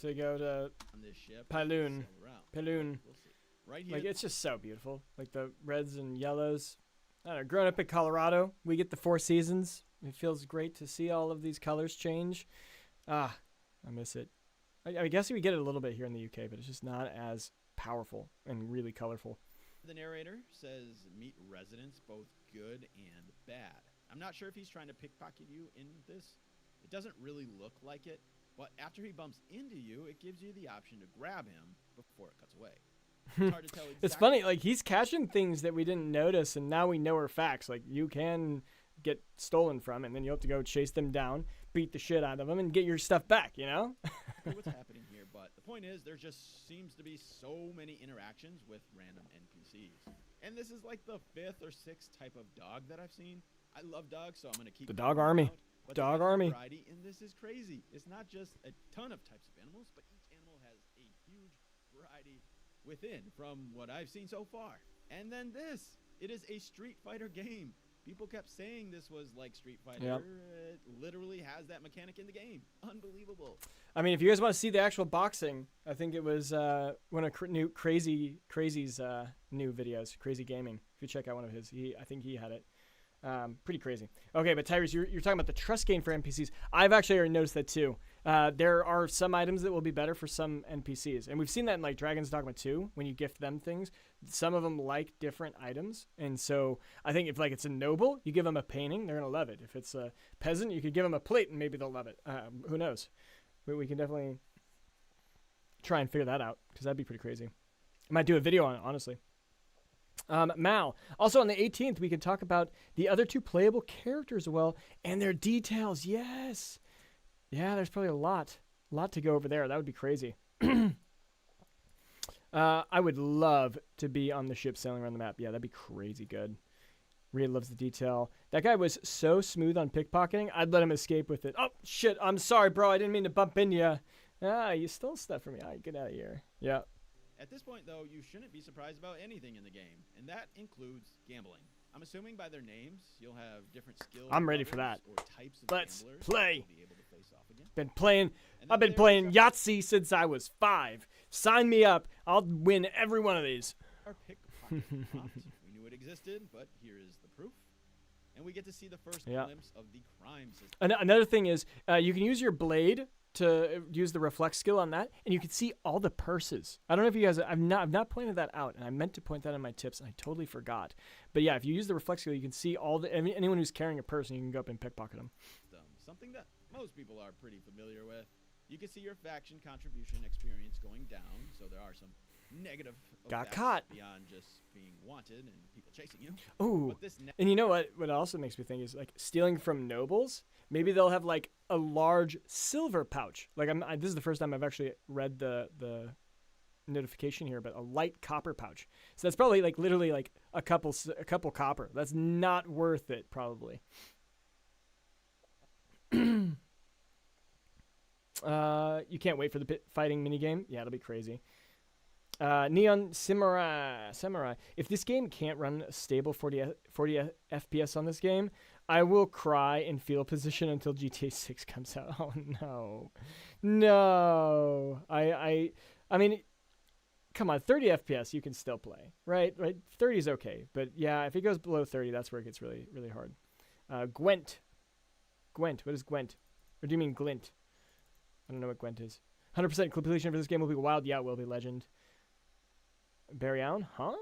to go to on this ship Paloon. Paloon. We'll see. Right here. Like, it's just so beautiful. Like the reds and yellows. I don't know, growing up in Colorado, we get the 4 seasons. It feels great to see all of these colors change. I miss it. I guess we get it a little bit here in the UK, but it's just not as powerful and really colorful. The narrator says meet residents, both good and bad. I'm not sure if he's trying to pickpocket you in this. It doesn't really look like it, but after he bumps into you, it gives you the option to grab him before it cuts away. It's hard to tell exactly. It's funny, like he's catching things that we didn't notice, and now we know are facts. Like you can get stolen from, and then you have to go chase them down, beat the shit out of them, and get your stuff back, you know? What's happening here, but the point is there just seems to be so many interactions with random NPCs. And this is like the 5th or 6th type of dog that I've seen. I love dogs, so I'm going to keep the dog army. But dog the army. Variety in this is crazy. It's not just a ton of types of animals, but each animal has a huge variety within from what I've seen so far. And then this. It is a Street Fighter game. People kept saying this was like Street Fighter. Yep. It literally has that mechanic in the game. Unbelievable. I mean, if you guys want to see the actual boxing, I think it was one of Crazy's new videos, Crazy Gaming. If you check out one of his, I think he had it. Pretty crazy. Okay, but Tyrese, you're talking about the trust gain for NPCs. I've actually already noticed that too. There are some items that will be better for some NPCs, and we've seen that in like Dragon's Dogma 2 when you gift them things. Some of them like different items, and so I think if like it's a noble, you give them a painting, they're gonna love it. If it's a peasant, you could give them a plate, and maybe they'll love it. Who knows? But we can definitely try and figure that out because that'd be pretty crazy. I might do a video on it, honestly. Mal. Also on the 18th, we can talk about the other 2 playable characters as well and their details. Yes. Yeah, there's probably a lot to go over there. That would be crazy. I would love to be on the ship sailing around the map. Yeah, that'd be crazy good. Rhea loves the detail. That guy was so smooth on pickpocketing. I'd let him escape with it. Oh, shit. I'm sorry, bro. I didn't mean to bump into you. You stole stuff from me. All right, get out of here. Yeah. At this point, though, you shouldn't be surprised about anything in the game, and that includes gambling. I'm assuming by their names, you'll have different skills. I'm ready for that. Or types of Let's gamblers play. You'll be able to face off against. I've been playing Yahtzee since I was 5. Sign me up. I'll win every one of these. Our pickpocket prompt. We knew it existed, but here is the proof. And we get to see the first glimpse of the crime system. Another thing is you can use your blade to use the reflect skill on that, and you can see all the purses. I don't know if you guys, I've not pointed that out, and I meant to point that in my tips, and I totally forgot. But yeah, if you use the reflect skill, you can see anyone who's carrying a purse, and you can go up and pickpocket them. Something that most people are pretty familiar with. You can see your faction contribution experience going down, so there are some negative Got effects caught. beyond just being wanted and people chasing you. Ooh. But this And you know what? What also makes me think is like stealing from nobles. Maybe they'll have like a large silver pouch. Like this is the first time I've actually read the notification here, but a light copper pouch. So that's probably like literally like a couple copper. That's not worth it probably. You can't wait for the pit fighting minigame. Yeah, it'll be crazy. Neon Samurai. If this game can't run a stable 40 FPS on this game, I will cry in fetal position until GTA 6 comes out. Oh no. I mean, come on, 30 FPS you can still play, right? 30 is okay, but yeah, if it goes below 30, that's where it gets really, really hard. Gwent. What is Gwent? Or do you mean Glint? I don't know what Gwent is. 100% completion for this game will be wild. Yeah, it will be legend. Barryown? Huh?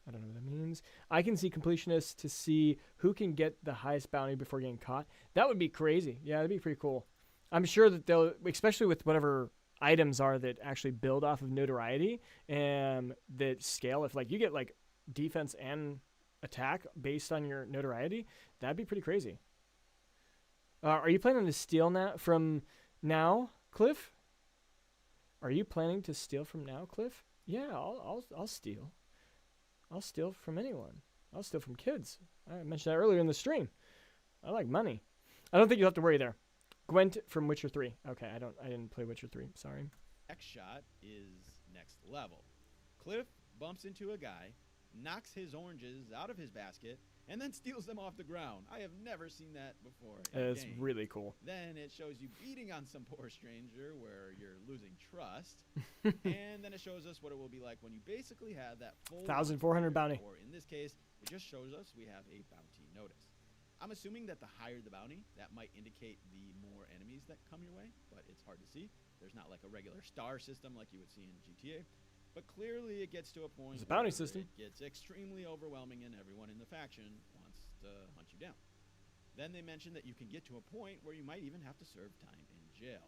I don't know what that means. I can see completionists to see who can get the highest bounty before getting caught. That would be crazy. Yeah, that'd be pretty cool. I'm sure that they'll, especially with whatever items are that actually build off of notoriety and that scale. If like you get like defense and attack based on your notoriety, that'd be pretty crazy. Are you planning to steal from now, Cliff? Are you planning to steal from now, Cliff? Yeah, I'll steal. I'll steal from anyone. I'll steal from kids. I mentioned that earlier in the stream. I like money. I don't think you'll have to worry there. Gwent from Witcher 3. Okay, I didn't play Witcher 3. Sorry. next shot is next level. Cliff bumps into a guy, knocks his oranges out of his basket, and then steals them off the ground. I have never seen that before. It's really cool. Then it shows you beating on some poor stranger where you're losing trust. And then it shows us what it will be like when you basically have that full 1,400 bounty. Or in this case, it just shows us we have a bounty notice. I'm assuming that the higher the bounty, that might indicate the more enemies that come your way, but it's hard to see. There's not like a regular star system like you would see in GTA. But clearly it gets to a point It's a bounty system. It gets extremely overwhelming and everyone in the faction wants to hunt you down. Then they mention that you can get to a point where you might even have to serve time in jail.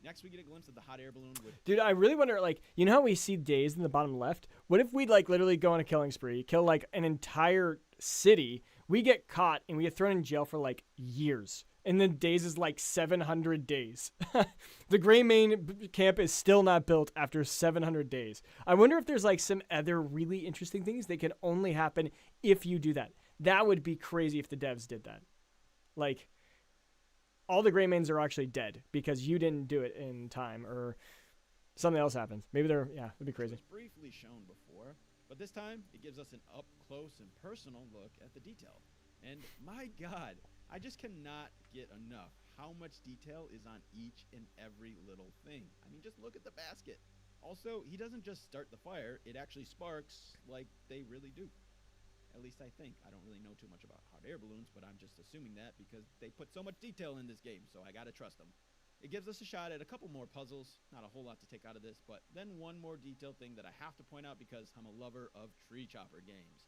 Next, we get a glimpse of the hot air balloon with... Dude, I really wonder, like, you know how we see days in the bottom left? What if we, like, literally go on a killing spree, kill, like, an entire city, we get caught, and we get thrown in jail for, like, years. And then days is, like, 700 days. The Gray Main camp is still not built after 700 days. I wonder if there's, like, some other really interesting things that can only happen if you do that. That would be crazy if the devs did that. Like... all the Gray Mains are actually dead because you didn't do it in time or something else happens. Maybe they're, yeah, it'd be crazy. It was briefly shown before, but this time it gives us an up close and personal look at the detail. And my God, I just cannot get enough how much detail is on each and every little thing. I mean, just look at the basket. Also, he doesn't just start the fire, it actually sparks like they really do. At least I think. I don't really know too much about hot air balloons, but I'm just assuming that because they put so much detail in this game, so I gotta trust them. It gives us a shot at a couple more puzzles. Not a whole lot to take out of this, but then one more detailed thing that I have to point out because I'm a lover of tree chopper games.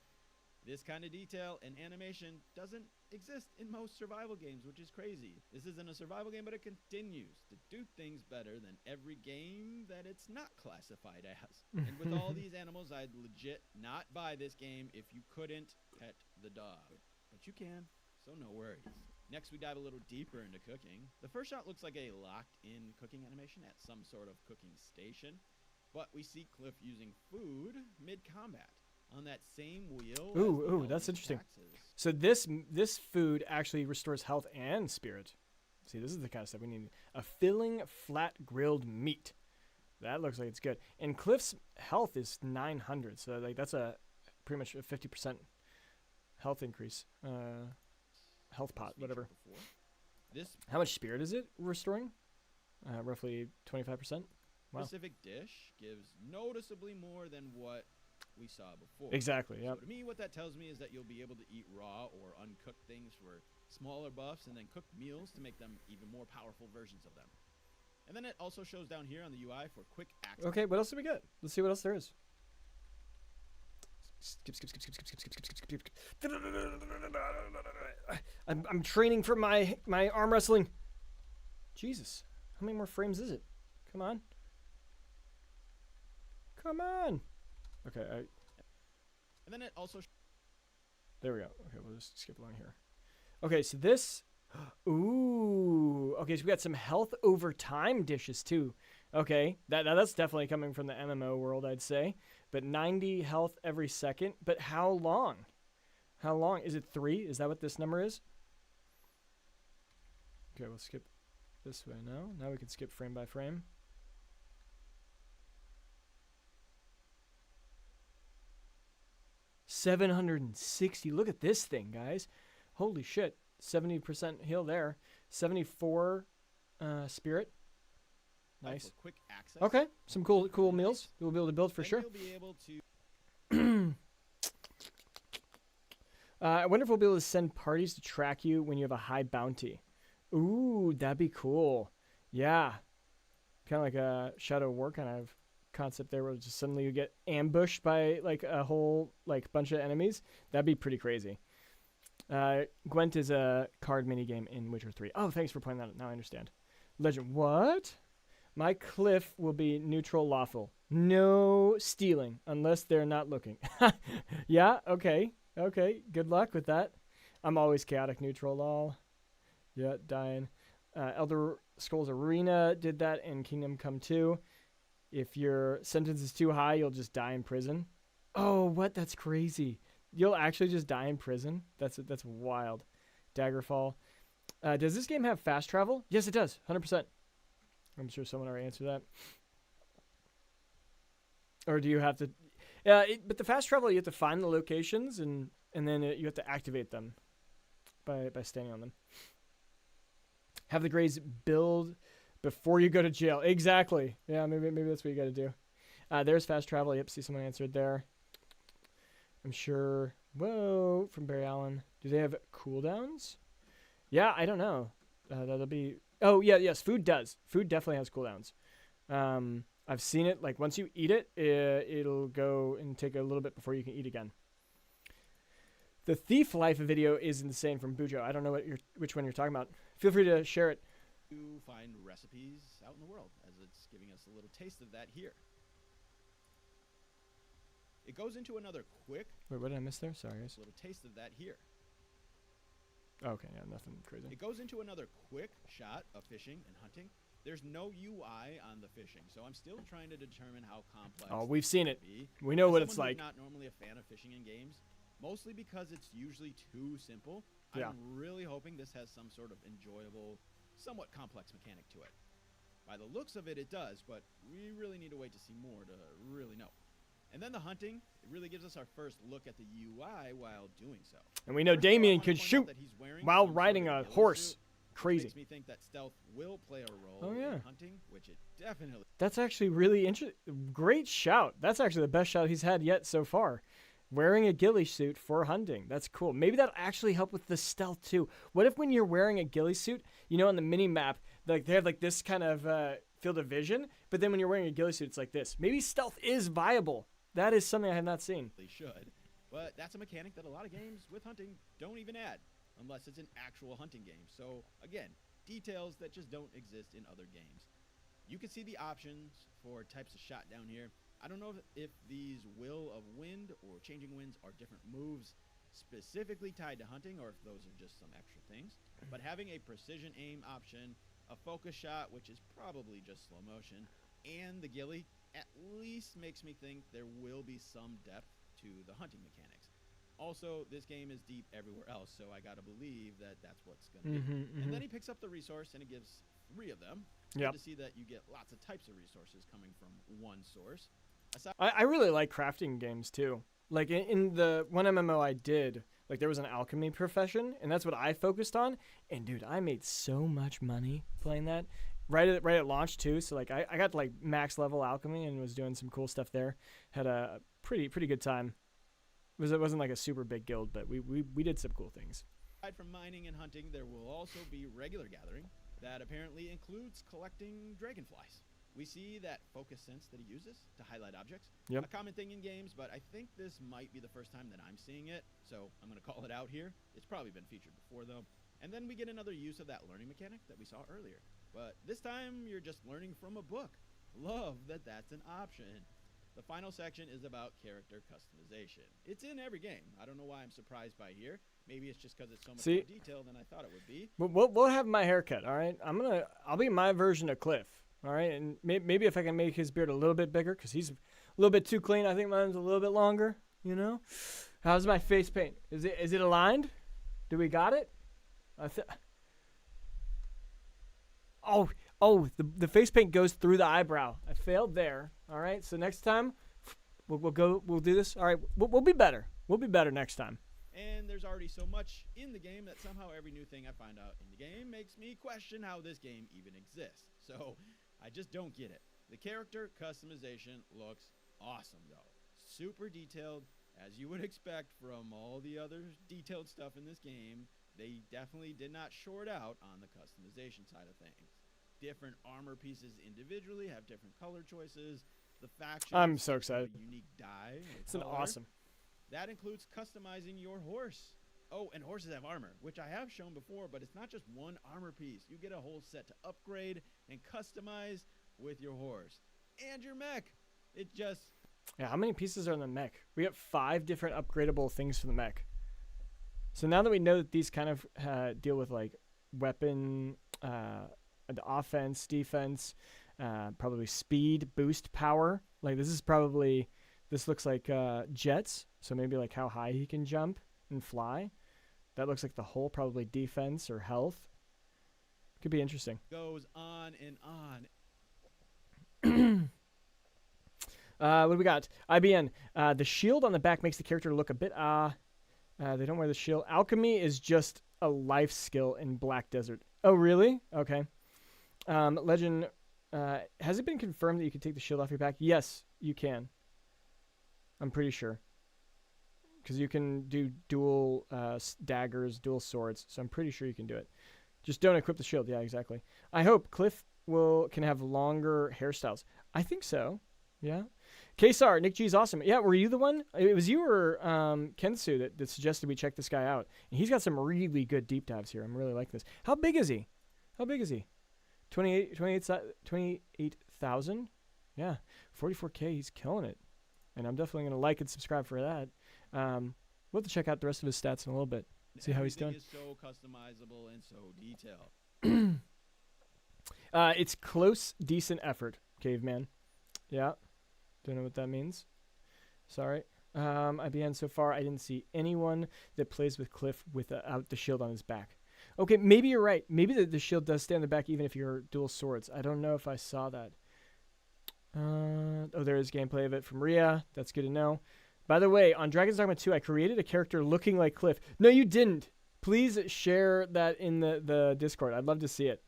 This kind of detail and animation doesn't exist in most survival games, which is crazy. This isn't a survival game, but it continues to do things better than every game that it's not classified as. And with all these animals, I'd legit not buy this game if you couldn't pet the dog. But you can, so no worries. Next, we dive a little deeper into cooking. The first shot looks like a locked-in cooking animation at some sort of cooking station. But we see Cliff using food mid-combat. On that same wheel. Ooh, that's interesting. So this food actually restores health and spirit. See, this is the kind of stuff we need. A filling, flat grilled meat. That looks like it's good. And Cliff's health is 900, so like that's a pretty much a 50% health increase. Health pot, whatever. How much spirit is it restoring? Roughly 25%. Wow. Specific dish gives noticeably more than what we saw before. Exactly, yeah. So to me, what that tells me is that you'll be able to eat raw or uncooked things for smaller buffs and then cooked meals to make them even more powerful versions of them. And then it also shows down here on the UI for quick access. Okay, what else do we get? Let's see what else there is. Skip. I'm training for my arm wrestling. Jesus, how many more frames is it? Come on. Come on. Okay, And then it also there we go. Okay, we'll just skip along here. Okay, so this... Ooh. Okay, so we got some health over time dishes, too. Okay, that's definitely coming from the MMO world, I'd say. But 90 health every second. But how long? How long? Is it 3? Is that what this number is? Okay, we'll skip this way now. Now we can skip frame by frame. $760. Look at this thing, guys. Holy shit. 70% heal there. 74 spirit. Nice. quick access. Okay, some cool meals we'll be able to build for sure. You'll be able to I wonder if we'll be able to send parties to track you when you have a high bounty. Ooh, that'd be cool. Yeah. Kind of like a Shadow of War kind of concept there where just suddenly you get ambushed by like a whole like bunch of enemies. That'd be pretty crazy. Gwent is a card minigame in Witcher 3. Oh, thanks for pointing that out. Now I understand. Legend. What? My cliff will be neutral lawful. No stealing unless they're not looking. Yeah, okay. Okay, good luck with that. I'm always chaotic neutral, lol. Yeah, dying. Elder Scrolls Arena did that in Kingdom Come 2. If your sentence is too high, you'll just die in prison. Oh, what? That's crazy. You'll actually just die in prison? That's wild. Daggerfall. Does this game have fast travel? Yes, it does. 100%. I'm sure someone already answered that. Or do you have to... but the fast travel, you have to find the locations, and then you have to activate them by standing on them. Have the Greys build before you go to jail. Exactly. Yeah, maybe that's what you got to do. There's fast travel. Yep, see someone answered there. I'm sure. Whoa, from Barry Allen. Do they have cooldowns? Yeah, I don't know. That'll be... Oh, yeah, yes, food does. Food definitely has cooldowns. I've seen it. Like, once you eat it, it'll go and take a little bit before you can eat again. The Thief Life video is insane from Bujo. I don't know which one you're talking about. Feel free to share it. to find recipes out in the world, as it's giving us a little taste of that here. It goes into another quick... Wait, what did I miss there? Sorry, guys. Little taste of that here. Okay, yeah, nothing crazy. It goes into another quick shot of fishing and hunting. There's no UI on the fishing, so I'm still trying to determine how complex. Oh, we've seen it. Be. We know As what it's someone like. who's not normally a fan of fishing in games, mostly because it's usually too simple. Yeah. I'm really hoping this has some sort of enjoyable, somewhat complex mechanic to it. By the looks of it, it does, but we really need to wait to see more to really know. And then the hunting, it really gives us our first look at the UI while doing so. And we know First of all, I Damien wanna could point out shoot that he's wearing while some riding sort a of ghillie horse. suit, which Crazy. makes me think that stealth will play a role Oh, yeah. in hunting, which it definitely. That's actually really interesting. Great shout. That's actually the best shout he's had yet so far. Wearing a ghillie suit for hunting. That's cool. Maybe that'll actually help with the stealth too. What if when you're wearing a ghillie suit, you know, on the mini map, like they have like this kind of field of vision, but then when you're wearing a ghillie suit, it's like this. Maybe stealth is viable. That is something I have not seen. They should, but that's a mechanic that a lot of games with hunting don't even add, unless it's an actual hunting game. So again, details that just don't exist in other games. You can see the options for types of shot down here. I don't know if these Will of Wind or Changing Winds are different moves specifically tied to hunting, or if those are just some extra things. But having a precision aim option, a focus shot, which is probably just slow motion, and the ghillie at least makes me think there will be some depth to the hunting mechanics. Also, this game is deep everywhere else, so I gotta believe that that's what's gonna be. And then he picks up the resource, and it gives 3 of them. Yep. Good to see that you get lots of types of resources coming from one source. I really like crafting games too. Like in the one MMO I did, like there was an alchemy profession, and that's what I focused on. And dude, I made so much money playing that. Right at launch too. So like I got like max level alchemy and was doing some cool stuff there. Had a pretty good time. It wasn't like a super big guild, but we did some cool things. Aside from mining and hunting, there will also be regular gathering that apparently includes collecting dragonflies. We see that focus sense that he uses to highlight objects. Yep. A common thing in games, but I think this might be the first time that I'm seeing it, so I'm going to call it out here. It's probably been featured before, though. And then we get another use of that learning mechanic that we saw earlier. But this time, you're just learning from a book. Love that that's an option. The final section is about character customization. It's in every game. I don't know why I'm surprised by here. Maybe it's just because it's so much more detailed than I thought it would be. We'll have my haircut, all right? I'll be my version of Cliff, all right? And maybe if I can make his beard a little bit bigger, because he's a little bit too clean. I think mine's a little bit longer, you know? How's my face paint? Is it aligned? Do we got it? The face paint goes through the eyebrow. I failed there. All right. So next time we'll do this. All right. We'll be better. We'll be better next time. And there's already so much in the game that somehow every new thing I find out in the game makes me question how this game even exists. So I just don't get it. The character customization looks awesome though. Super detailed, as you would expect from all the other detailed stuff in this game. They definitely did not short out on the customization side of things. Different armor pieces individually have different color choices. The factions, I'm so excited. have a unique dye. It's an awesome. That includes customizing your horse. Oh, and horses have armor, which I have shown before, but it's not just one armor piece. You get a whole set to upgrade and customize with your horse and your mech. It just... Yeah, how many pieces are in the mech? We got 5 different upgradable things for the mech. So now that we know that these kind of deal with like weapon, the offense, defense, probably speed, boost, power. Like this looks like jets. So maybe like how high he can jump and fly. That looks like the whole probably defense or health. Could be interesting. Goes on and on. What do we got? IBN. The shield on the back makes the character look a bit they don't wear the shield. Alchemy is just a life skill in Black Desert. Oh, really? Okay. Legend, has it been confirmed that you can take the shield off your back? Yes, you can. I'm pretty sure. Because you can do dual daggers, dual swords. So I'm pretty sure you can do it. Just don't equip the shield. Yeah, exactly. I hope Cliff can have longer hairstyles. I think so. Yeah. Kesar, Nick G's awesome. Yeah, were you the one? It was you or Kensu that suggested we check this guy out. And he's got some really good deep dives here. I'm really liking this. How big is he? 28,000? Yeah, 44K. He's killing it. And I'm definitely going to like and subscribe for that. We'll have to check out the rest of his stats in a little bit. See how he's doing. Everything is so customizable and so detailed. It's close, decent effort, Caveman. Yeah. Don't know what that means. Sorry. IBN, so far I didn't see anyone that plays with Cliff without the shield on his back. Okay, maybe you're right. Maybe the shield does stay on the back even if you're dual swords. I don't know if I saw that. There is gameplay of it from Rhea. That's good to know. By the way, on Dragon's Dogma 2, I created a character looking like Cliff. No, you didn't. Please share that in the Discord. I'd love to see it.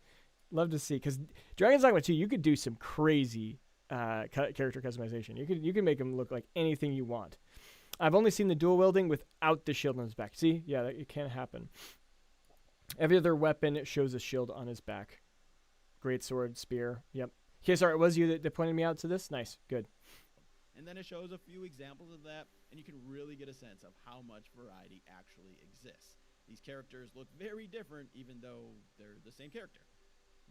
Love to see, because Dragon's Dogma 2, you could do some crazy character customization. You can make him look like anything you want. I've only seen the dual wielding without the shield on his back. See? Yeah, it can't happen. Every other weapon shows a shield on his back. Great sword, spear. Yep. Okay, sorry, it was you that pointed me out to this? Nice. Good. And then it shows a few examples of that, and you can really get a sense of how much variety actually exists. These characters look very different, even though they're the same character.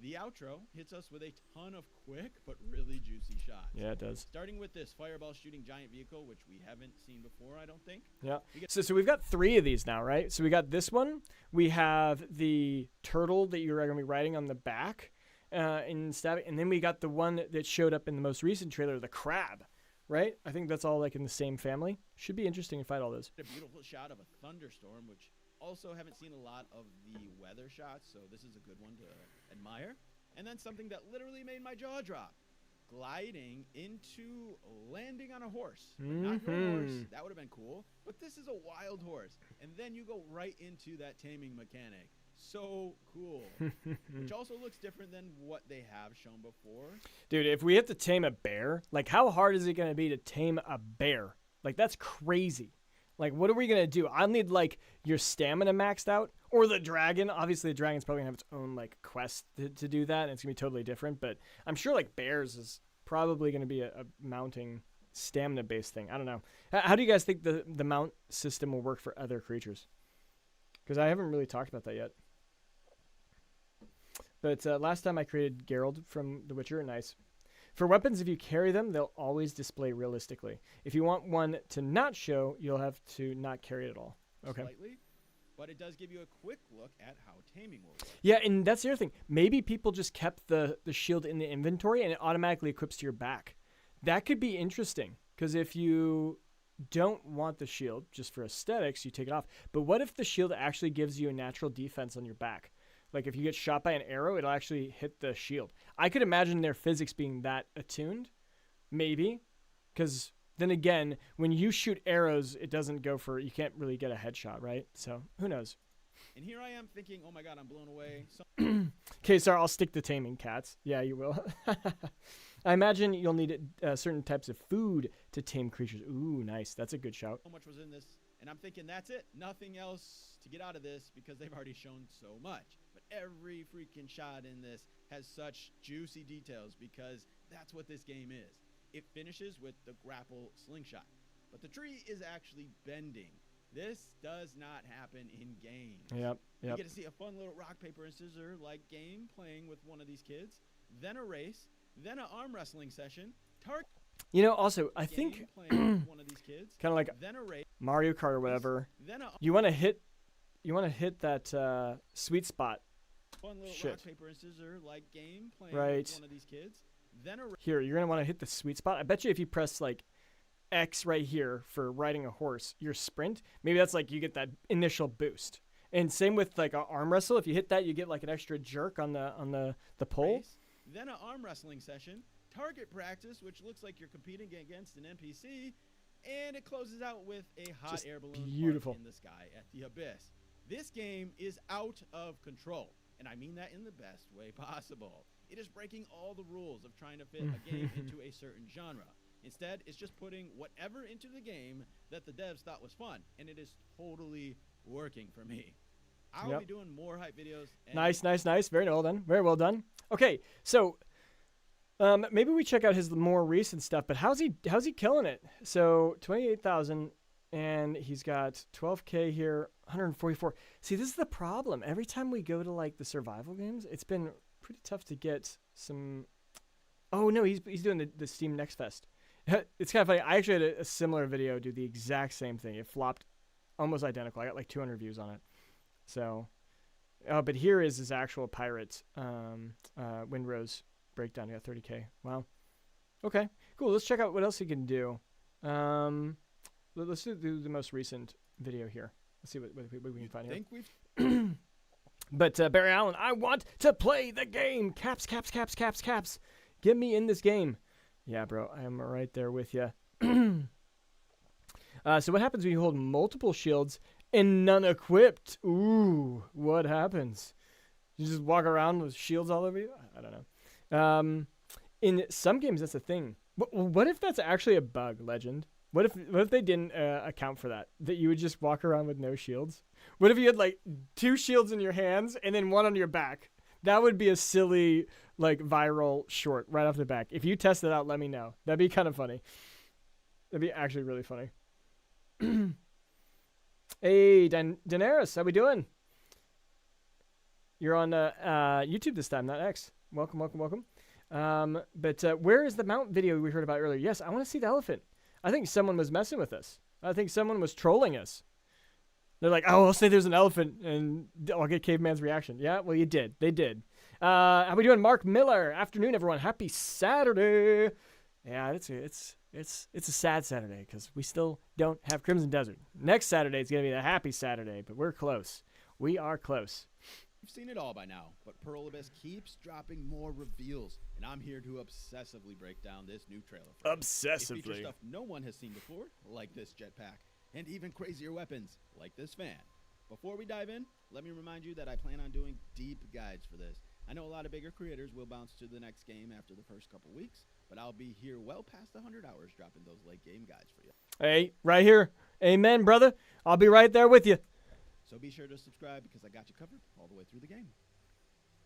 The outro hits us with a ton of quick but really juicy shots. Yeah, it does. Starting with this fireball shooting giant vehicle, which we haven't seen before, I don't think. Yeah. So we've got 3 of these now, right? So we got this one. We have the turtle that you're going to be riding on the back and stabbing. And then we got the one that showed up in the most recent trailer, the crab, right? I think that's all like in the same family. Should be interesting to fight all those. A beautiful shot of a thunderstorm, which also haven't seen a lot of the weather shots, so this is a good one to admire. And then something that literally made my jaw drop. Gliding into landing on a horse. But not your horse. That would have been cool. But this is a wild horse. And then you go right into that taming mechanic. So cool. Which also looks different than what they have shown before. Dude, if we have to tame a bear, like how hard is it going to be to tame a bear? Like that's crazy. Like, what are we going to do? I'll need, like, your stamina maxed out. Or the dragon. Obviously, the dragon's probably going to have its own, like, quest to do that. And it's going to be totally different. But I'm sure, like, bears is probably going to be a mounting stamina-based thing. I don't know. How do you guys think the mount system will work for other creatures? Because I haven't really talked about that yet. But last time I created Geralt from The Witcher. Nice. For weapons, if you carry them, they'll always display realistically. If you want one to not show, you'll have to not carry it at all. Okay. Slightly, but it does give you a quick look at how taming will work. Yeah, and that's the other thing. Maybe people just kept the shield in the inventory and it automatically equips to your back. That could be interesting, because if you don't want the shield just for aesthetics, you take it off. But what if the shield actually gives you a natural defense on your back? Like if you get shot by an arrow, it'll actually hit the shield. I could imagine their physics being that attuned, maybe, because then again, when you shoot arrows, it doesn't go for, you can't really get a headshot, right? So who knows? And here I am thinking, oh my god, I'm blown away. Okay, sorry, I'll stick to taming cats. Yeah, you will. I imagine you'll need certain types of food to tame creatures. Ooh, nice. That's a good shout. So much was in this, and I'm thinking that's it. Nothing else to get out of this because they've already shown so much. But every freaking shot in this has such juicy details because that's what this game is. It finishes with the grapple slingshot, but the tree is actually bending. This does not happen in games. Yep. You get to see a fun little rock, paper, and scissors like game playing with one of these kids, then a race, then an arm wrestling session. You know, also, I think playing with one of these kids, kind of like then a race, Mario Kart or whatever. then a You want to hit that sweet spot. fun little Shit. rock, paper, and scissors like game playing Right. with one of these kids, then a Here, you're going to want to hit the sweet spot. I bet you if you press like X right here for riding a horse, your sprint, maybe that's like you get that initial boost. And same with like an arm wrestle. If you hit that, you get like an extra jerk on the pole. race, then an arm wrestling session, target practice, which looks like you're competing against an NPC, and it closes out with a hot Just air balloon beautiful. park in the sky at the abyss. This game is out of control, and I mean that in the best way possible. It is breaking all the rules of trying to fit a game into a certain genre. Instead, it's just putting whatever into the game that the devs thought was fun, and it is totally working for me. I'll Yep. be doing more hype videos. And Nice. Very well done. Very well done. Okay, so maybe we check out his more recent stuff. But how's he killing it? So 28,000, and he's got 12K here, 144. See, this is the problem. Every time we go to like the survival games, it's been pretty tough to get some. Oh no, he's doing the Steam Next Fest. It's kind of funny. I actually had a similar video do the exact same thing. It flopped almost identical. I got like 200 views on it. So, but here is his actual pirate Windrose breakdown. He got 30K. Wow. Okay, cool. Let's check out what else he can do. Let's do the most recent video here. Let's see what we can find here. think we've But Barry Allen, I want to play the game. Caps. Get me in this game. Yeah, bro, I am right there with you. So what happens when you hold multiple shields and none equipped? Ooh, what happens? You just walk around with shields all over you? I don't know. In some games, that's a thing. What if that's actually a bug, Legend? What if they didn't account for that? That you would just walk around with no shields? What if you had like 2 shields in your hands and then 1 on your back? That would be a silly, like, viral short right off the back. If you test it out, let me know. That'd be kind of funny. That'd be actually really funny. Hey, Daenerys, how we doing? You're on YouTube this time, not X. Welcome. But where is the mount video we heard about earlier? Yes, I want to see the elephant. I think someone was messing with us. I think someone was trolling us. They're like, oh, I'll say there's an elephant, and I'll get Caveman's reaction. Yeah, well, you did. They did. How we doing, Mark Miller? Afternoon, everyone. Happy Saturday. Yeah, it's a sad Saturday because we still don't have Crimson Desert. Next Saturday is going to be the happy Saturday, but we're close. We are close. You've seen it all by now, but Pearl Abyss keeps dropping more reveals, and I'm here to obsessively break down this new trailer for you. It features stuff no one has seen before, like this jetpack, and even crazier weapons, like this fan. Before we dive in, let me remind you that I plan on doing deep guides for this. I know a lot of bigger creators will bounce to the next game after the first couple weeks, but I'll be here well past 100 hours dropping those late game guides for you. Hey, right here. Amen, brother. I'll be right there with you. So be sure to subscribe because I got you covered all the way through the game.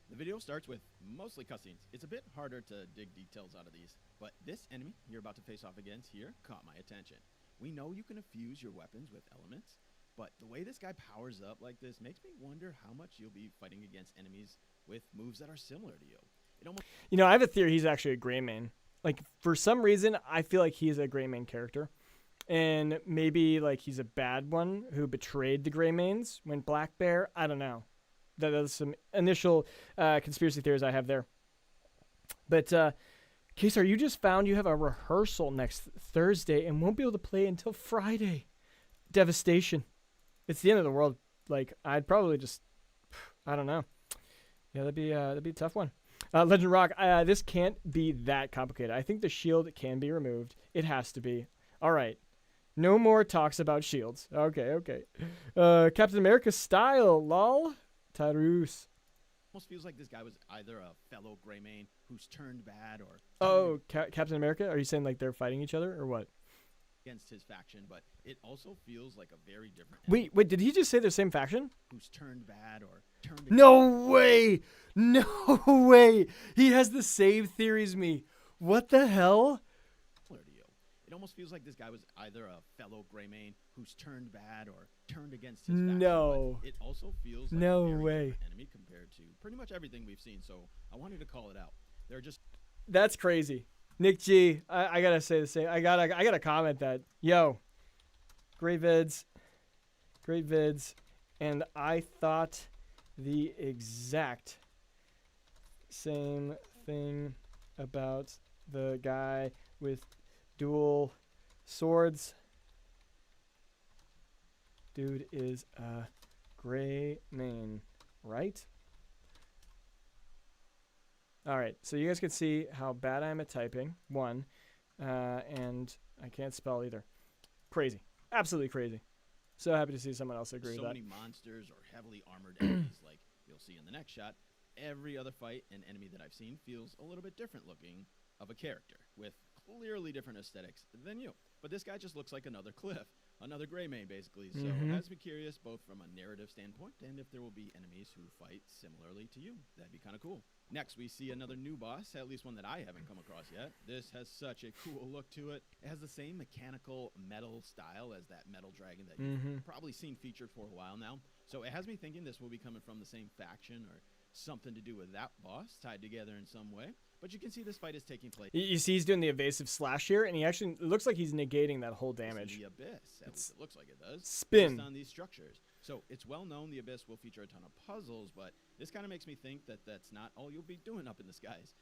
The video starts with mostly cutscenes. It's a bit harder to dig details out of these, but this enemy you're about to face off against here caught my attention. We know you can infuse your weapons with elements, but the way this guy powers up like this makes me wonder how much you'll be fighting against enemies with moves that are similar to you. It almost You know, I have a theory he's actually a gray main. like for some reason, I feel like he's a gray main character. And maybe like he's a bad one who betrayed the gray mains, went black bear. I don't know. That's some initial conspiracy theories I have there. But Kesar, you just found you have a rehearsal next Thursday and won't be able to play until Friday. Devastation. It's the end of the world. Like, I'd probably just, I don't know. Yeah, that'd be a tough one. Legend Rock, this can't be that complicated. I think the shield can be removed. It has to be. All right. No more talks about shields. Okay. Captain America style, lol. Tyrus. Almost feels like this guy was either a fellow Greymane who's turned bad or Captain America? Are you saying like they're fighting each other or what? against his faction, but it also feels like a very different Wait, did he just say the same faction? who's turned bad or turned No way! No way! He has the same theory as me. What the hell? similar to you. It almost feels like this guy was either a fellow Greymane who's turned bad or turned against his faction. No. But it also feels like No a very way. different enemy compared to pretty much everything we've seen. So I wanted to call it out. They're just That's crazy. Nick G, I gotta say the same. I gotta comment that. Yo, great vids, and I thought the exact same thing about the guy with dual swords. Dude is a gray mane, right? All right, so you guys can see how bad I am at typing, one, and I can't spell either. Crazy. Absolutely crazy. So happy to see someone else agree so with that. many monsters or heavily armored enemies like you'll see in the next shot. Every other fight and enemy that I've seen feels a little bit different looking of a character with clearly different aesthetics than you. But this guy just looks like another Cliff, another Greymane basically. So it has me curious both from a narrative standpoint and if there will be enemies who fight similarly to you. That'd be kind of cool. Next, we see another new boss, at least one that I haven't come across yet. This has such a cool look to it. It has the same mechanical metal style as that metal dragon that you've probably seen featured for a while now. So it has me thinking this will be coming from the same faction or something to do with that boss tied together in some way. But you can see this fight is taking place You see he's doing the evasive slash here, and he actually it looks like he's negating that whole in damage. the Abyss. At least it looks like it does. Spin. Based on these structures. So it's well known the Abyss will feature a ton of puzzles, but this kind of makes me think that that's not all you'll be doing up in the skies.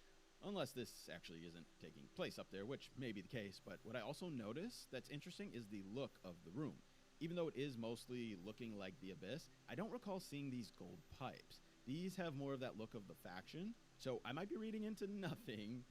Unless this actually isn't taking place up there, which may be the case. But what I also notice that's interesting is the look of the room. Even though it is mostly looking like the Abyss, I don't recall seeing these gold pipes. These have more of that look of the faction. So I might be reading into nothing.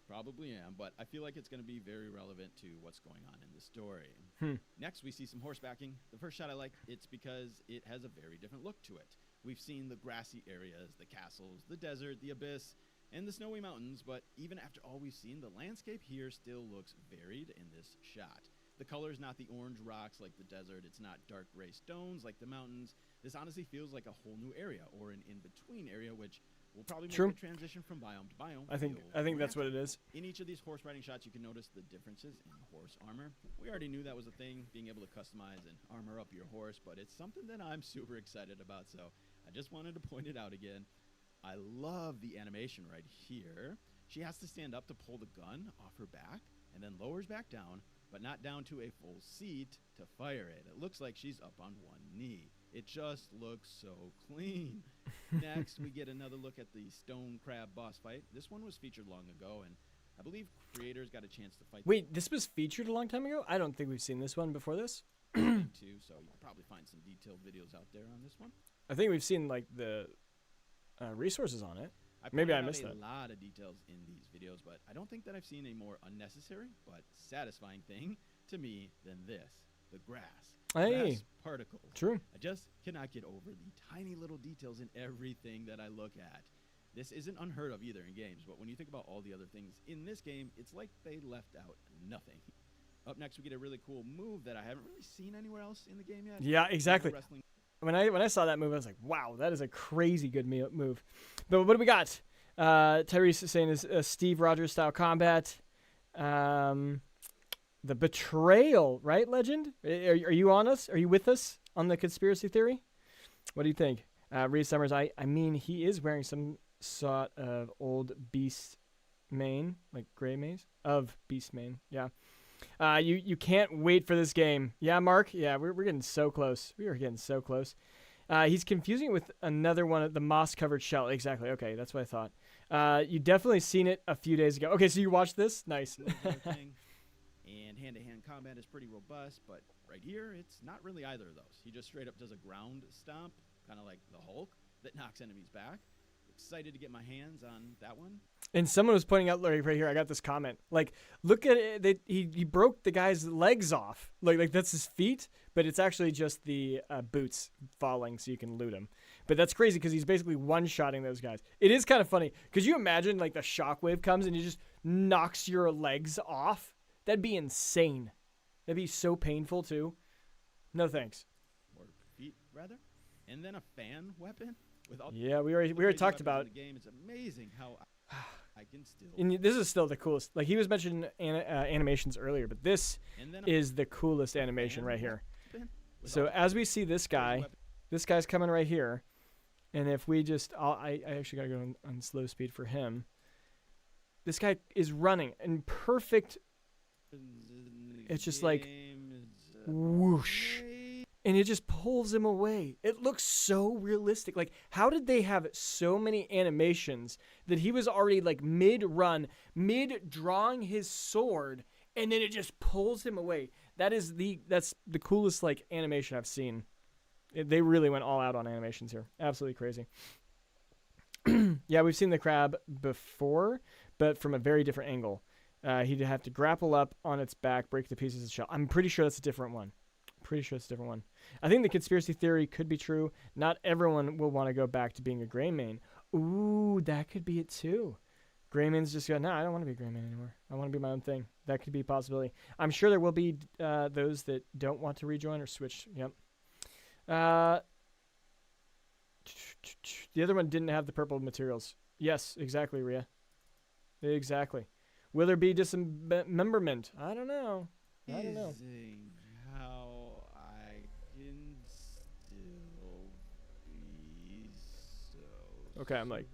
Probably am, but I feel like it's going to be very relevant to what's going on in the story. Next, we see some horsebacking. The first shot I like, it's because it has a very different look to it. We've seen the grassy areas, the castles, the desert, the abyss, and the snowy mountains, but even after all we've seen, the landscape here still looks varied in this shot. The color's not the orange rocks like the desert. It's not dark gray stones like the mountains. This honestly feels like a whole new area or an in-between area, which will probably make the transition from biome to biome. I think that's what it is. In each of these horse riding shots, you can notice the differences in horse armor. We already knew that was a thing, being able to customize and armor up your horse, but it's something that I'm super excited about, so I just wanted to point it out again. I love the animation right here. She has to stand up to pull the gun off her back and then lowers back down, but not down to a full seat to fire it. It looks like she's up on one knee. It just looks so clean. Next, we get another look at the stone crab boss fight. This one was featured long ago, and I believe creators got a chance to fight. Wait, this was featured a long time ago? I don't think we've seen this one before this. Too, so you can probably find some detailed videos out there on this one. I think we've seen like the resources on it. I Maybe I pointed out missed that. a lot of details in these videos, but I don't think that I've seen a more unnecessary but satisfying thing to me than this: the grass. Hey, Grass particles. true. I just cannot get over the tiny little details in everything that I look at. This isn't unheard of either in games, but when you think about all the other things in this game, it's like they left out nothing. Up next, we get a really cool move that I haven't really seen anywhere else in the game yet. Yeah, exactly. Wrestling. When I saw that move, I was like, wow, that is a crazy good move. But what do we got? Tyrese is saying is Steve Rogers style combat. The betrayal, right, Legend? Are you on us? Are you with us on the conspiracy theory? What do you think? Reed Summers, I mean, he is wearing some sort of old beast main, like gray maze of beast main. Yeah. You can't wait for this game. Yeah, Mark. Yeah, we're getting so close. We are getting so close. He's confusing it with another one of the moss-covered shell. Exactly. Okay, that's what I thought. You definitely seen it a few days ago. Okay, so you watched this? Nice. And hand-to-hand combat is pretty robust, but right here, it's not really either of those. He just straight up does a ground stomp, kind of like the Hulk, that knocks enemies back. Excited to get my hands on that one. And someone was pointing out right here. I got this comment. Like, look at it. He broke the guy's legs off. Like that's his feet, but it's actually just the boots falling, so you can loot him. But that's crazy because he's basically one-shotting those guys. It is kind of funny. Could you imagine like the shockwave comes and he just knocks your legs off? That'd be insane. That'd be so painful too. No thanks. Or feet rather, and then a fan weapon. With all yeah, we already talked about the game. It's amazing how I can still. And this is still the coolest. Like he was mentioning animations earlier, but this is the coolest animation right here. So as we see this guy's coming right here, and if we just, I actually gotta go on slow speed for him. This guy is running in perfect. It's just like whoosh. And it just pulls him away. It looks so realistic. Like, how did they have so many animations that he was already like mid-run, mid-drawing his sword, and then it just pulls him away? That's the coolest like animation I've seen. They really went all out on animations here. Absolutely crazy. Yeah, we've seen the crab before, but from a very different angle. He'd have to grapple up on its back, break the pieces of shell. I'm pretty sure that's a different one. I think the conspiracy theory could be true. Not everyone will want to go back to being a gray main. Ooh, that could be it too. Gray mains just go, no, I don't want to be a gray main anymore. I want to be my own thing. That could be a possibility. I'm sure there will be those that don't want to rejoin or switch. Yep. The other one didn't have the purple materials. Yes, exactly, Rhea. Exactly. Will there be dismemberment? I don't know. How I can still be so. Okay, I'm like,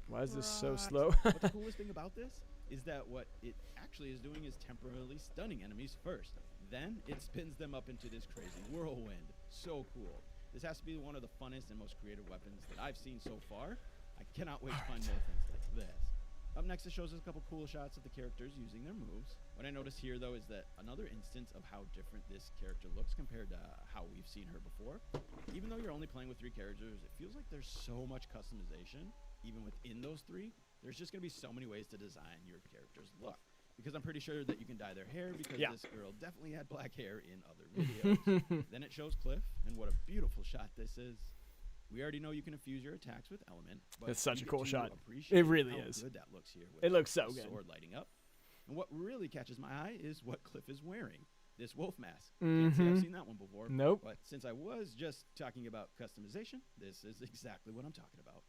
why is this so slow? But the coolest thing about this is that what it actually is doing is temporarily stunning enemies first. Then it spins them up into this crazy whirlwind. So cool. This has to be one of the funnest and most creative weapons that I've seen so far. I cannot wait to find more things like this. Up next, it shows us a couple cool shots of the characters using their moves. What I notice here, though, is that another instance of how different this character looks compared to how we've seen her before. Even though you're only playing with 3 characters, it feels like there's so much customization. Even within those 3, there's just going to be so many ways to design your character's look. Because I'm pretty sure that you can dye their hair, because this girl definitely had black hair in other videos. Then it shows Cliff, and what a beautiful shot this is. We already know you can infuse your attacks with element. But it's such a cool shot. It really how is. Good that looks here. With it looks so the good. Sword lighting up. And what really catches my eye is what Cliff is wearing. This wolf mask. Mm-hmm. Can't say I've seen that one before. Nope. But since I was just talking about customization, this is exactly what I'm talking about.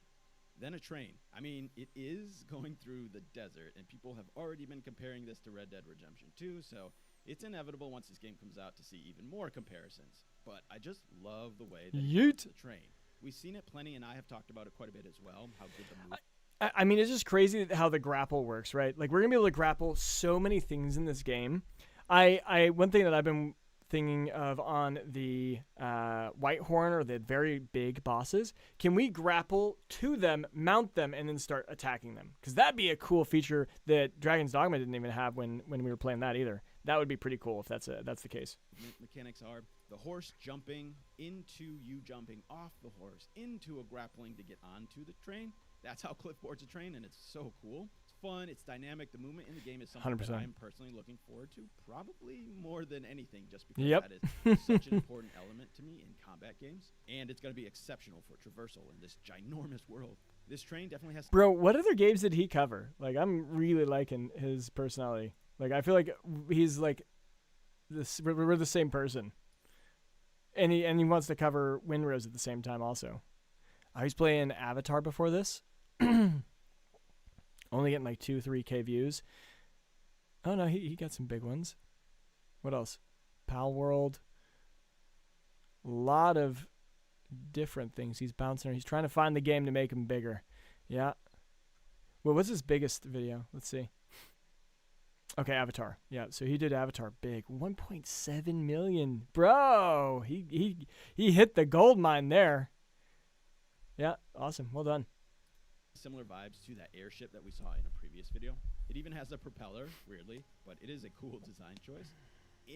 Then a train. I mean, it is going through the desert, and people have already been comparing this to Red Dead Redemption 2, so it's inevitable once this game comes out to see even more comparisons. But I just love the way that it uses the train. We've seen it plenty, and I have talked about it quite a bit as well, how good the move. I mean, it's just crazy how the grapple works, right? Like, we're going to be able to grapple so many things in this game. One thing that I've been thinking of on the Whitehorn, or the very big bosses, can we grapple to them, mount them, and then start attacking them? Because that'd be a cool feature that Dragon's Dogma didn't even have when we were playing that either. That would be pretty cool if that's the case. Mechanics are the horse jumping into you jumping off the horse into a grappling to get onto the train. That's how Cliff boards a train, and it's so cool. It's fun. It's dynamic. The movement in the game is something 100%. that I'm personally looking forward to, probably more than anything, just because that is such an important element to me in combat games. And it's going to be exceptional for traversal in this ginormous world. This train definitely has... Bro, what other games did he cover? Like, I'm really liking his personality. Like, I feel like he's like this. We're the same person, and he wants to cover Windrose at the same time also. I was playing Avatar before this, only getting like 2-3K views. Oh no, he got some big ones. What else? Pal World. A lot of different things he's bouncing. He's trying to find the game to make him bigger. Yeah. Well, what's his biggest video? Let's see. Okay, Avatar. Yeah, so he did Avatar big. 1.7 million. Bro, he hit the gold mine there. Yeah, awesome. Well done. Similar vibes to that airship that we saw in a previous video. It even has a propeller, weirdly, but it is a cool design choice.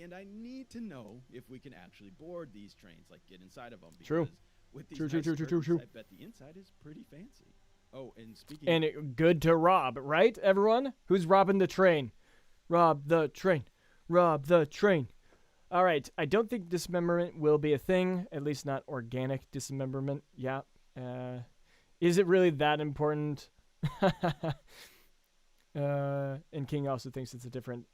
And I need to know if we can actually board these trains, like get inside of them. True. With these True. I bet the inside is pretty fancy. Oh, and speaking And good to rob, right, everyone? Who's robbing the train? Rob the train. Rob the train. All right. I don't think dismemberment will be a thing, at least not organic dismemberment. Yeah. Is it really that important? And King also thinks it's a different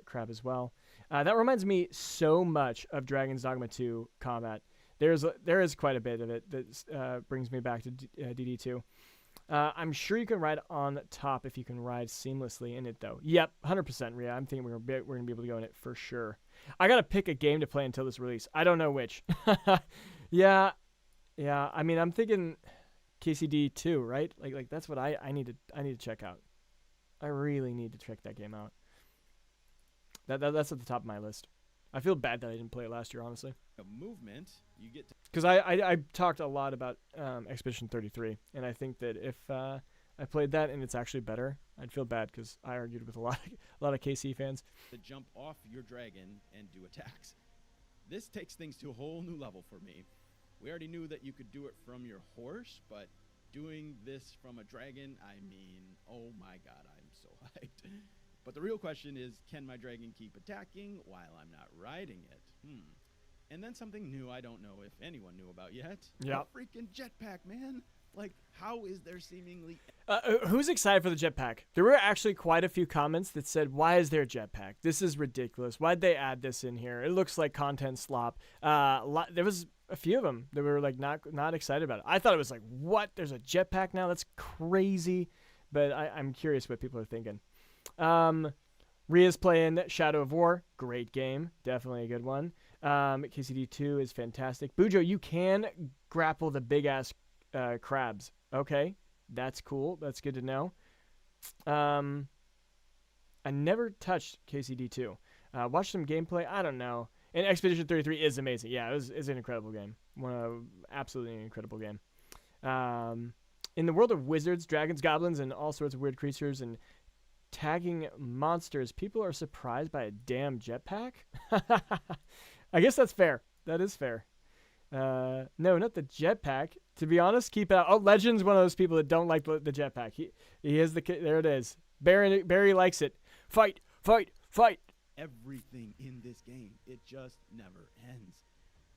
crab as well. That reminds me so much of Dragon's Dogma 2 combat. There is quite a bit of it that brings me back to DD2. I'm sure you can ride on top if you can ride seamlessly in it, though. Yep, 100%, Rhea. I'm thinking we're going to be able to go in it for sure. I got to pick a game to play until this release. I don't know which. Yeah. I mean, I'm thinking KCD 2, right? Like that's what I need to check out. I really need to check that game out. That's at the top of my list. I feel bad that I didn't play it last year, honestly. a movement, you get to Because I talked a lot about Expedition 33, and I think that if I played that and it's actually better, I'd feel bad because I argued with a lot of KC fans. jump off your dragon and do attacks. This takes things to a whole new level for me. We already knew that you could do it from your horse, but doing this from a dragon, I mean, oh my god, I'm so hyped. But the real question is, can my dragon keep attacking while I'm not riding it? And then something new I don't know if anyone knew about yet. Yeah. A freaking jetpack, man. Like, how is there seemingly... Who's excited for the jetpack? There were actually quite a few comments that said, why is there a jetpack? This is ridiculous. Why'd they add this in here? It looks like content slop. There was a few of them that were like not excited about it. I thought it was like, what? There's a jetpack now? That's crazy. But I'm curious what people are thinking. Rhea's playing Shadow of War. Great game. Definitely a good one. KCD2 is fantastic. Bujo, you can grapple the big-ass crabs. Okay, that's cool. That's good to know. I never touched KCD2. Watched some gameplay. I don't know. And Expedition 33 is amazing. Yeah, it's an incredible game. Absolutely an incredible game. In the world of wizards, dragons, goblins, and all sorts of weird creatures and tagging monsters, people are surprised by a damn jetpack? I guess that's fair. That is fair. No, not the jetpack. To be honest, keep out. Oh, Legend's one of those people that don't like the jetpack. He is there it is. Barry likes it. Fight, fight, fight. Everything in this game, it just never ends.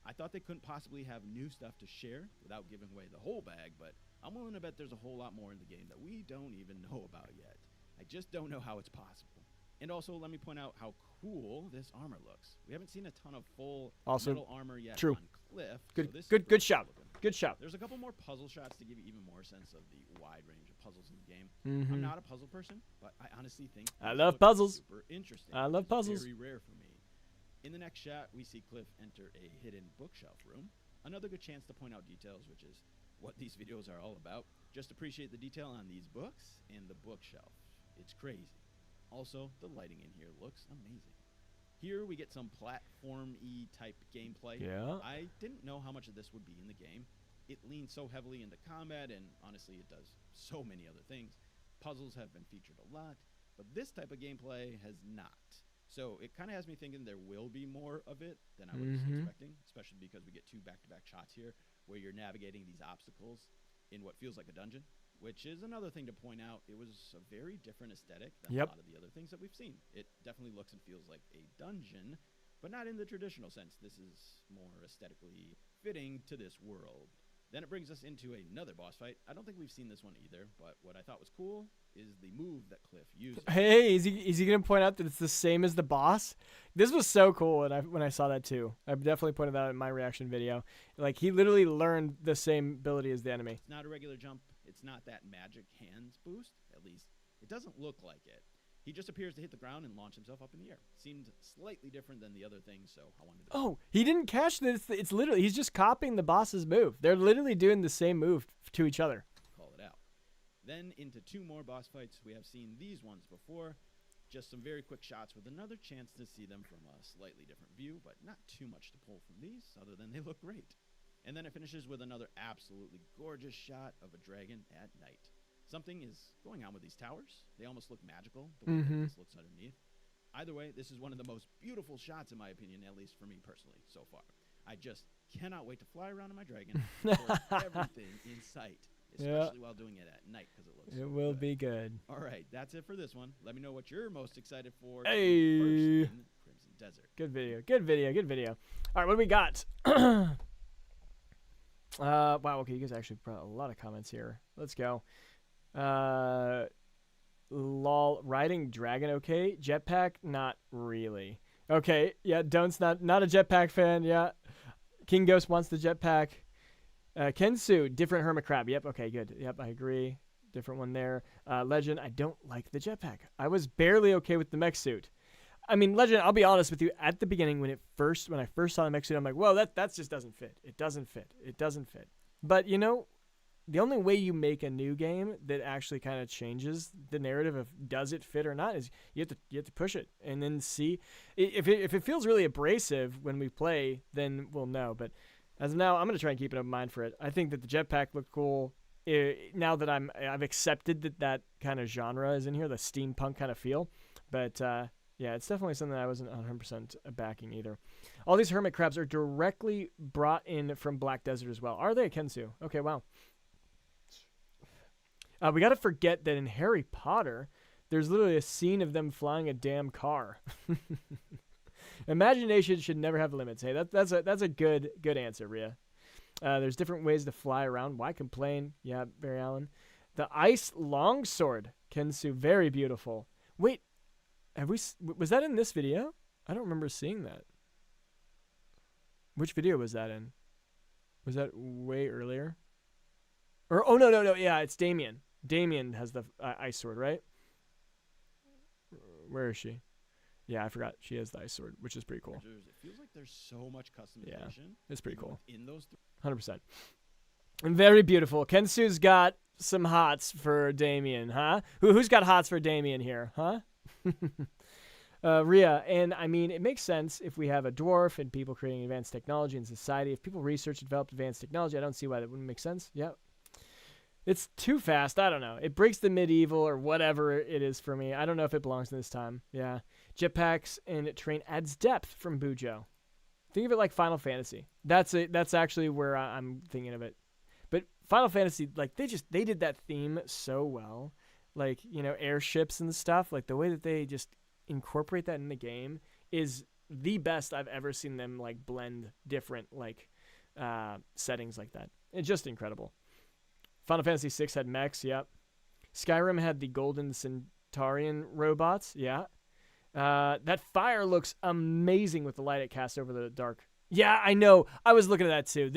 I thought they couldn't possibly have new stuff to share without giving away the whole bag, but I'm willing to bet there's a whole lot more in the game that we don't even know about yet. I just don't know how it's possible. And also, let me point out how cool this armor looks. We haven't seen a ton of full metal armor yet true. on Cliff. Good shout. Good shout. There's a couple more puzzle shots to give you even more sense of the wide range of puzzles in the game. Mm-hmm. I'm not a puzzle person, but I honestly think I love puzzles. Super interesting. I love puzzles. Very rare for me. In the next shot, we see Cliff enter a hidden bookshelf room. Another good chance to point out details, which is what these videos are all about. Just appreciate the detail on these books and the bookshelf. It's crazy. Also, the lighting in here looks amazing. Here we get some platform-y type gameplay. Yeah. I didn't know how much of this would be in the game. It leans so heavily into combat, and honestly, it does so many other things. Puzzles have been featured a lot, but this type of gameplay has not. So it kind of has me thinking there will be more of it than I was expecting, especially because we get 2 back-to-back shots here where you're navigating these obstacles in what feels like a dungeon, which is another thing to point out. It was a very different aesthetic than a lot of the other things that we've seen. It definitely looks and feels like a dungeon, but not in the traditional sense. This is more aesthetically fitting to this world. Then it brings us into another boss fight. I don't think we've seen this one either, but what I thought was cool is the move that Cliff uses. Hey, is he going to point out that it's the same as the boss? This was so cool when I saw that too. I definitely pointed that out in my reaction video. Like, he literally learned the same ability as the enemy. It's not a regular jump. It's not that magic hands boost. At least, it doesn't look like it. He just appears to hit the ground and launch himself up in the air. Seemed slightly different than the other things, so I wanted to... Oh, he didn't catch this. It's literally, he's just copying the boss's move. They're literally doing the same move to each other. Call it out. Then into 2 more boss fights. We have seen these ones before. just some very quick shots with another chance to see them from a slightly different view, but not too much to pull from these other than they look great. And then it finishes with another absolutely gorgeous shot of a dragon at night. Something is going on with these towers. They almost look magical, the way that this looks underneath. Either way, this is one of the most beautiful shots, in my opinion, at least for me personally, so far. I just cannot wait to fly around on my dragon and record everything in sight, especially while doing it at night, because it looks so will good. be good. All right, that's it for this one. Let me know what you're most excited for Hey. first in Crimson Desert. Good video. Good video. Good video. All right, what do we got? Wow, okay, you guys actually brought a lot of comments here. Let's go. Lol, riding dragon, okay. Jetpack, not really. Okay, yeah, Don't's not a jetpack fan, yeah. King Ghost wants the jetpack. Kensu, different hermit crab. Yep, okay, good. Yep, I agree. Different one there. Legend, I don't like the jetpack. I was barely okay with the mech suit. I mean, Legend, I'll be honest with you, at the beginning when I first saw the mech suit, I'm like, well, that just doesn't fit. It doesn't fit. But, you know, the only way you make a new game that actually kind of changes the narrative of does it fit or not is you have to push it and then see if it feels really abrasive when we play, then we'll know. But as of now, I'm gonna try and keep an open mind for it. I think that the jetpack looked cool. Now that I've accepted that kind of genre is in here, the steampunk kind of feel. But yeah, it's definitely something that I wasn't 100% backing either. All these hermit crabs are directly brought in from Black Desert as well. Are they, Kensu? Okay, wow. We got to forget that in Harry Potter, there's literally a scene of them flying a damn car. Imagination should never have limits. Hey, that's a good answer, Rhea. There's different ways to fly around. Why complain? Yeah, Barry Allen. The ice longsword, Kensu, very beautiful. Wait, was that in this video? I don't remember seeing that. Which video was that in? Was that way earlier? Or oh no, yeah, it's Damien. Damien has the ice sword, right? Where is she? Yeah, I forgot. She has the ice sword, which is pretty cool. It feels like there's so much customization. Yeah, it's pretty cool. In those 100%. And very beautiful. Kensu's got some hots for Damien, huh? Who's got hots for Damien here, huh? Rhea, and I mean, it makes sense if we have a dwarf and people creating advanced technology in society. If people research and develop advanced technology, I don't see why that wouldn't make sense. Yeah. It's too fast. I don't know. It breaks the medieval or whatever it is for me. I don't know if it belongs in this time. Yeah. Jetpacks and terrain adds depth from Bujo. Think of it like Final Fantasy. That's it. That's actually where I'm thinking of it. But Final Fantasy, like they did that theme so well. Like, you know, airships and stuff. Like the way that they just incorporate that in the game is the best I've ever seen them like blend different like settings like that. It's just incredible. Final Fantasy VI had mechs, yep. Skyrim had the Golden Centaurian robots, yeah. That fire looks amazing with the light it casts over the dark. Yeah, I know. I was looking at that too.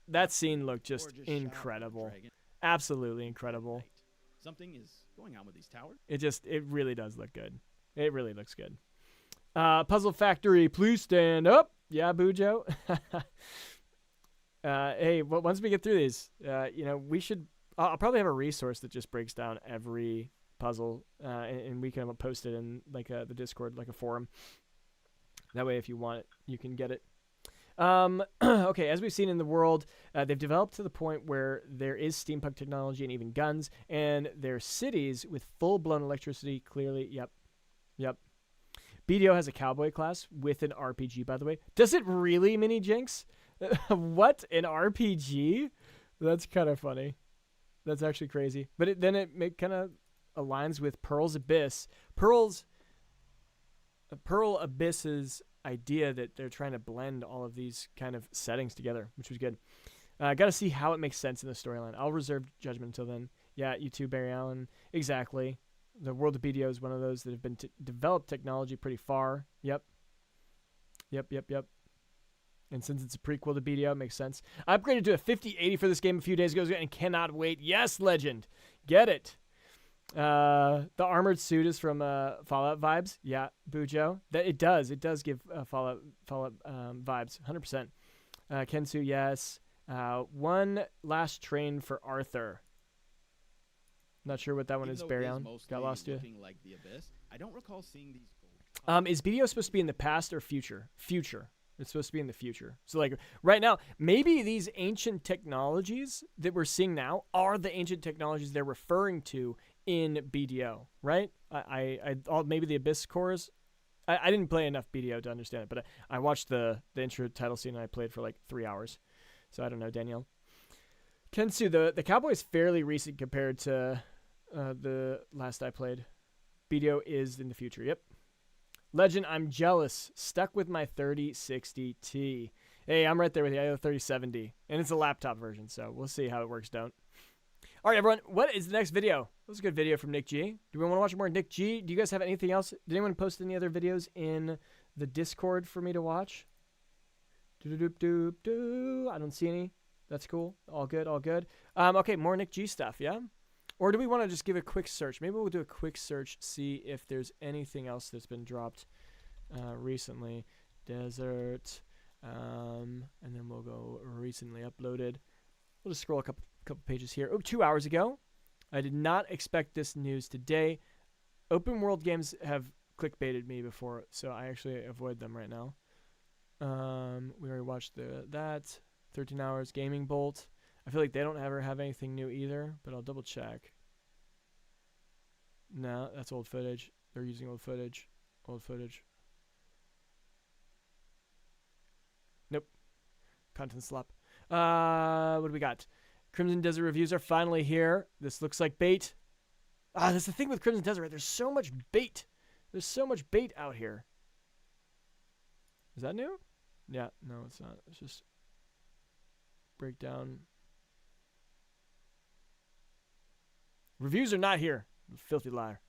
That scene looked just incredible. Absolutely incredible. Something is going on with these towers. It really does look good. It really looks good. Puzzle Factory, please stand up. Yeah, Bujo. Hey, once we get through these, you know, I'll probably have a resource that just breaks down every puzzle, and we can post it in like the Discord, like a forum. That way, if you want it, you can get it. Okay, as we've seen in the world, they've developed to the point where there is steampunk technology and even guns, and there are cities with full-blown electricity, clearly. Yep. BDO has a cowboy class with an RPG, by the way. Does it really, Mini Jinx? What? An RPG? That's kind of funny. That's actually crazy. But it kind of aligns with Pearl's Abyss. Pearl Abyss's idea that they're trying to blend all of these kind of settings together, which was good. Got to see how it makes sense in the storyline. I'll reserve judgment until then. Yeah, you too, Barry Allen. Exactly. The world of BDO is one of those that have been developed technology pretty far. Yep. And since it's a prequel to BDO, it makes sense. I upgraded to a 5080 for this game a few days ago and cannot wait. Yes, Legend. Get it. The armored suit is from Fallout vibes. Yeah, Bujo. It does give Fallout vibes. 100%. Kensu, yes. One last train for Arthur. Not sure what that one Even is. though it Barry is Allen. mostly Got lost you. looking like the Abyss, I don't recall seeing these gold. Is BDO supposed to be in the past or future? Future. It's supposed to be in the future. So like right now, maybe these ancient technologies that we're seeing now are the ancient technologies they're referring to in BDO, right? Maybe the Abyss cores. I didn't play enough BDO to understand it, but I watched the intro title scene and I played for like 3 hours. So I don't know, Danielle. Kensu, the Cowboy is fairly recent compared to the last I played. BDO is in the future. Yep. Legend, I'm jealous. Stuck with my 3060T. Hey, I'm right there with you. I have a 3070, and it's a laptop version, so we'll see how it works. Don't. All right, everyone. What is the next video? That was a good video from Nick G. Do we want to watch more Nick G? Do you guys have anything else? Did anyone post any other videos in the Discord for me to watch? Doop. I don't see any. That's cool. All good. All good. Okay, more Nick G stuff. Yeah. Or do we want to just give a quick search? Maybe we'll do a quick search, see if there's anything else that's been dropped recently. Desert, and then we'll go recently uploaded. We'll just scroll a couple pages here. Oh, 2 hours ago. I did not expect this news today. Open world games have clickbaited me before, so I actually avoid them right now. We already watched that. 13 hours. Gaming Bolt. I feel like they don't ever have anything new either, but I'll double check. No, that's old footage. They're using old footage. Old footage. Nope. Content slop. What do we got? Crimson Desert reviews are finally here. This looks like bait. That's the thing with Crimson Desert, right? There's so much bait. There's so much bait out here. Is that new? Yeah, no, it's not. It's just breakdown. Reviews are not here. Filthy liar.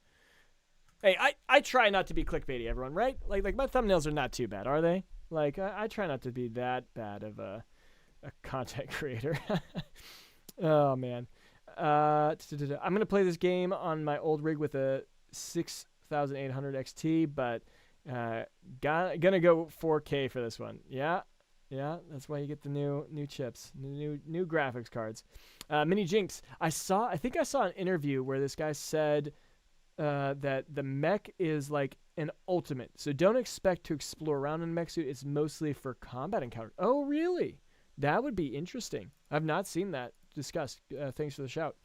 Hey, I try not to be clickbaity, everyone, right? Like my thumbnails are not too bad, are they? Like I try not to be that bad of a content creator. Oh man. I'm gonna play this game on my old rig with a 6800 XT, but gonna go 4K for this one. Yeah, that's why you get the new chips, new graphics cards. Mini Jinx. I think I saw an interview where this guy said that the mech is like an ultimate. So don't expect to explore around in a mech suit. It's mostly for combat encounters. Oh, really? That would be interesting. I've not seen that discussed. Thanks for the shout.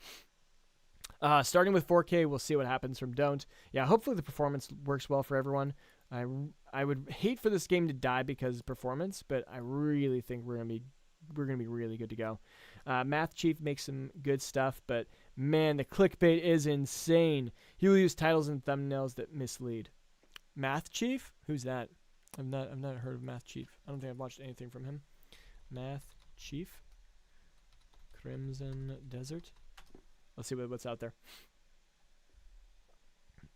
Starting with 4K, we'll see what happens from Don't. Yeah, hopefully the performance works well for everyone. I would hate for this game to die because of performance, but I really think we're gonna be really good to go. Math Chief makes some good stuff, but man, the clickbait is insane. He will use titles and thumbnails that mislead. Math Chief? Who's that? I've not heard of Math Chief. I don't think I've watched anything from him. Math Chief. Crimson Desert. Let's see what's out there.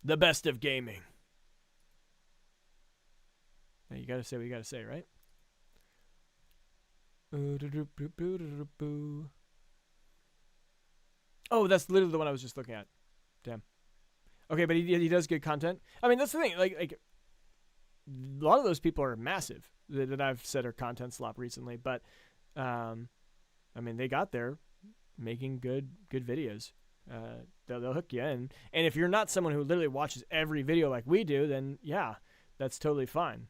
The best of gaming. Now you gotta say what you gotta say, right? Oh, that's literally the one I was just looking at. Damn. Okay, but he does good content. I mean, that's the thing. Like a lot of those people are massive that I've said are content slop recently, but I mean, they got there making good videos. They'll hook you in, and if you're not someone who literally watches every video like we do, then yeah, that's totally fine.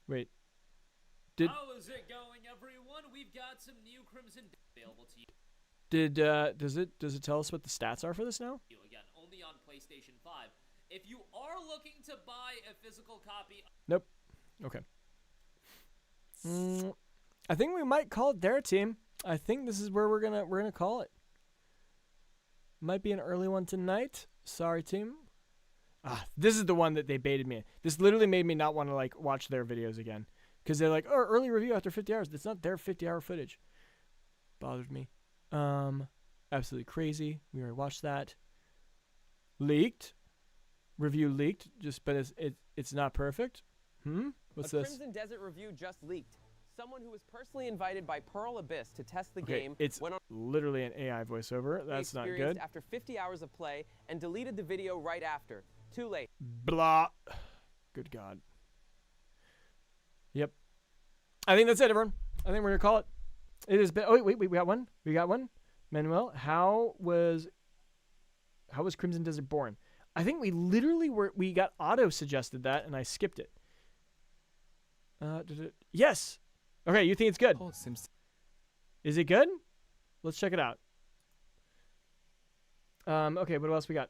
Wait. How is it going, everyone? We've got some new Crimson available to you. Does it tell us what the stats are for this now? Again, only on PlayStation 5. If you are looking to buy a physical copy, nope. Okay. I think we might call it their team. I think this is where we're gonna call it. Might be an early one tonight. Sorry, team. This is the one that they baited me. This literally made me not want to like watch their videos again. Because they're like, oh, early review after 50 hours. That's not their 50-hour footage. Bothered me. Absolutely crazy. We already watched that. Leaked. Review leaked. But it's not perfect. What's this? Crimson Desert review just leaked. Someone who was personally invited by Pearl Abyss to test the Okay, game it's went on literally an AI voiceover. That's not good. After 50 hours of play and deleted the video right after. Too late. Blah. Good God. Yep. I think that's it, everyone. I think we're gonna call it. It has been. Oh wait, we got one. We got one. Manuel, how was Crimson Desert born? I think we literally we got auto suggested that, and I skipped it. Yes. Okay, you think it's good? Oh, seems. Is it good? Let's check it out. Okay, what else we got?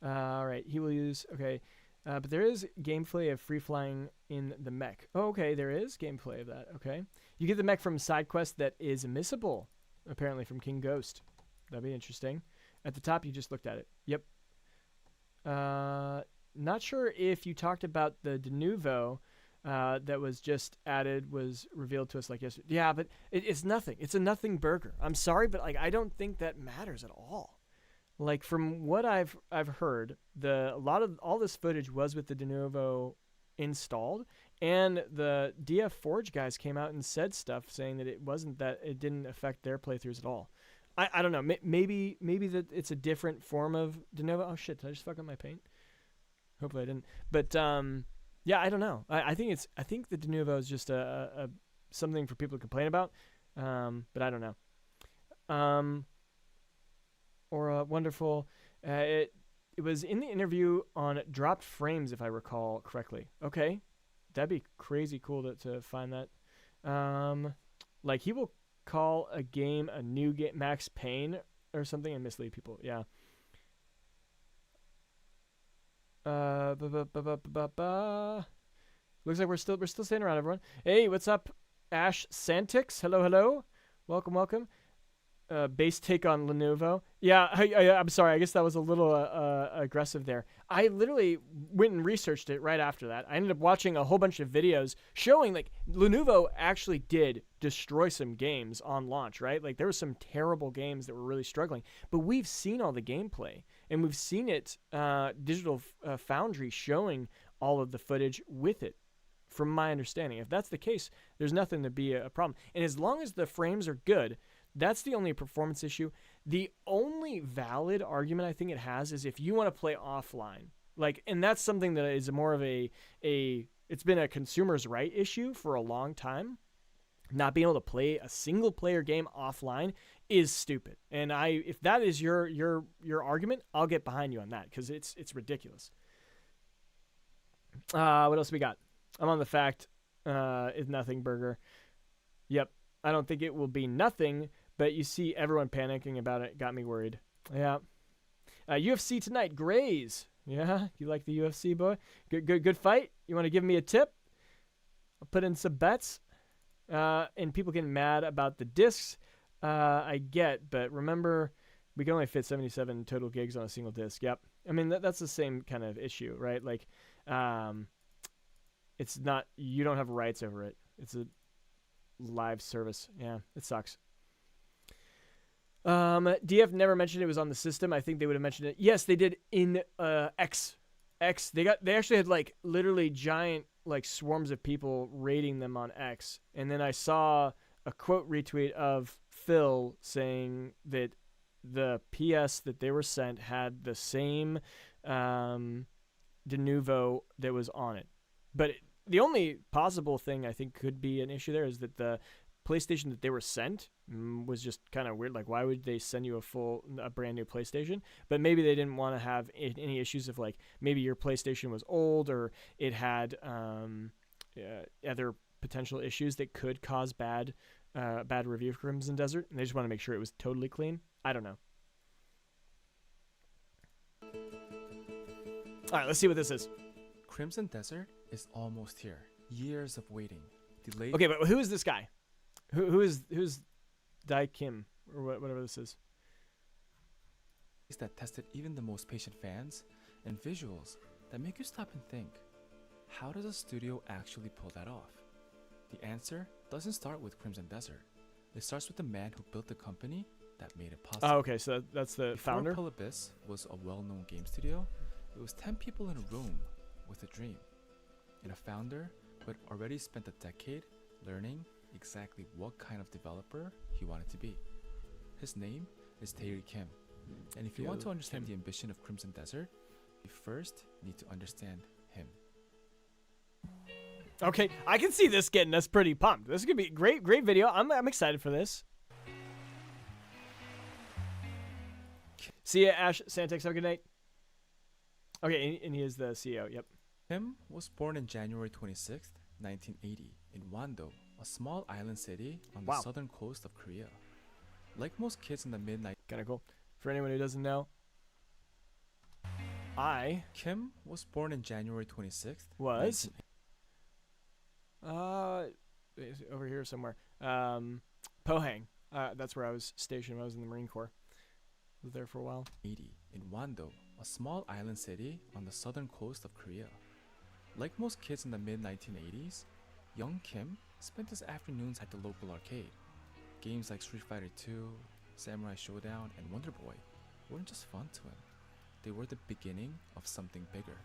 All right, he will use. Okay, but there is gameplay of free flying in the mech. Oh, okay, there is gameplay of that. Okay, you get the mech from side quest that is missable, apparently from King Ghost. That'd be interesting. At the top, you just looked at it. Yep. Not sure if you talked about the de novo that was just added, was revealed to us like yesterday. Yeah, but it's nothing. It's a nothing burger. I'm sorry, but like I don't think that matters at all. Like from what I've heard, all this footage was with the de novo installed, and the DF Forge guys came out and said stuff saying that it didn't affect their playthroughs at all. I don't know. Maybe that it's a different form of de novo. Oh shit! Did I just fuck up my paint? Hopefully I didn't. But yeah, I don't know. I think the de novo is just a something for people to complain about. But I don't know. Or wonderful. It was in the interview on Dropped Frames, if I recall correctly. Okay, that'd be crazy cool to find that. Like he will call a game a new game, Max Payne or something, and mislead people. Yeah. Looks like we're still staying around, everyone. Hey, what's up, Ash Santix? Hello. Welcome. Base take on Lenovo. Yeah, I'm sorry. I guess that was a little aggressive there. I literally went and researched it right after that. I ended up watching a whole bunch of videos showing like Lenovo actually did destroy some games on launch, right? Like there were some terrible games that were really struggling. But we've seen all the gameplay, and we've seen it, Digital Foundry showing all of the footage with it. From my understanding, if that's the case, there's nothing to be a problem. And as long as the frames are good, that's the only performance issue. The only valid argument I think it has is if you want to play offline. Like, and that's something that is more of it's been a consumer's right issue for a long time. Not being able to play a single player game offline is stupid. And if that is your argument, I'll get behind you on that because it's ridiculous. What else we got? I'm on the fact is nothing burger. Yep. I don't think it will be nothing, but you see everyone panicking about it. Got me worried. Yeah. UFC tonight, Grays. Yeah, you like the UFC, boy? Good fight. You want to give me a tip? I'll put in some bets. And people getting mad about the discs. I get, but remember, we can only fit 77 total gigs on a single disc. Yep. I mean, that's the same kind of issue, right? Like, it's not, you don't have rights over it. It's a live service. Yeah, it sucks. DF never mentioned it was on the system. I think they would have mentioned it. Yes, they did in X. They actually had like literally giant like swarms of people rating them on X. And then I saw a quote retweet of Phil saying that the PS that they were sent had the same de novo that was on it. But the only possible thing I think could be an issue there is that the PlayStation that they were sent was just kind of weird. Like, why would they send you a brand new PlayStation? But maybe they didn't want to have any issues of like maybe your PlayStation was old or it had other potential issues that could cause bad review of Crimson Desert, and they just want to make sure it was totally clean. I don't know. All right, let's see what this is. Crimson Desert is almost here. Years of waiting. Delayed. Okay, but who is this guy? Who's Dai Kim or whatever this is? That tested even the most patient fans, and visuals that make you stop and think, how does a studio actually pull that off? The answer doesn't start with Crimson Desert. It starts with the man who built the company that made it possible. Oh, okay, so that's the founder? Before Pearl Abyss was a well-known game studio, it was 10 people in a room with a dream, and a founder who had already spent a decade learning exactly what kind of developer he wanted to be. His name is Thievery Kim, and if you want to understand the ambition of Crimson Desert, you first need to understand him. Okay, I can see this getting us pretty pumped. This is gonna be a great video. I'm excited for this. See ya, Ash Santex. Have a good night. Okay, and he is the CEO. Yep. Kim was born in January 26th, 1980, in Wando, a small island city on the southern coast of Korea. Like most kids in the mid-90s, Kind of cool. For anyone who doesn't know, Kim was born in January 26th. Was over here somewhere. Pohang. That's where I was stationed when I was in the Marine Corps. Was there for a while. 1980, in Wando, a small island city on the southern coast of Korea. Like most kids in the mid-1980s, young Kim spent his afternoons at the local arcade. Games like Street Fighter 2, Samurai Showdown, and Wonder Boy weren't just fun to him. They were the beginning of something bigger.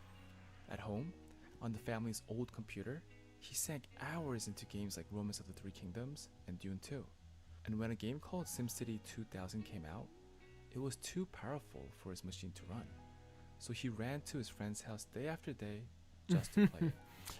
At home, on the family's old computer, he sank hours into games like Romance of the Three Kingdoms and Dune 2. And when a game called SimCity 2000 came out, it was too powerful for his machine to run. So he ran to his friend's house day after day just to play it.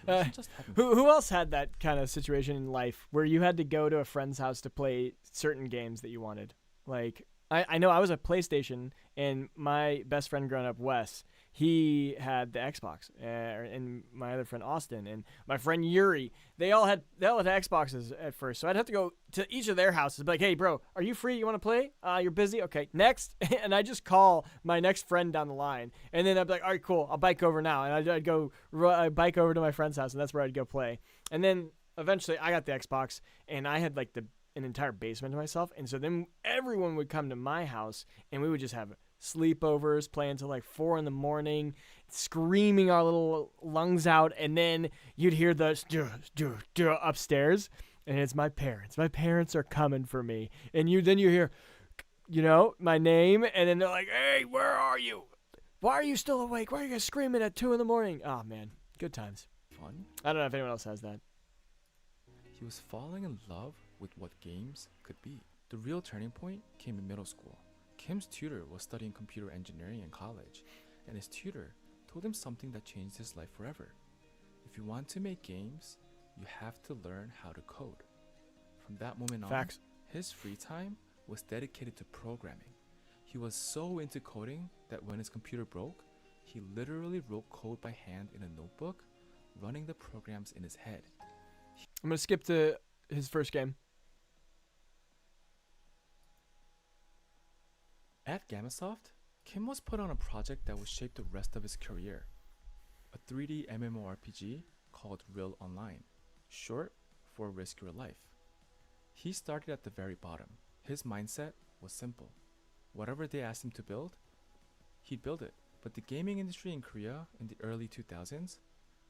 He wasn't just having Who else had that kind of situation in life where you had to go to a friend's house to play certain games that you wanted? Like, I know I was at PlayStation, and my best friend growing up, Wes, he had the Xbox, and my other friend Austin, and my friend Yuri, they all had Xboxes at first. So I'd have to go to each of their houses, be like, "Hey, bro, are you free? You want to play? You're busy? Okay, next." And I just call my next friend down the line, and then I'd be like, "All right, cool, I'll bike over now," and I'd go bike over to my friend's house, and that's where I'd go play. And then eventually, I got the Xbox, and I had like an entire basement to myself, and so then everyone would come to my house, and we would just have sleepovers, play until like 4 a.m, screaming our little lungs out, and then you'd hear the upstairs, and it's my parents. My parents are coming for me, and then you hear, my name, and then they're like, "Hey, where are you? Why are you still awake? Why are you guys screaming at 2 a.m?" Oh man, good times. fun. I don't know if anyone else has that. He was falling in love with what games could be. The real turning point came in middle school. Kim's tutor was studying computer engineering in college, and his tutor told him something that changed his life forever. If you want to make games, you have to learn how to code. From that moment on, his free time was dedicated to programming. He was so into coding that when his computer broke, he literally wrote code by hand in a notebook, running the programs in his head. I'm going to skip to his first game. At Gamasoft, Kim was put on a project that would shape the rest of his career. A 3D MMORPG called Real Online, short for Risk Your Life. He started at the very bottom. His mindset was simple. Whatever they asked him to build, he'd build it. But the gaming industry in Korea in the early 2000s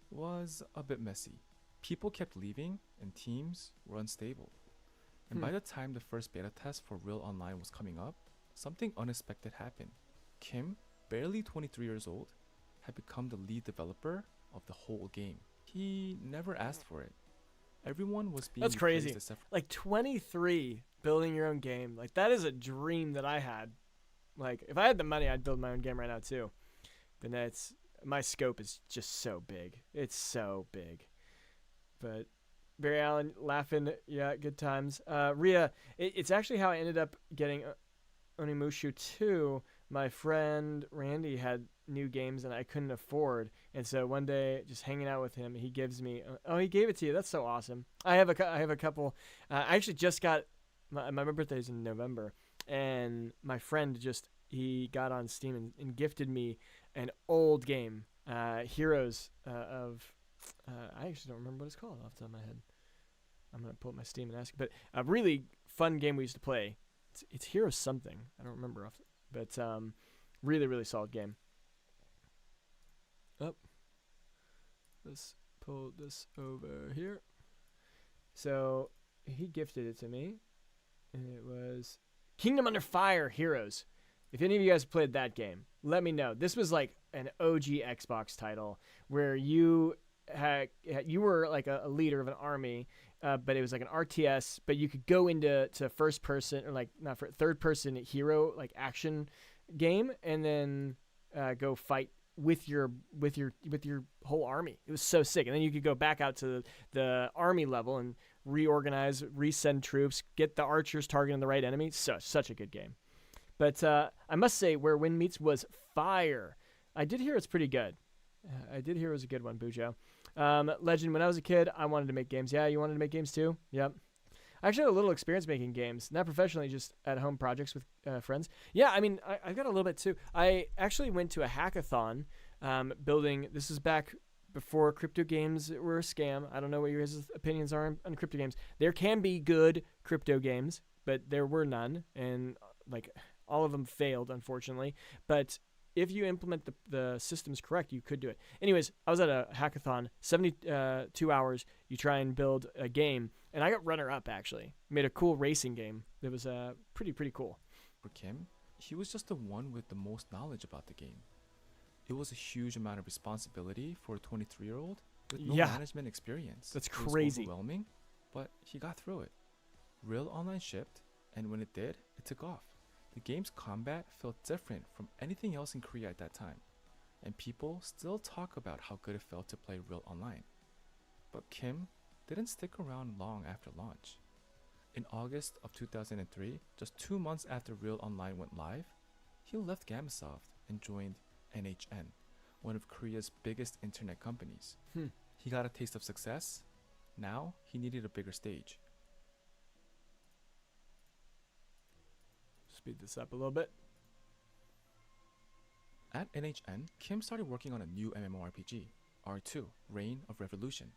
was a bit messy. People kept leaving and teams were unstable. And by the time the first beta test for Real Online was coming up, something unexpected happened. Kim, barely 23 years old, had become the lead developer of the whole game. He never asked for it. Everyone was being That's crazy. Like 23 building your own game. Like that is a dream that I had. Like if I had the money, I'd build my own game right now too. But that's my scope is just so big. It's so big. But Barry Allen laughing, yeah, good times. Rhea, it's actually how I ended up getting Onimushu 2. My friend Randy had new games and I couldn't afford, and so one day just hanging out with him, he gives me. He gave it to you. That's so awesome. I have a couple. I actually just got my birthday's in November, and my friend he got on Steam and gifted me an old game, Heroes of. I actually don't remember what it's called off the top of my head. I'm gonna pull up my Steam and ask. But a really fun game we used to play. It's Heroes something. I don't remember off. But really, really solid game. Oh, let's pull this over here. So he gifted it to me, and it was Kingdom Under Fire Heroes. If any of you guys played that game, let me know. This was like an OG Xbox title where you were like a leader of an army, but it was like an RTS, but you could go into first person or like not third person hero like action game, and then go fight with your whole army. It was so sick. And then you could go back out to the army level and reorganize, resend troops, get the archers targeting the right enemy. Such a good game. But I must say, Where Wind Meets was fire. I did hear it's pretty good. I did hear it was a good one, Bujo. Legend, when I was a kid, I wanted to make games. Yeah, you wanted to make games too? Yep. I actually had a little experience making games, not professionally, just at home projects with friends. Yeah, I mean, I've got a little bit too. I actually went to a hackathon building, this is back before crypto games were a scam. I don't know what your guys' opinions are on crypto games. There can be good crypto games, but there were none, and like all of them failed, unfortunately. But if you implement the systems correct, you could do it. Anyways, I was at a hackathon, 72 hours. You try and build a game, and I got runner-up, actually. Made a cool racing game that was pretty cool. For Kim, he was just the one with the most knowledge about the game. It was a huge amount of responsibility for a 23-year-old with no management experience. That's It was crazy. overwhelming, but he got through it. Real Online shipped, and when it did, it took off. The game's combat felt different from anything else in Korea at that time, and people still talk about how good it felt to play Real Online. But Kim didn't stick around long after launch. In August of 2003, just 2 months after Real Online went live, he left Gamasoft and joined NHN, one of Korea's biggest internet companies. He got a taste of success. Now he needed a bigger stage. Speed this up a little bit. At NHN, Kim started working on a new MMORPG, R2, Reign of Revolution.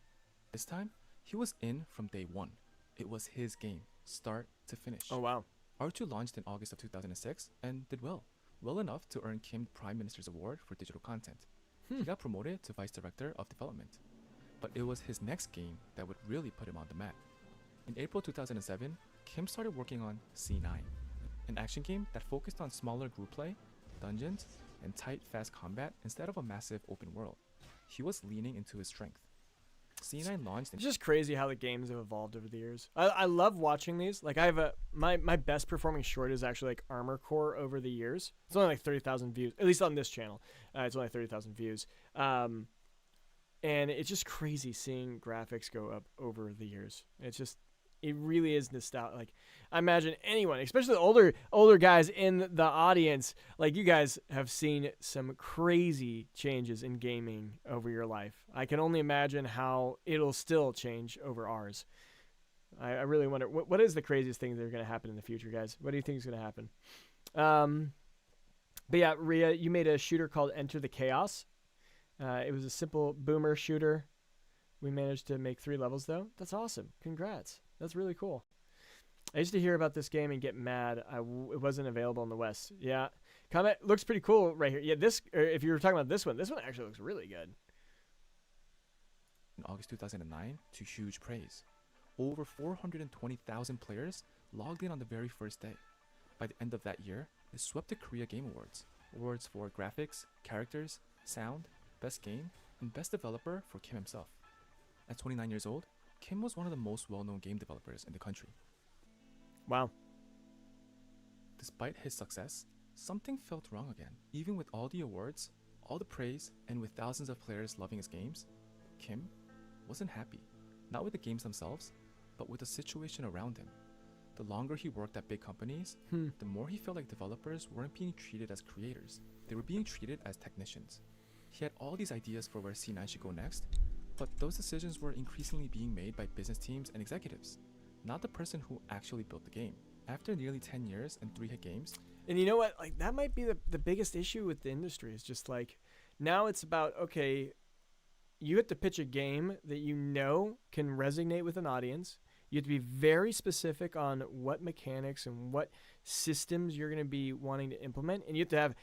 This time, he was in from day one. It was his game, start to finish. Oh, wow. R2 launched in August of 2006 and did well enough to earn Kim Prime Minister's Award for digital content. He got promoted to Vice Director of Development. But it was his next game that would really put him on the map. In April 2007, Kim started working on C9, an action game that focused on smaller group play, dungeons, and tight, fast combat instead of a massive open world. He was leaning into his strength. C9 launched in... It's just crazy how the games have evolved over the years. I love watching these. Like, I have my best performing short is actually like Armor Core over the years. It's only like 30,000 views, at least on this channel. It's only 30,000 views. And it's just crazy seeing graphics go up over the years. It really is nostalgic. Like, I imagine anyone, especially the older guys in the audience, like you guys have seen some crazy changes in gaming over your life. I can only imagine how it'll still change over ours. I really wonder, what is the craziest thing that are going to happen in the future, guys? What do you think is going to happen? But yeah, Rhea, you made a shooter called Enter the Chaos. It was a simple boomer shooter. We managed to make 3 levels, though. That's awesome. Congrats. That's really cool. I used to hear about this game and get mad. It wasn't available in the West. Yeah. Combat looks pretty cool right here. Yeah, if you were talking about this one actually looks really good. In August 2009 to huge praise. Over 420,000 players logged in on the very first day. By the end of that year, it swept the Korea Game Awards. Awards for graphics, characters, sound, best game, and best developer for Kim himself. At 29 years old, Kim was one of the most well-known game developers in the country. Wow. Despite his success, something felt wrong again. Even with all the awards, all the praise, and with thousands of players loving his games, Kim wasn't happy. Not with the games themselves, but with the situation around him. The longer he worked at big companies, the more he felt like developers weren't being treated as creators. They were being treated as technicians. He had all these ideas for where C9 should go next, but those decisions were increasingly being made by business teams and executives, not the person who actually built the game. After nearly 10 years and 3 hit games... And you know what? Like, that might be the biggest issue with the industry. Is just like, now it's about, okay, you have to pitch a game that you know can resonate with an audience. You have to be very specific on what mechanics and what systems you're going to be wanting to implement. And you have to have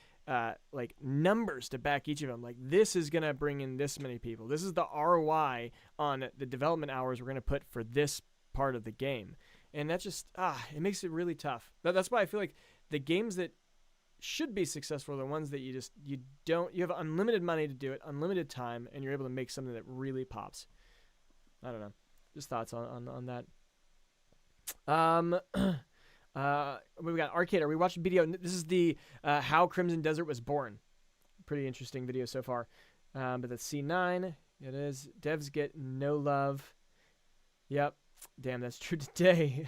like numbers to back each of them. Like, this is going to bring in this many people. This is the ROI on the development hours we're going to put for this part of the game. And that just, it makes it really tough. That's why I feel like the games that should be successful are the ones that you have unlimited money to do it, unlimited time, and you're able to make something that really pops. I don't know. Just thoughts on that. We got Arcade. Are we watching video? This is the How Crimson Desert Was Born. pretty interesting video so far. But that's C9. It is. Devs get no love. Yep. Damn, that's true today.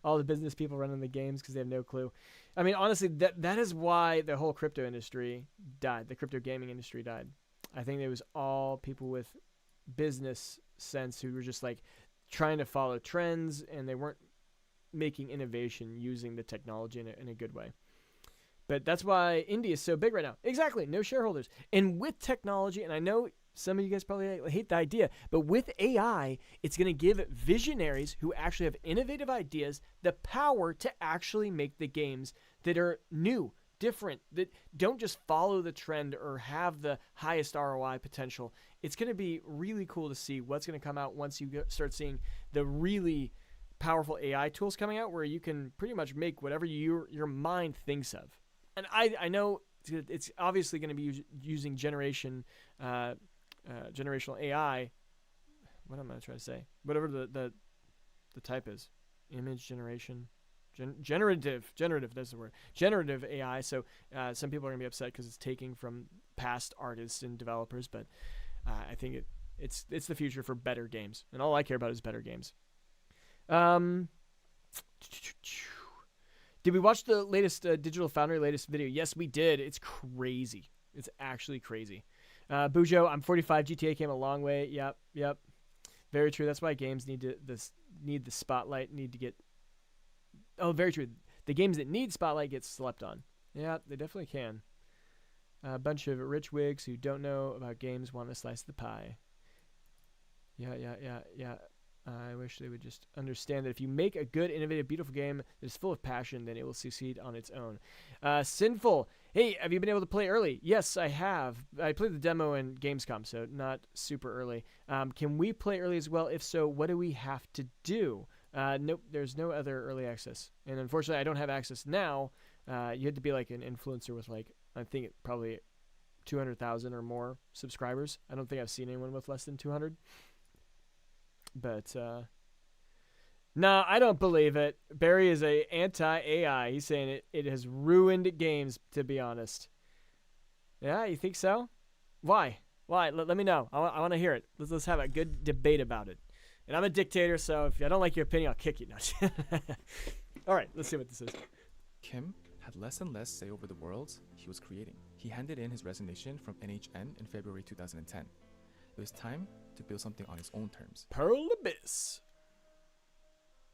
All the business people running the games because they have no clue. I mean, honestly, that is why the whole crypto industry died. The crypto gaming industry died. I think it was all people with business sense who were just like trying to follow trends, and they weren't making innovation using the technology in a good way. But that's why indie is so big right now. Exactly. No shareholders. And with technology, and I know some of you guys probably hate the idea, but with AI, it's going to give visionaries who actually have innovative ideas the power to actually make the games that are new, different, that don't just follow the trend or have the highest ROI potential. It's going to be really cool to see what's going to come out once you start seeing the really powerful AI tools coming out where you can pretty much make whatever your mind thinks of. And I know it's obviously going to be using generational AI. What am I trying to say? Whatever the type is. Image generation. Generative, that's the word. Generative AI. So some people are going to be upset because it's taking from past artists and developers, but I think it's the future for better games. And all I care about is better games. Did we watch the latest Digital Foundry latest video? Yes, we did. It's crazy. It's actually crazy. Bujo, I'm 45. GTA came a long way. Yep. Very true. That's why games need the spotlight. Need to get. Oh, very true. The games that need spotlight get slept on. Yeah, they definitely can. A bunch of rich wigs who don't know about games want to slice the pie. Yeah. I wish they would just understand that if you make a good, innovative, beautiful game that is full of passion, then it will succeed on its own. Sinful. Hey, have you been able to play early? Yes, I have. I played the demo in Gamescom, so not super early. Can we play early as well? If so, what do we have to do? Nope, there's no other early access. And unfortunately, I don't have access now. You had to be like an influencer with I think probably 200,000 or more subscribers. I don't think I've seen anyone with less than 200. But, nah, I don't believe it. Barry is a anti-AI. He's saying it has ruined games, to be honest. Yeah, you think so? Why? Let me know. I want to hear it. Let's have a good debate about it. And I'm a dictator, so if I don't like your opinion, I'll kick you. No. All right, let's see what this is. Kim had less and less say over the worlds he was creating. He handed in his resignation from NHN in February 2010. It was time to build something on his own terms. Pearl Abyss.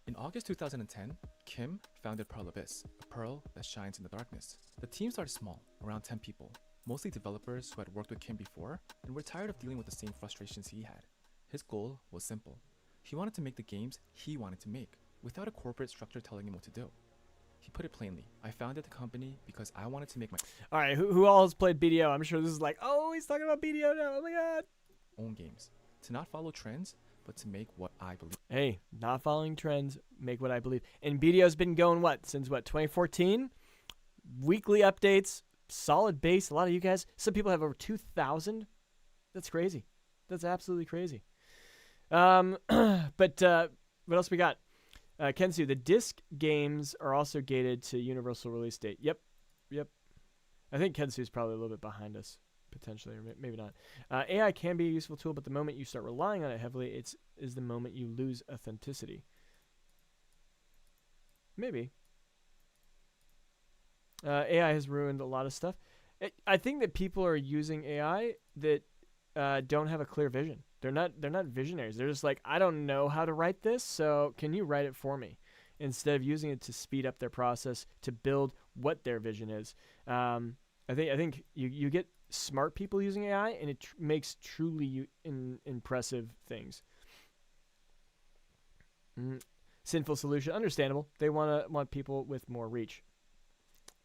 In August 2010, Kim founded Pearl Abyss, a pearl that shines in the darkness. The team started small, around 10 people, mostly developers who had worked with Kim before and were tired of dealing with the same frustrations he had. His goal was simple. He wanted to make the games he wanted to make, without a corporate structure telling him what to do. He put it plainly, I founded the company because I wanted to make my All right, who all has played BDO? I'm sure this is like, oh, he's talking about BDO now. Oh my god. own games, to not follow trends, but to make what I believe. Hey, not following trends, make what I believe. And BDO's been going since 2014? Weekly updates, solid base. A lot of you guys, some people have over 2,000. That's crazy. That's absolutely crazy. But what else we got? Kensu, the disc games are also gated to universal release date. Yep. I think Kensu's probably a little bit behind us. Potentially, or maybe not. AI can be a useful tool, but the moment you start relying on it heavily, is the moment you lose authenticity. Maybe. AI has ruined a lot of stuff. I think that people are using AI that don't have a clear vision. They're not visionaries. They're just like, I don't know how to write this, so can you write it for me? Instead of using it to speed up their process to build what their vision is. I think you get smart people using AI, and it makes truly impressive things. Sinful solution, understandable. They want people with more reach.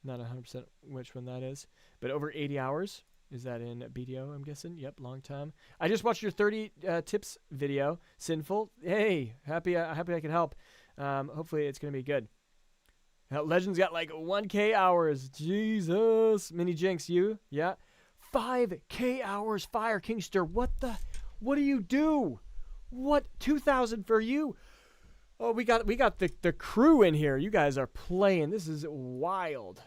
Not 100% which one that is, but over 80 hours. Is that in BDO, I'm guessing? Yep, long time. I just watched your 30 tips video, Sinful. Hey, happy I could help. Hopefully it's going to be good. Legends got like 1K hours. Jesus. Mini Jinx, you? Yeah. 5K hours, Fire Kingster. What do you do? What? 2,000 for you? Oh, we got the crew in here. You guys are playing. This is wild.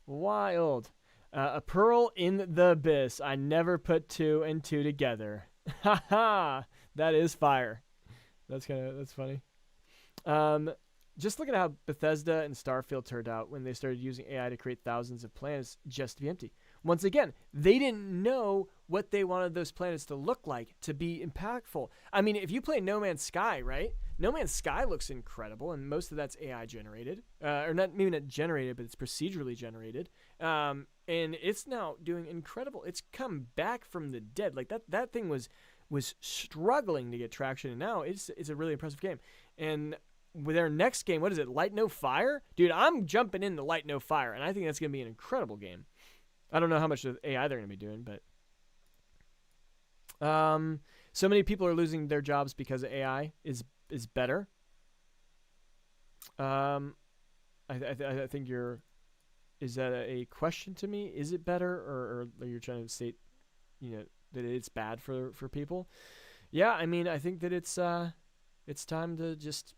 Wild. A pearl in the abyss. I never put 2 and 2 together. Ha ha! That is fire. That's funny. Just look at how Bethesda and Starfield turned out when they started using AI to create thousands of planets just to be empty. Once again, they didn't know what they wanted those planets to look like to be impactful. I mean, if you play No Man's Sky, right? No Man's Sky looks incredible, and most of that's AI generated. Or maybe not generated, but it's procedurally generated. And it's now doing incredible. It's come back from the dead. Like that thing was struggling to get traction, and now it's a really impressive game. And with their next game, what is it? Light No Fire? Dude, I'm jumping into Light No Fire, and I think that's going to be an incredible game. I don't know how much of AI they're going to be doing, but so many people are losing their jobs because AI is better. I think is that a question to me? Is it better, or are you trying to state, that it's bad for people? Yeah, I mean, I think that it's time to just,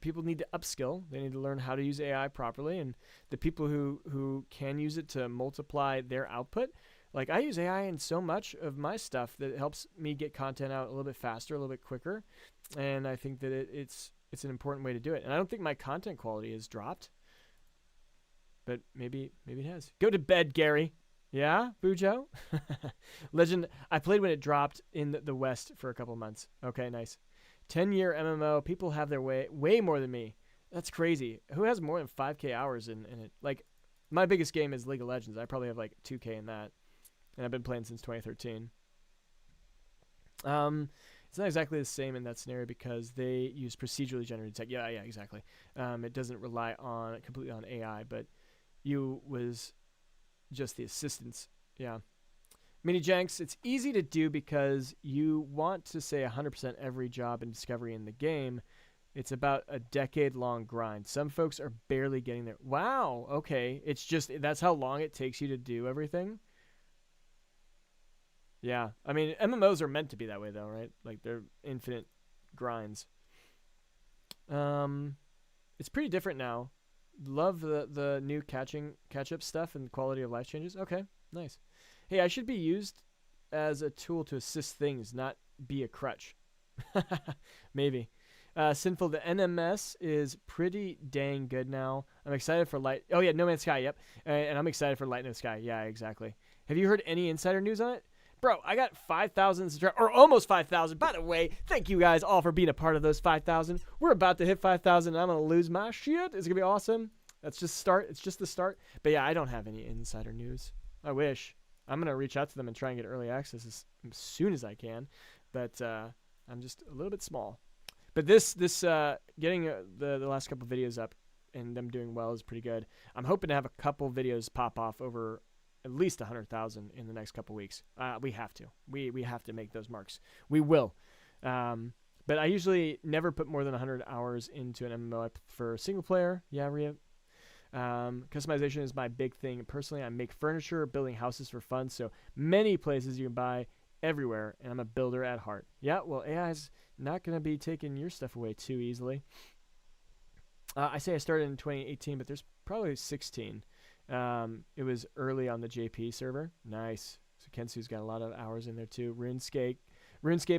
people need to upskill. They need to learn how to use AI properly, and the people who can use it to multiply their output. Like, I use AI in so much of my stuff that it helps me get content out a little bit faster, a little bit quicker, and I think that it's an important way to do it. And I don't think my content quality has dropped, but maybe it has. Go to bed, Gary. Yeah, Bujo? Legend, I played when it dropped in the West for a couple months. Okay, nice. 10-year MMO. People have their way more than me. That's crazy. Who has more than 5K hours in it? Like, my biggest game is League of Legends. I probably have like 2K in that. And I've been playing since 2013. It's not exactly the same in that scenario because they use procedurally generated tech. Yeah, exactly. It doesn't rely completely on AI, but you was just the assistance. Yeah. Mini Janks, it's easy to do because you want to say 100% every job and discovery in the game. It's about a decade-long grind. Some folks are barely getting there. Wow, okay. It's just, that's how long it takes you to do everything? Yeah. I mean, MMOs are meant to be that way, though, right? Like, they're infinite grinds. It's pretty different now. Love the new catch-up stuff and quality of life changes. Okay, nice. Hey, I should be used as a tool to assist things, not be a crutch. Maybe. Sinful, the NMS is pretty dang good now. I'm excited for Light... Oh, yeah, No Man's Sky, yep. And I'm excited for Light No Sky. Yeah, exactly. Have you heard any insider news on it? Bro, I got 5,000 subscribers, or almost 5,000. By the way, thank you guys all for being a part of those 5,000. We're about to hit 5,000, and I'm going to lose my shit. It's going to be awesome. That's just start. It's just the start. But yeah, I don't have any insider news. I wish. I'm going to reach out to them and try and get early access as soon as I can. But I'm just a little bit small. But this getting the last couple videos up and them doing well is pretty good. I'm hoping to have a couple videos pop off over at least 100,000 in the next couple weeks. We have to. We have to make those marks. We will. But I usually never put more than 100 hours into an MMO. I prefer single player. Yeah, Rhea. Customization is my big thing. Personally, I make furniture, building houses for fun. So many places you can buy everywhere, and I'm a builder at heart. Yeah, well, AI is not going to be taking your stuff away too easily. I say I started in 2018, but there's probably 16. It was early on the JP server. Nice. So Kensu's got a lot of hours in there too. RuneScape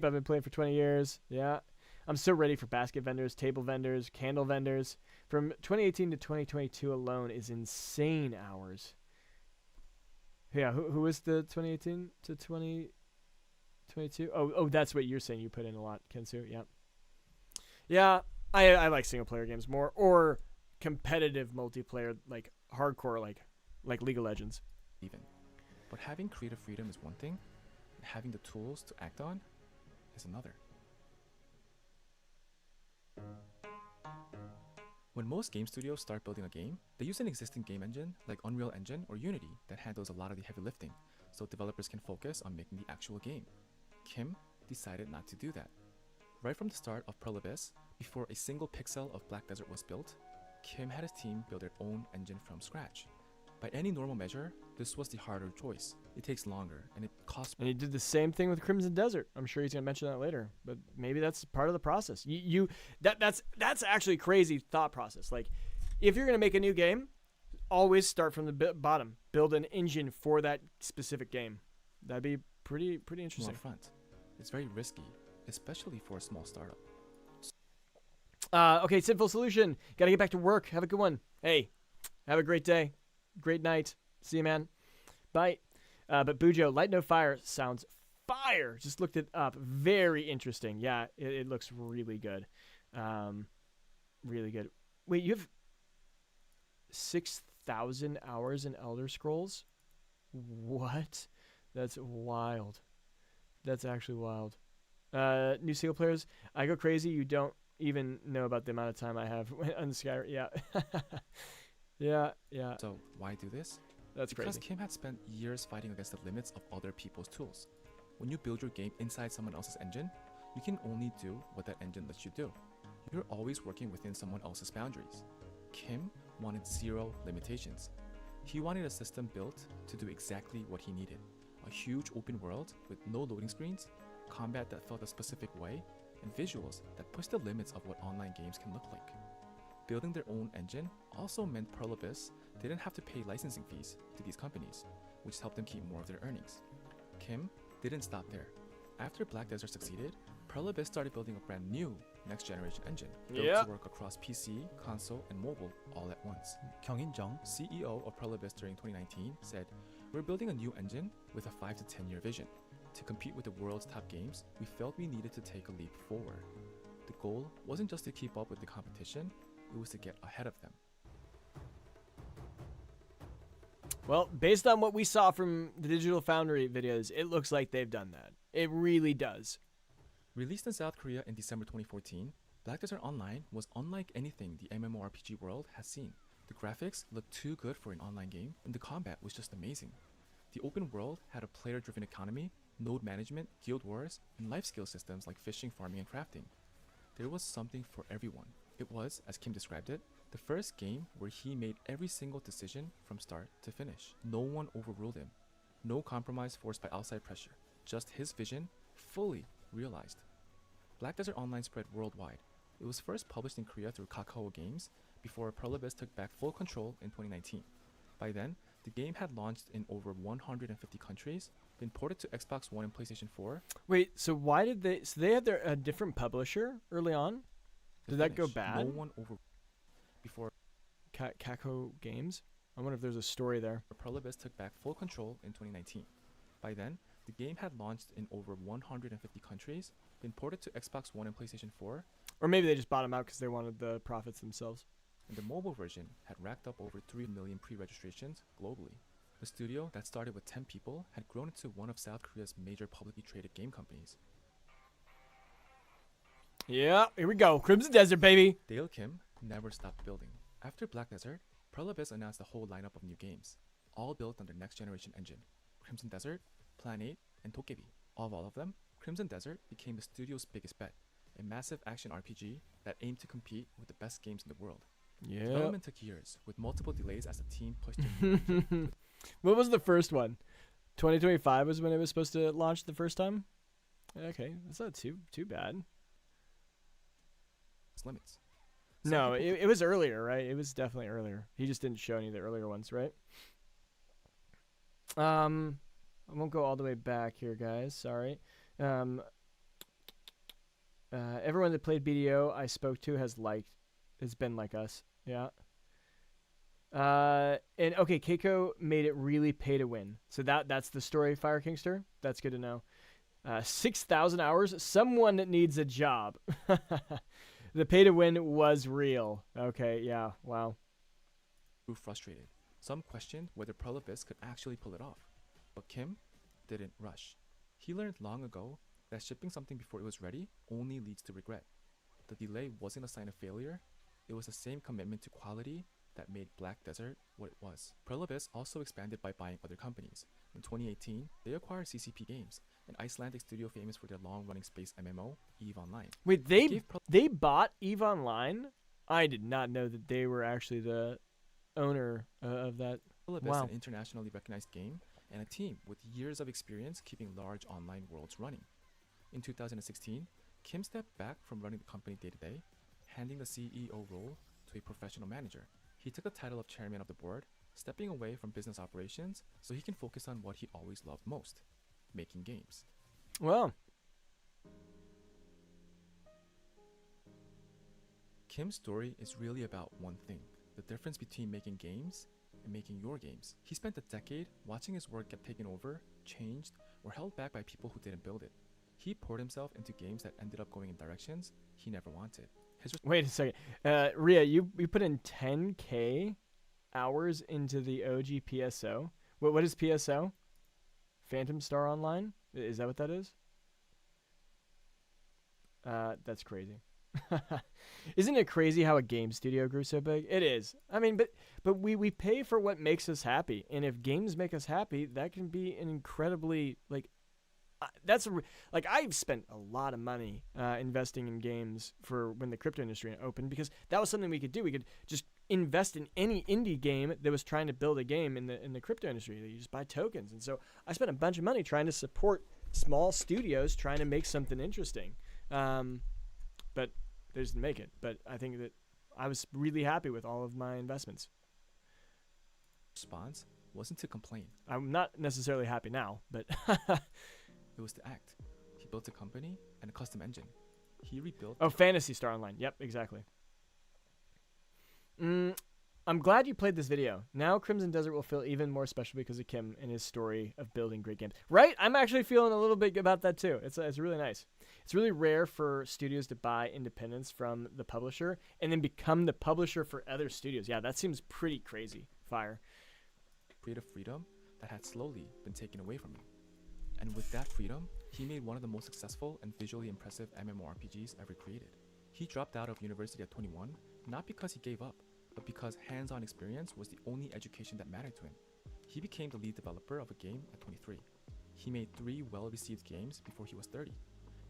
I've been playing for 20 years. Yeah. I'm so ready for basket vendors, table vendors, candle vendors. From 2018 to 2022 alone is insane hours. Yeah, who was the 2018 to 2022? Oh, that's what you're saying. You put in a lot, Kensu. Yeah. Yeah, I like single player games more, or competitive multiplayer, like hardcore, like League of Legends. But having creative freedom is one thing, and having the tools to act on is another. When most game studios start building a game, they use an existing game engine like Unreal Engine or Unity that handles a lot of the heavy lifting, so developers can focus on making the actual game. Kim decided not to do that. Right from the start of Pearl Abyss, before a single pixel of Black Desert was built, Kim had his team build their own engine from scratch. By any normal measure, this was the harder choice. It takes longer, and it costs... And he did the same thing with Crimson Desert. I'm sure he's going to mention that later, but maybe that's part of the process. That's actually crazy thought process. Like, if you're going to make a new game, always start from the bottom. Build an engine for that specific game. That'd be pretty interesting. Front. It's very risky, especially for a small startup. Okay, Sinful Solution. Gotta get back to work. Have a good one. Hey, have a great day. Great night. See you, man. Bye. But Bujo, Light No Fire sounds fire. Just looked it up. Very interesting. Yeah, it looks really good. Really good. Wait, you have 6,000 hours in Elder Scrolls? What? That's wild. That's actually wild. New single players. I go crazy. You don't even know about the amount of time I have on Skyrim. Yeah. yeah. So why do this? That's because crazy. Kim had spent years fighting against the limits of other people's tools. When you build your game inside someone else's engine, you can only do what that engine lets you do. You're always working within someone else's boundaries. Kim wanted zero limitations. He wanted a system built to do exactly what he needed. A huge open world with no loading screens, combat that felt a specific way, and visuals that push the limits of what online games can look like. Building their own engine also meant Pearl Abyss didn't have to pay licensing fees to these companies, which helped them keep more of their earnings. Kim didn't stop there. After Black Desert succeeded, Pearl Abyss started building a brand new next-generation engine built to work across PC, console, and mobile all at once. Kyungin Jung, CEO of Pearl Abyss during 2019, said, "We're building a new engine with a 5 to 10 year vision. To compete with the world's top games, we felt we needed to take a leap forward. The goal wasn't just to keep up with the competition, it was to get ahead of them." Well, based on what we saw from the Digital Foundry videos, it looks like they've done that. It really does. Released in South Korea in December 2014, Black Desert Online was unlike anything the MMORPG world has seen. The graphics looked too good for an online game, and the combat was just amazing. The open world had a player-driven economy, node management, guild wars, and life skill systems like fishing, farming, and crafting. There was something for everyone. It was, as Kim described it, the first game where he made every single decision from start to finish. No one overruled him. No compromise forced by outside pressure. Just his vision, fully realized. Black Desert Online spread worldwide. It was first published in Korea through Kakao Games before Pearl Abyss took back full control in 2019. By then, the game had launched in over 150 countries, been ported to Xbox One and PlayStation 4. Wait, so why did they? So they had a different publisher early on. Did that go bad? No one over before Kakao Games. I wonder if there's a story there. Pearl Abyss took back full control in 2019. By then, the game had launched in over 150 countries, been ported to Xbox One and PlayStation 4. Or maybe they just bought them out because they wanted the profits themselves. And the mobile version had racked up over 3 million pre-registrations globally. The studio that started with 10 people had grown into one of South Korea's major publicly traded game companies. Yeah, here we go. Crimson Desert, baby. Dale Kim never stopped building. After Black Desert, Pearl Abyss announced a whole lineup of new games, all built on their next-generation engine. Crimson Desert, Plan 8, and Tokebi. Of all of them, Crimson Desert became the studio's biggest bet, a massive action RPG that aimed to compete with the best games in the world. Yeah. Development took years, with multiple delays as the team pushed it. What was the first one? 2025 was when it was supposed to launch the first time? Okay, that's not too bad. Limits. No, it was earlier, right? It was definitely earlier. He just didn't show any of the earlier ones, right? I won't go all the way back here, guys. Sorry. Everyone that played BDO I spoke to has been like us. Yeah. And okay, Keiko made it really pay to win. So that's the story, Fire Kingster. That's good to know. 6,000 hours. Someone needs a job. The pay to win was real. Okay, yeah, wow. Grew frustrated. Some questioned whether Pearl Abyss could actually pull it off. But Kim didn't rush. He learned long ago that shipping something before it was ready only leads to regret. The delay wasn't a sign of failure. It was the same commitment to quality that made Black Desert what it was. Pearl Abyss also expanded by buying other companies. In 2018, they acquired CCP Games, an Icelandic studio famous for their long-running space MMO, EVE Online. Wait, they bought EVE Online? I did not know that they were actually the owner of that. Pearl Abyss, an internationally recognized game, and a team with years of experience keeping large online worlds running. In 2016, Kim stepped back from running the company day-to-day, handing the CEO role to a professional manager. He took the title of chairman of the board stepping away from business operations so he can focus on what he always loved most, making games. Well, Kim's story is really about one thing: the difference between making games and making your games. He spent a decade watching his work get taken over, changed, or held back by people who didn't build it. He poured himself into games that ended up going in directions he never wanted. Wait a second. Ria, you put in 10K hours into the OG PSO. What is PSO? Phantom Star Online? Is that what that is? That's crazy. Isn't it crazy how a game studio grew so big? It is. I mean, but we pay for what makes us happy, and if games make us happy, that can be an incredibly I've spent a lot of money investing in games for when the crypto industry opened, because that was something we could do. We could just invest in any indie game that was trying to build a game in the crypto industry. You just buy tokens, and so I spent a bunch of money trying to support small studios trying to make something interesting. But they just didn't make it. But I think that I was really happy with all of my investments. Response wasn't to complain. I'm not necessarily happy now, but it was to act. He built a company and a custom engine. He rebuilt... Oh, Phantasy Star Online. Yep, exactly. I'm glad you played this video. Now Crimson Desert will feel even more special because of Kim and his story of building great games. Right? I'm actually feeling a little bit about that too. It's really nice. It's really rare for studios to buy independence from the publisher and then become the publisher for other studios. Yeah, that seems pretty crazy. Fire. Creative freedom that had slowly been taken away from him. And with that freedom, he made one of the most successful and visually impressive MMORPGs ever created. He dropped out of university at 21, not because he gave up, but because hands-on experience was the only education that mattered to him. He became the lead developer of a game at 23. He made 3 well-received games before he was 30.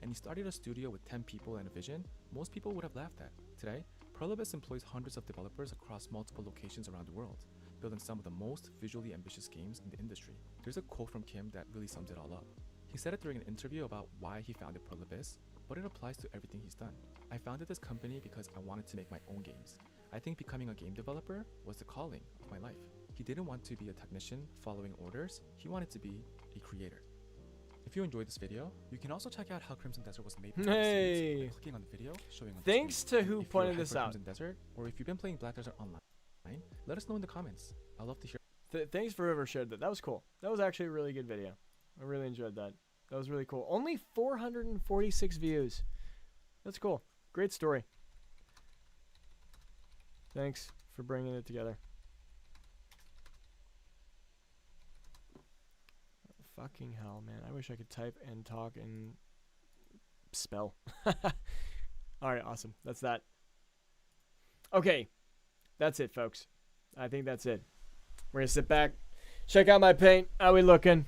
And he started a studio with 10 people and a vision most people would have laughed at. Today, Pearl Abyss employs hundreds of developers across multiple locations around the world, building some of the most visually ambitious games in the industry. There's a quote from Kim that really sums it all up. He said it during an interview about why he founded Pearl Abyss, but it applies to everything he's done. I founded this company because I wanted to make my own games. I think becoming a game developer was the calling of my life. He didn't want to be a technician following orders, he wanted to be a creator. If you enjoyed this video, you can also check out how Crimson Desert was made behind the scenes by clicking on the video showing on the Thanks screen. to who If pointed you're this hyped for out. Crimson Desert, or if you've been playing Black Desert Online, let us know in the comments. I'd love to hear. Thanks for whoever shared that. That was cool. That was actually a really good video. I really enjoyed that. That was really cool. Only 446 views. That's cool. Great story. Thanks for bringing it together. Fucking hell, man. I wish I could type and talk and spell. Alright, awesome. That's that. Okay. That's it, folks. I think that's it. We're gonna sit back, check out my paint. How we looking?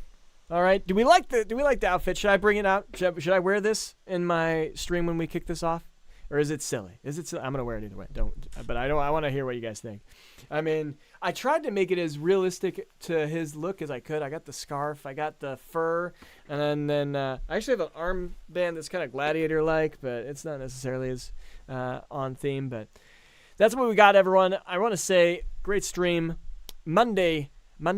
All right. Do we like the outfit? Should I bring it out? Should I wear this in my stream when we kick this off? Or is it silly? Is it silly? I'm gonna wear it either way. I want to hear what you guys think. I mean, I tried to make it as realistic to his look as I could. I got the scarf, I got the fur, and then I actually have an armband that's kind of gladiator-like, but it's not necessarily as on theme. But that's what we got, everyone. I want to say, great stream. Monday, we're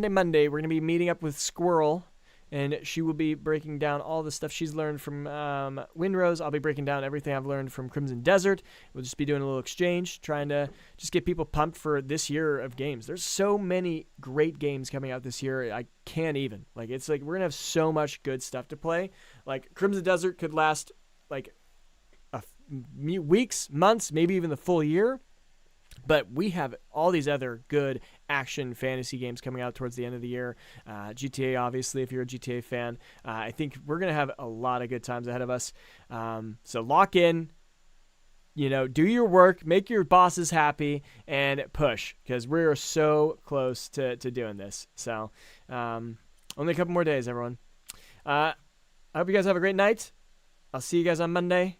gonna be meeting up with Squirrel. And she will be breaking down all the stuff she's learned from Windrose. I'll be breaking down everything I've learned from Crimson Desert. We'll just be doing a little exchange, trying to just get people pumped for this year of games. There's so many great games coming out this year. I can't even. It's like we're going to have so much good stuff to play. Like, Crimson Desert could last, weeks, months, maybe even the full year. But we have all these other good action fantasy games coming out towards the end of the year. GTA, obviously, if you're a GTA fan. I think we're going to have a lot of good times ahead of us. So lock in, do your work, make your bosses happy, and push, because we're so close to doing this. So only a couple more days, everyone. I hope you guys have a great night. I'll see you guys on Monday.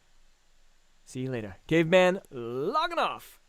See you later. Caveman, logging off.